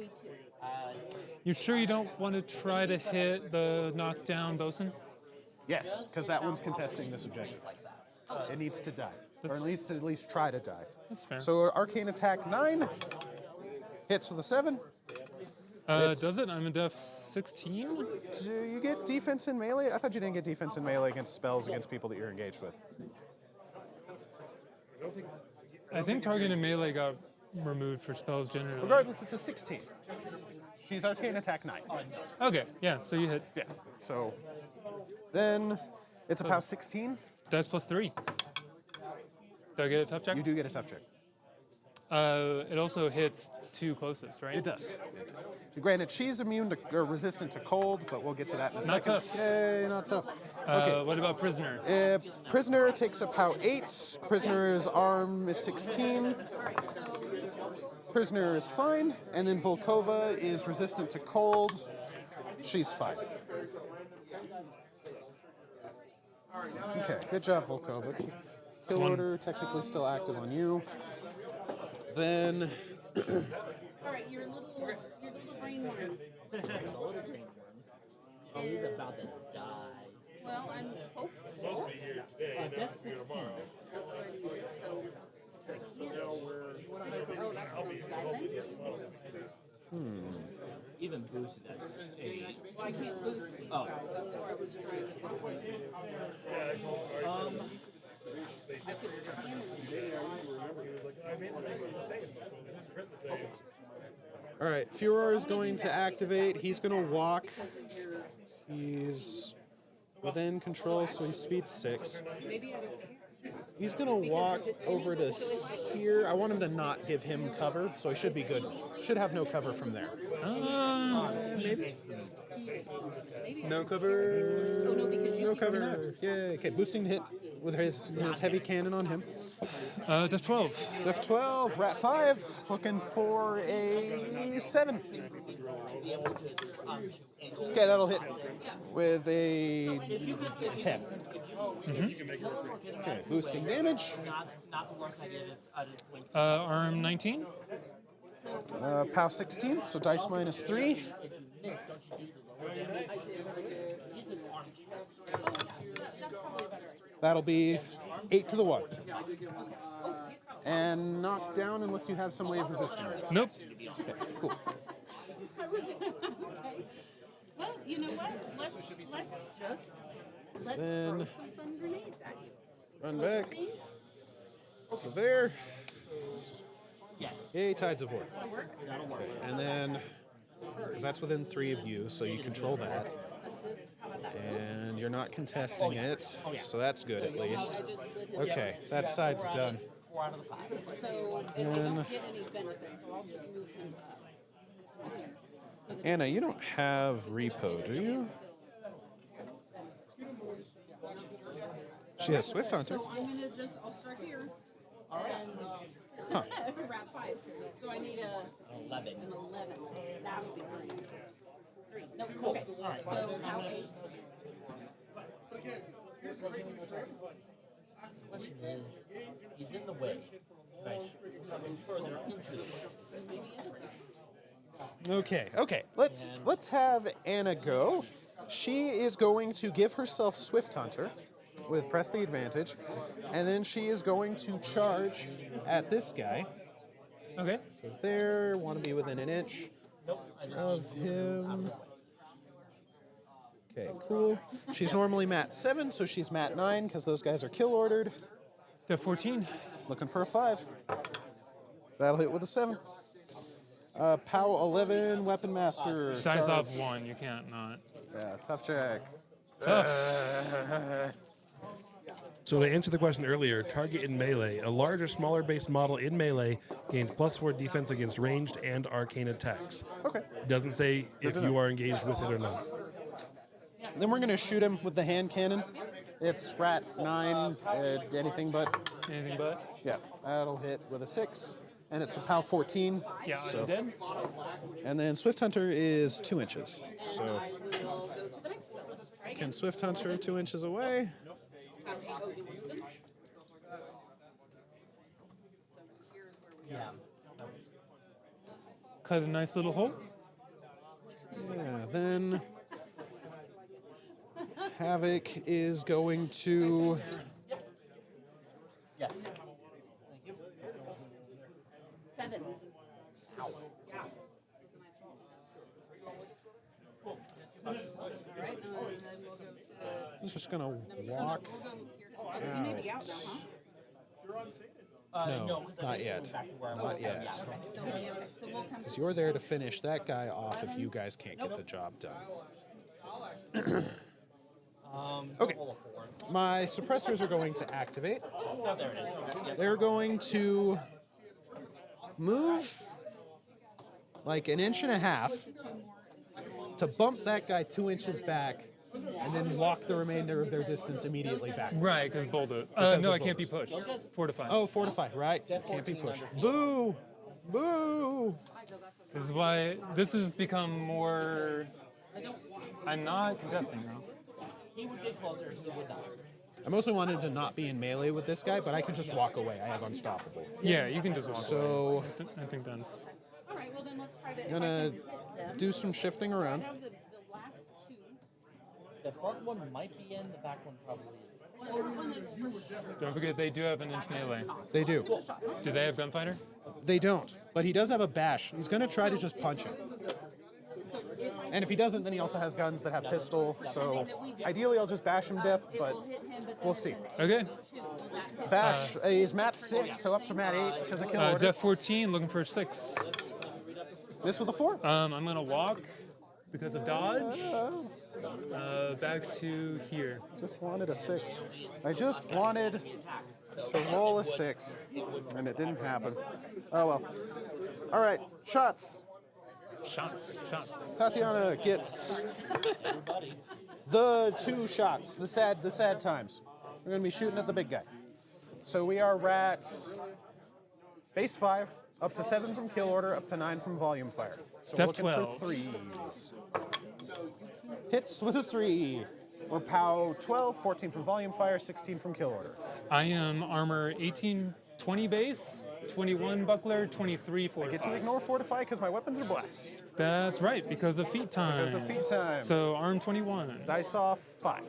You sure you don't want to try to hit the knockdown bosun? Yes, because that one's contesting this objective. It needs to die, or at least try to die. That's fair. So arcane attack 9 hits with a 7. Does it? I'm a def 16. Do you get defense in melee? I thought you didn't get defense in melee against spells against people that you're engaged with. I think target and melee got removed for spells generally. Regardless, it's a 16. She's arcane attack 9. Okay, yeah, so you hit. Yeah. So then it's a POW 16. Dice plus 3. Do I get a tough check? You do get a tough check. It also hits 2 closest, right? It does. Granted, she's immune to or resistant to cold, but we'll get to that in a second. tough. Yay, not tough. Okay. What about prisoner? Prisoner takes a POW 8. Prisoner's arm is 16. Prisoner is fine. And then Volkova is resistant to cold. She's fine. Okay, good job, Volkova. Kill one. order technically still active on you. Then All right, your little brain worm. Oh, he's about to die. Well, I'm hopeful. Def 16. That's what I needed. So. Oh, that's an 11. Even boosted, that's 8. Well, I can't boost these guys. That's where I was trying to go. I could all right, Furor is going to activate. He's going to walk. He's within control, so he's speed 6. He's going to walk over to here. I want him to not give him cover, so he should be good. Should have no cover from there. Maybe. No cover. Oh, no, because you No cover. Yeah. Okay, boosting to hit with his heavy cannon on him. Def 12. Def 12, Rat 5, looking for a 7. Okay, that'll hit with a 10. Okay, boosting damage. Not the worst idea to Arm 19. POW 16, so dice minus 3. That'll be 8 to the 1. And knocked down unless you have some way of resisting it. Nope. Okay, cool. Okay. Well, you know what? Let's throw Then- some fun grenades at you. Run back. So there. Yes. Yay, Tides of War. Okay, and then, because that's within 3 of you, so you control that. And you're not contesting it, so that's good at least. Okay, that side's done. 4 out of the 5. So they don't get any benefits, so I'll just move him up. This one here. So that Anna, you don't have repo, do you? She has Swift Hunter. So I'm gonna I'll start here. And Huh. wrap 5. So I need an 11. 11. That would be great. 3. No, okay. So how 8? Question is, he's in the way. Further into the way. Okay. Let's have Anna go. She is going to give herself Swift Hunter with press the advantage, and then she is going to charge at this guy. Okay. So there, want to be within an inch of him. Okay, cool. She's normally mat 7, so she's mat 9 because those guys are kill ordered. Def 14. Looking for a 5. That'll hit with a 7. POW 11, Weapon Master. Dice charge. off 1. You can't not. Yeah, tough check. Tough. So to answer the question earlier, target in melee. A large or smaller base model in melee gains +4 defense against ranged and arcane attacks. Okay. Doesn't say if you are engaged with it or not. Then we're going to shoot him with the hand cannon. It's Rat 9, anything but. Anything but? Yeah, that'll hit with a 6. And it's a POW 14. Yeah, so. I'm dead. And then Swift Hunter is 2 inches. So I will go to the next one. Try again. can Swift Hunter 2 inches away? Yeah. Cut a nice little hole. Yeah, then Havoc is going to Yes. Thank you. 7. Ow. Yeah. All right, and then we'll go to. I'm just gonna walk. We'll go here too. You may be out now, huh? No, No, 'cause I not think yet. we're back to where I Not was. yet. Yeah, okay. So, okay, so we'll come. Because you're there to finish that guy off if you guys can't get the job done. Okay. Roll a 4. My suppressors are going to activate. Oh, there it is. Okay. Yep. They're going to move like an inch and a half to bump that guy 2 inches back and then walk the remainder of their distance immediately back. Right, because boulder. Because No, of I can't be boulders. pushed. Fortify. Oh, fortify, right? Can't be pushed. Boo! Boo! This is why this has become more. I'm not contesting now. He would get closer. He would not. I mostly wanted to not be in melee with this guy, but I can just walk away. I have unstoppable. Yeah, you can just walk. So I think that's. All right, well then let's try to. I'm gonna do some shifting around. That was the last 2. The front one might be in. The back one probably is. Well, one is Don't forget they do have an inch melee. They do. Do they have gunfighter? They don't. But he does have a bash. He's gonna try to just punch him. And if he doesn't, then he also has guns that have pistol. So ideally, I'll just bash him to death, but will hit him, but then we'll it's see. an Okay. 2. Will that hit? Bash is mat 6, so up to mat 8 because of kill order. Def 14, looking for 6. Miss with a 4. I'm gonna walk because of dodge. Back to here. Just wanted a 6. I just wanted to roll a 6, and it didn't happen. Oh well. All right, shots. Shots. Tatiana gets the 2 shots. The sad times. We're gonna be shooting at the big guy. So we are at base 5, up to 7 from kill order, up to 9 from volume fire. So we're Def looking 12. for 3s. Hits with a 3. We're POW 12, 14 from volume fire, 16 from kill order. I am armor 18, 20 base, 21 buckler, 23 Get to fortify. ignore fortify because my weapons are blessed. That's right, because of feat time. Because of feat time. So arm 21. Dice off 5.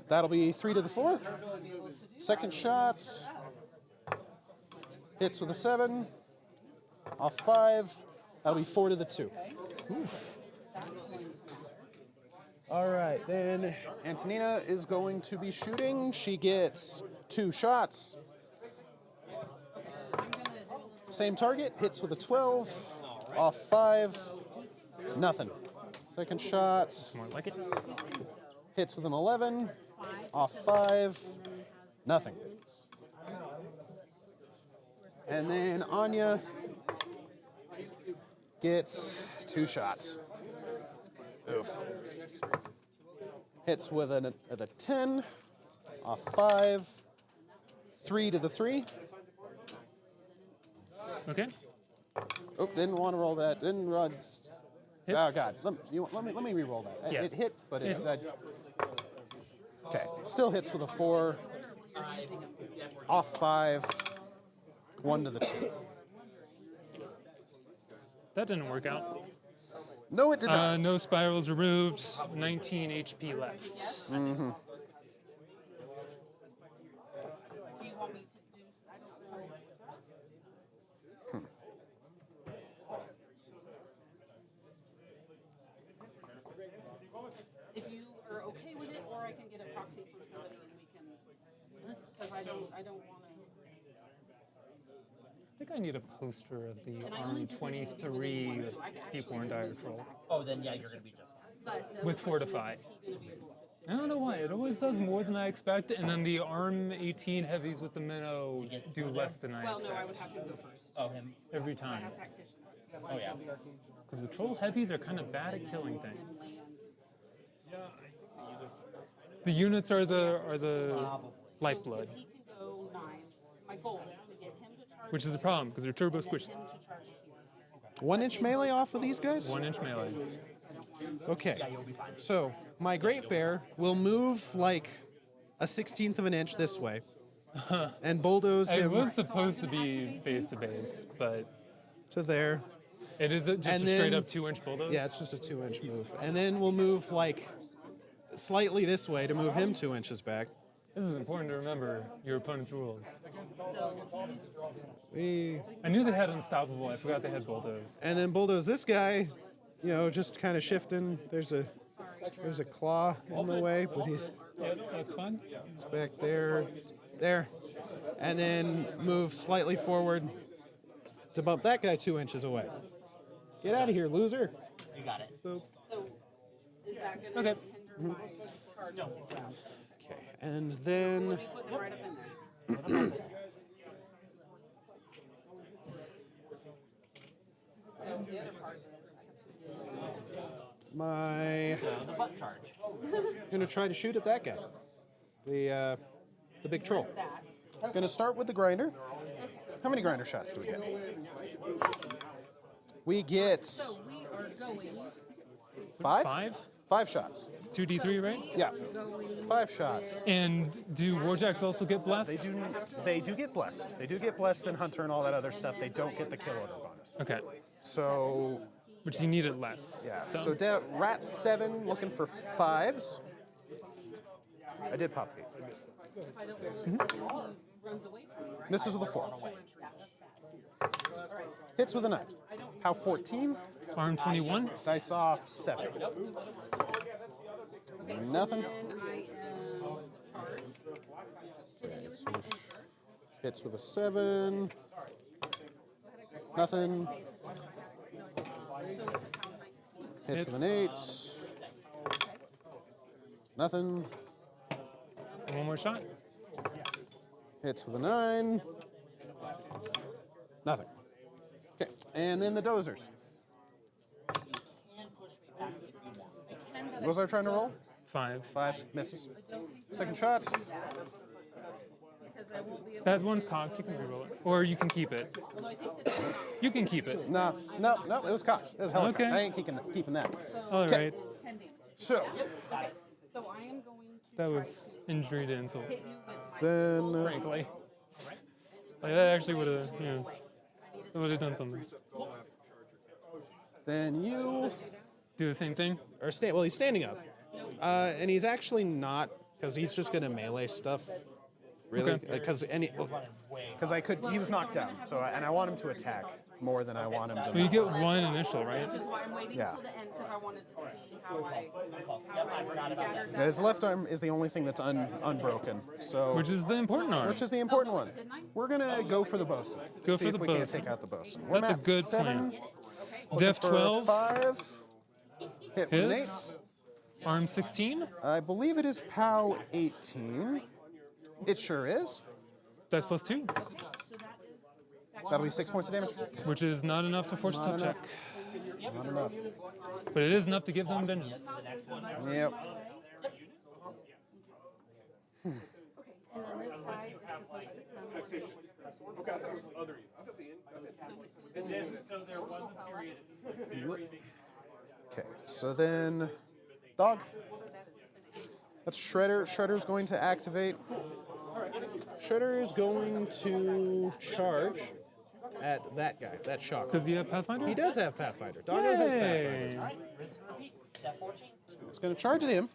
That'll be 3 to the 4. Second shot. Hits with a 7. Off 5. That'll be 4 to the 2. Oof. All right, then Antonina is going to be shooting. She gets 2 shots. Same target, hits with a 12. Off 5. Nothing. Second shot. More like it. Hits with an 11. Off 5. Nothing. And then Anya gets 2 shots. Oof. Hits with a 10. Off 5. 3 to the 3. Okay. Oh, didn't want to roll that. Didn't run. Hits. Oh God. Let me re-roll that. Yeah. It hit, but it. Hit. Okay. Still hits with a 4. Off 5. 1 to the 2. That didn't work out. No, it did not. No spirals removed. 19 HP left. Mm-hmm. Do you want me to do? I don't know. If you are okay with it, or I can get a proxy from somebody and we can. Because I don't want to. I think I need a poster of the And I Army only just need to be 23 within 1, so I can actually Deepborn Dire Troll. Oh, then yeah, you're gonna be just fine. But the With question fortify. Is he going to be able to? I don't know why. It always does more than I expect, and then the Arm 18 heavies with the minnow do less than I Well, no, I would expect. have to go first. Oh, him. Every I time. have tactician. Oh yeah. Because the Troll heavies are kind of bad at killing things. The units are the lifeblood, He can go 9. My goal is to get him to charge. which is a problem because they're turbo and then squishy. him to charge here. 1 inch melee off of these guys? 1 inch melee. Okay. So my Great Bear will move like a 1/16 of an inch this way. and bulldoze It him was supposed to be base to base, but to there. it is just And a straight then- up 2-inch bulldoze. Yeah, it's just a 2-inch move. And then we'll move like slightly this way to move him 2 inches back. This is important to remember your opponent's rules. We I knew they had unstoppable. I forgot they had bulldoze. and then bulldoze this guy, just kind of shifting. There's a claw in the way, but he's Yeah, that's fine. back there, and then move slightly forward to bump that guy 2 inches away. Get out of here, loser. You got it. So is that going to Okay. hinder my charge? No. Okay, and then Put them right up in there. So the other part is I have to my The butt charge. gonna try to shoot at that guy, the big troll. that. Gonna start with the grinder. How many grinder shots do we get? We get So we are going 5? 5 shots. 2d3, right? Yeah, 5 shots. And do warjacks also get blessed? They do get blessed. They do get blessed in Hunter and all that other stuff. They don't get the kill order bonus. Okay, So but you need it less. yeah. So rat 7 looking for 5s. I did pop feet. if I don't roll this, he runs away from me, right? Misses with a 4. Hits with a 9. How 14? Arm 21. Dice off 7. Nothing. Then I am charged. Hitting you with my enter. Hits with a 7. Nothing. So it's a pound 19. Hits with an 8. Nothing. One more shot. Hits with a 9. Nothing. Okay, and then the dozers. You can push me back if you want. What was I trying to roll? 5. 5 misses. I don't think Second shot. because I won't be able That one's cocked. You can reroll it, or you can keep it. Although I think that You can keep it. No, it was cocked. It was hell. Okay. I ain't keeping that. All right. is 10 damage. So So I am going to That try was injury to insult, to hit you with my then frankly. Like that actually would have, it would have done something. you Do the same thing. are well. He's standing up, and he's actually not because he's just gonna melee stuff. Really, Okay. because he was knocked down. So and I want him to attack more than I want him to. But you get one initial, right? Which is why I'm waiting Yeah. until the end because I wanted to see how I scattered Yeah, that. his left arm is the only thing that's unbroken. So Which is the important arm. which is the important one. We're gonna go for the bosun. Go See for if the we can't bosun. take out the bosun. That's a good plan. Def 12, 5. Hit with an 8. hits. Arm 16. I believe it is POW 18. It sure is. That's plus 2, That'll be 6 points of damage. which is not enough to force a tough check. Not enough. But it is enough to give them vengeance. Yep. And then this guy is supposed to come. Okay, so then dog. That's Shredder. Shredder's going to activate. Shredder is going to charge at that guy, that shock. Does he have Pathfinder? He does have Pathfinder. Doggo has Pathfinder. Yay. It's going to charge at him.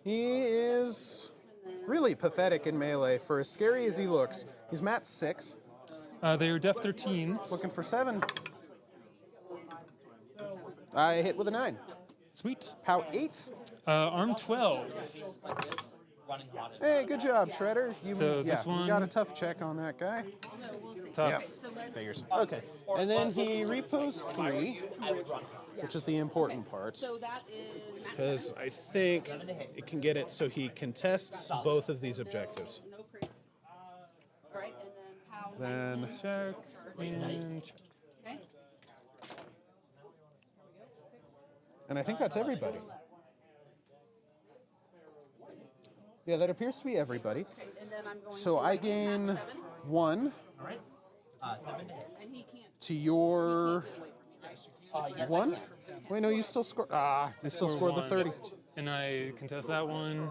He is really pathetic in melee. For as scary as he looks, he's mat 6, They are Def 13s. looking for 7. I hit with a 9. Sweet. POW 8. Arm 12. Hey, good job, Shredder. You, So this you one- got a tough check on that guy. Tufts. Figures. Okay. And then he repos 3, which is the important part. So that is max Because I think it can get it so he contests both of these objectives. no crease. All right, and then POW Then 19. Check. And check. Okay. And I think that's everybody. Yeah, that appears to be everybody. Okay, and then I'm going So to I again gain max 7, 1 and he can't to your get away from me, right? 1. Wait, no, you still score. You still scored the 30. And I contest that one.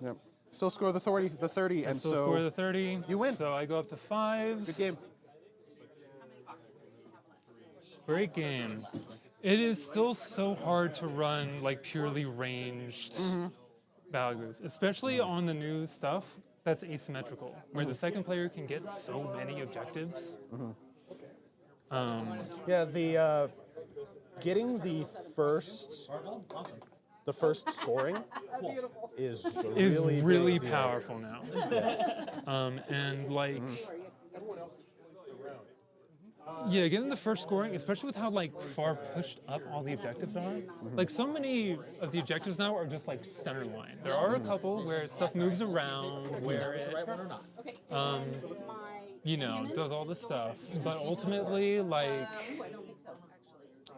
Yep. Still score the 30, and Still so score the 30. you win. So I go up to 5. good game. Great game. It is still so hard to run like purely ranged battle groups, especially on the new stuff that's asymmetrical, where the second player can get so many objectives. Yeah, the getting the first scoring is Really big deal. powerful now. And like, yeah, getting the first scoring, especially with how like far pushed up all the objectives are. Like so many of the objectives now are just like center line. There are a couple where stuff moves around, where it, you know, does all this stuff. But ultimately, like, I don't think so, actually.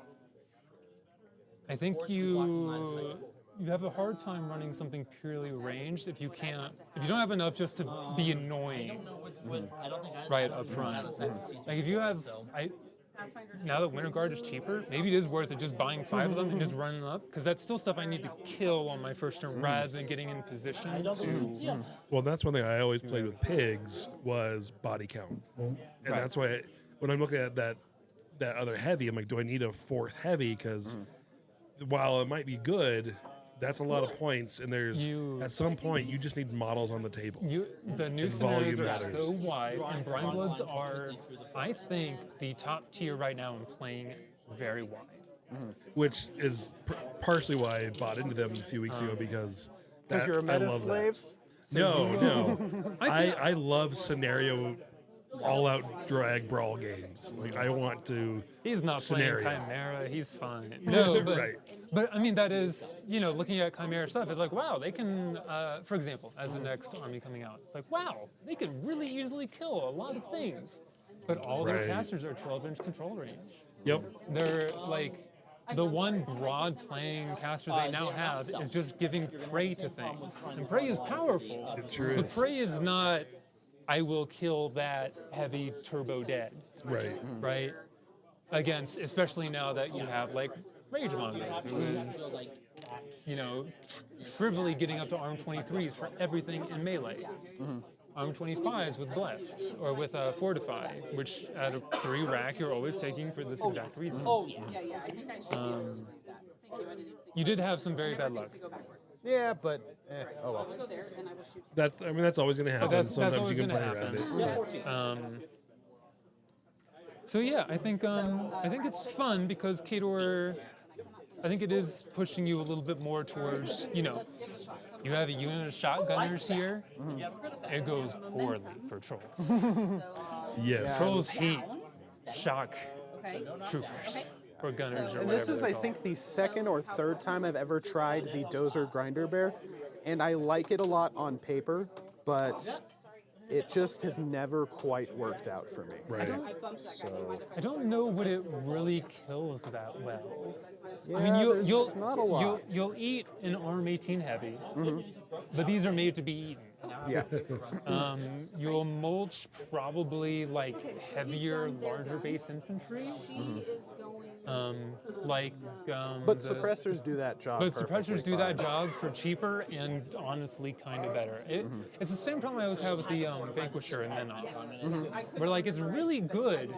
I think you have a hard time running something purely ranged if you don't have enough just to be annoying right up front. Like if you have, now that Winter Guard is cheaper, maybe it is worth it just buying 5 of them and just running up, because that's still stuff I need to kill on my first turn rather than getting in position to. Well, that's one thing I always played with pigs was body count, and that's why when I'm looking at that other heavy, I'm like, do I need a 4th heavy? Because while it might be good, that's a lot of points, and at some point you just need models on the table. The new scenarios are so wide, and Brinebloods are, I think, the top tier right now in playing very wide. Which is partially why I bought into them a few weeks ago, because You're a meta slave. No. I love scenario all-out drag brawl games. Like I want to. He's not scenario. playing Chimera. He's fine. No, but Right. but I mean that is, you know, looking at Chimera stuff, it's like, wow, they can. For example, as the next army coming out, it's like, wow, they could really easily kill a lot of things, but all their Right. casters are 12-inch control range. Yep. They're like. The one broad playing caster they now have is just giving prey to things. And prey is powerful. It sure But is. prey is not, I will kill that heavy turbo dead, Right. right? Against, especially now that you have like Rage Monitor, who is, you know, trivially getting up to arm 23s for everything in melee. Arm 25s with Blessed, or with Fortify, which at a 3 rack you're always taking for this exact reason. Yeah, I think I should be able to do that. Thank you, I didn't. You did have some very bad luck. Go backwards. Yeah, but oh well. Go there, and I will shoot. That's always going to happen. That's Sometimes always you can going to play around it. happen. So yeah, I think it's fun because Khador, I think it is pushing you a little bit more towards, you know, you have a unit of shotgunners here. It goes poorly for trolls. Yes. Trolls hate shock Okay. troopers or gunners or whatever. And this is, they're I called. think, the second or third time I've ever tried the Dozer Grinder Bear, and I like it a lot on paper, but it just has never quite worked out for me. Right. So I don't know what it really kills that well. yeah, I mean, there's not a lot. you'll eat an arm 18 heavy, but these are made to be eaten. Yeah. You'll mulch probably like heavier, larger base infantry, She is going. But suppressors do that job. But suppressors do that perfectly job for cheaper and honestly kind of better. It's the same problem I always have with the Vanquisher and Menos. Where like it's really good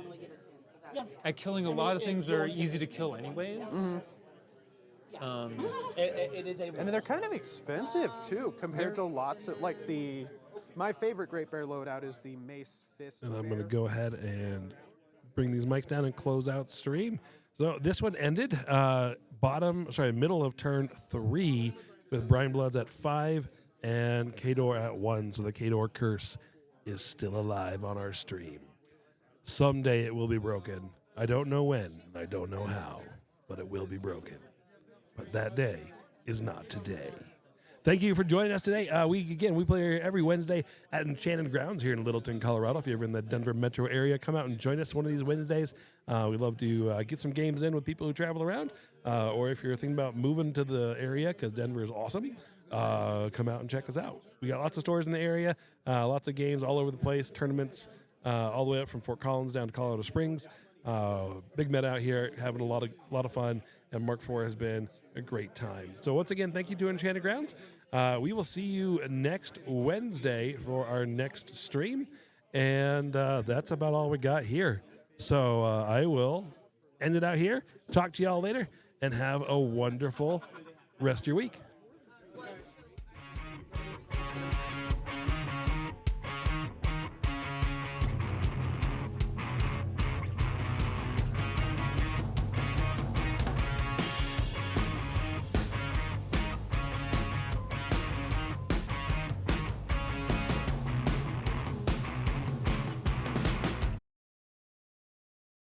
at killing a lot of things that are easy to kill anyways. It is a fine. And they're kind of expensive too, compared to lots of like my favorite Great Bear loadout is the Mace Fist. And I'm going to Bear. go ahead and bring these mics down and close out stream. So this one ended middle of turn 3 with Brinebloods at 5 and Khador at 1. So the Khador curse is still alive on our stream. Someday it will be broken. I don't know when, I don't know how, but it will be broken. But that day is not today. Thank you for joining us today. We play here every Wednesday at Enchanted Grounds here in Littleton, Colorado. If you're ever in the Denver metro area, come out and join us one of these Wednesdays. We'd love to get some games in with people who travel around. Or if you're thinking about moving to the area, because Denver is awesome, come out and check us out. We got lots of stores in the area, lots of games all over the place, tournaments all the way up from Fort Collins down to Colorado Springs. Big Met out here, having a lot of fun, and Mark IV has been a great time. So once again, thank you to Enchanted Grounds. We will see you next Wednesday for our next stream. And that's about all we got here. So I will end it out here. Talk to y'all later and have a wonderful rest of your week.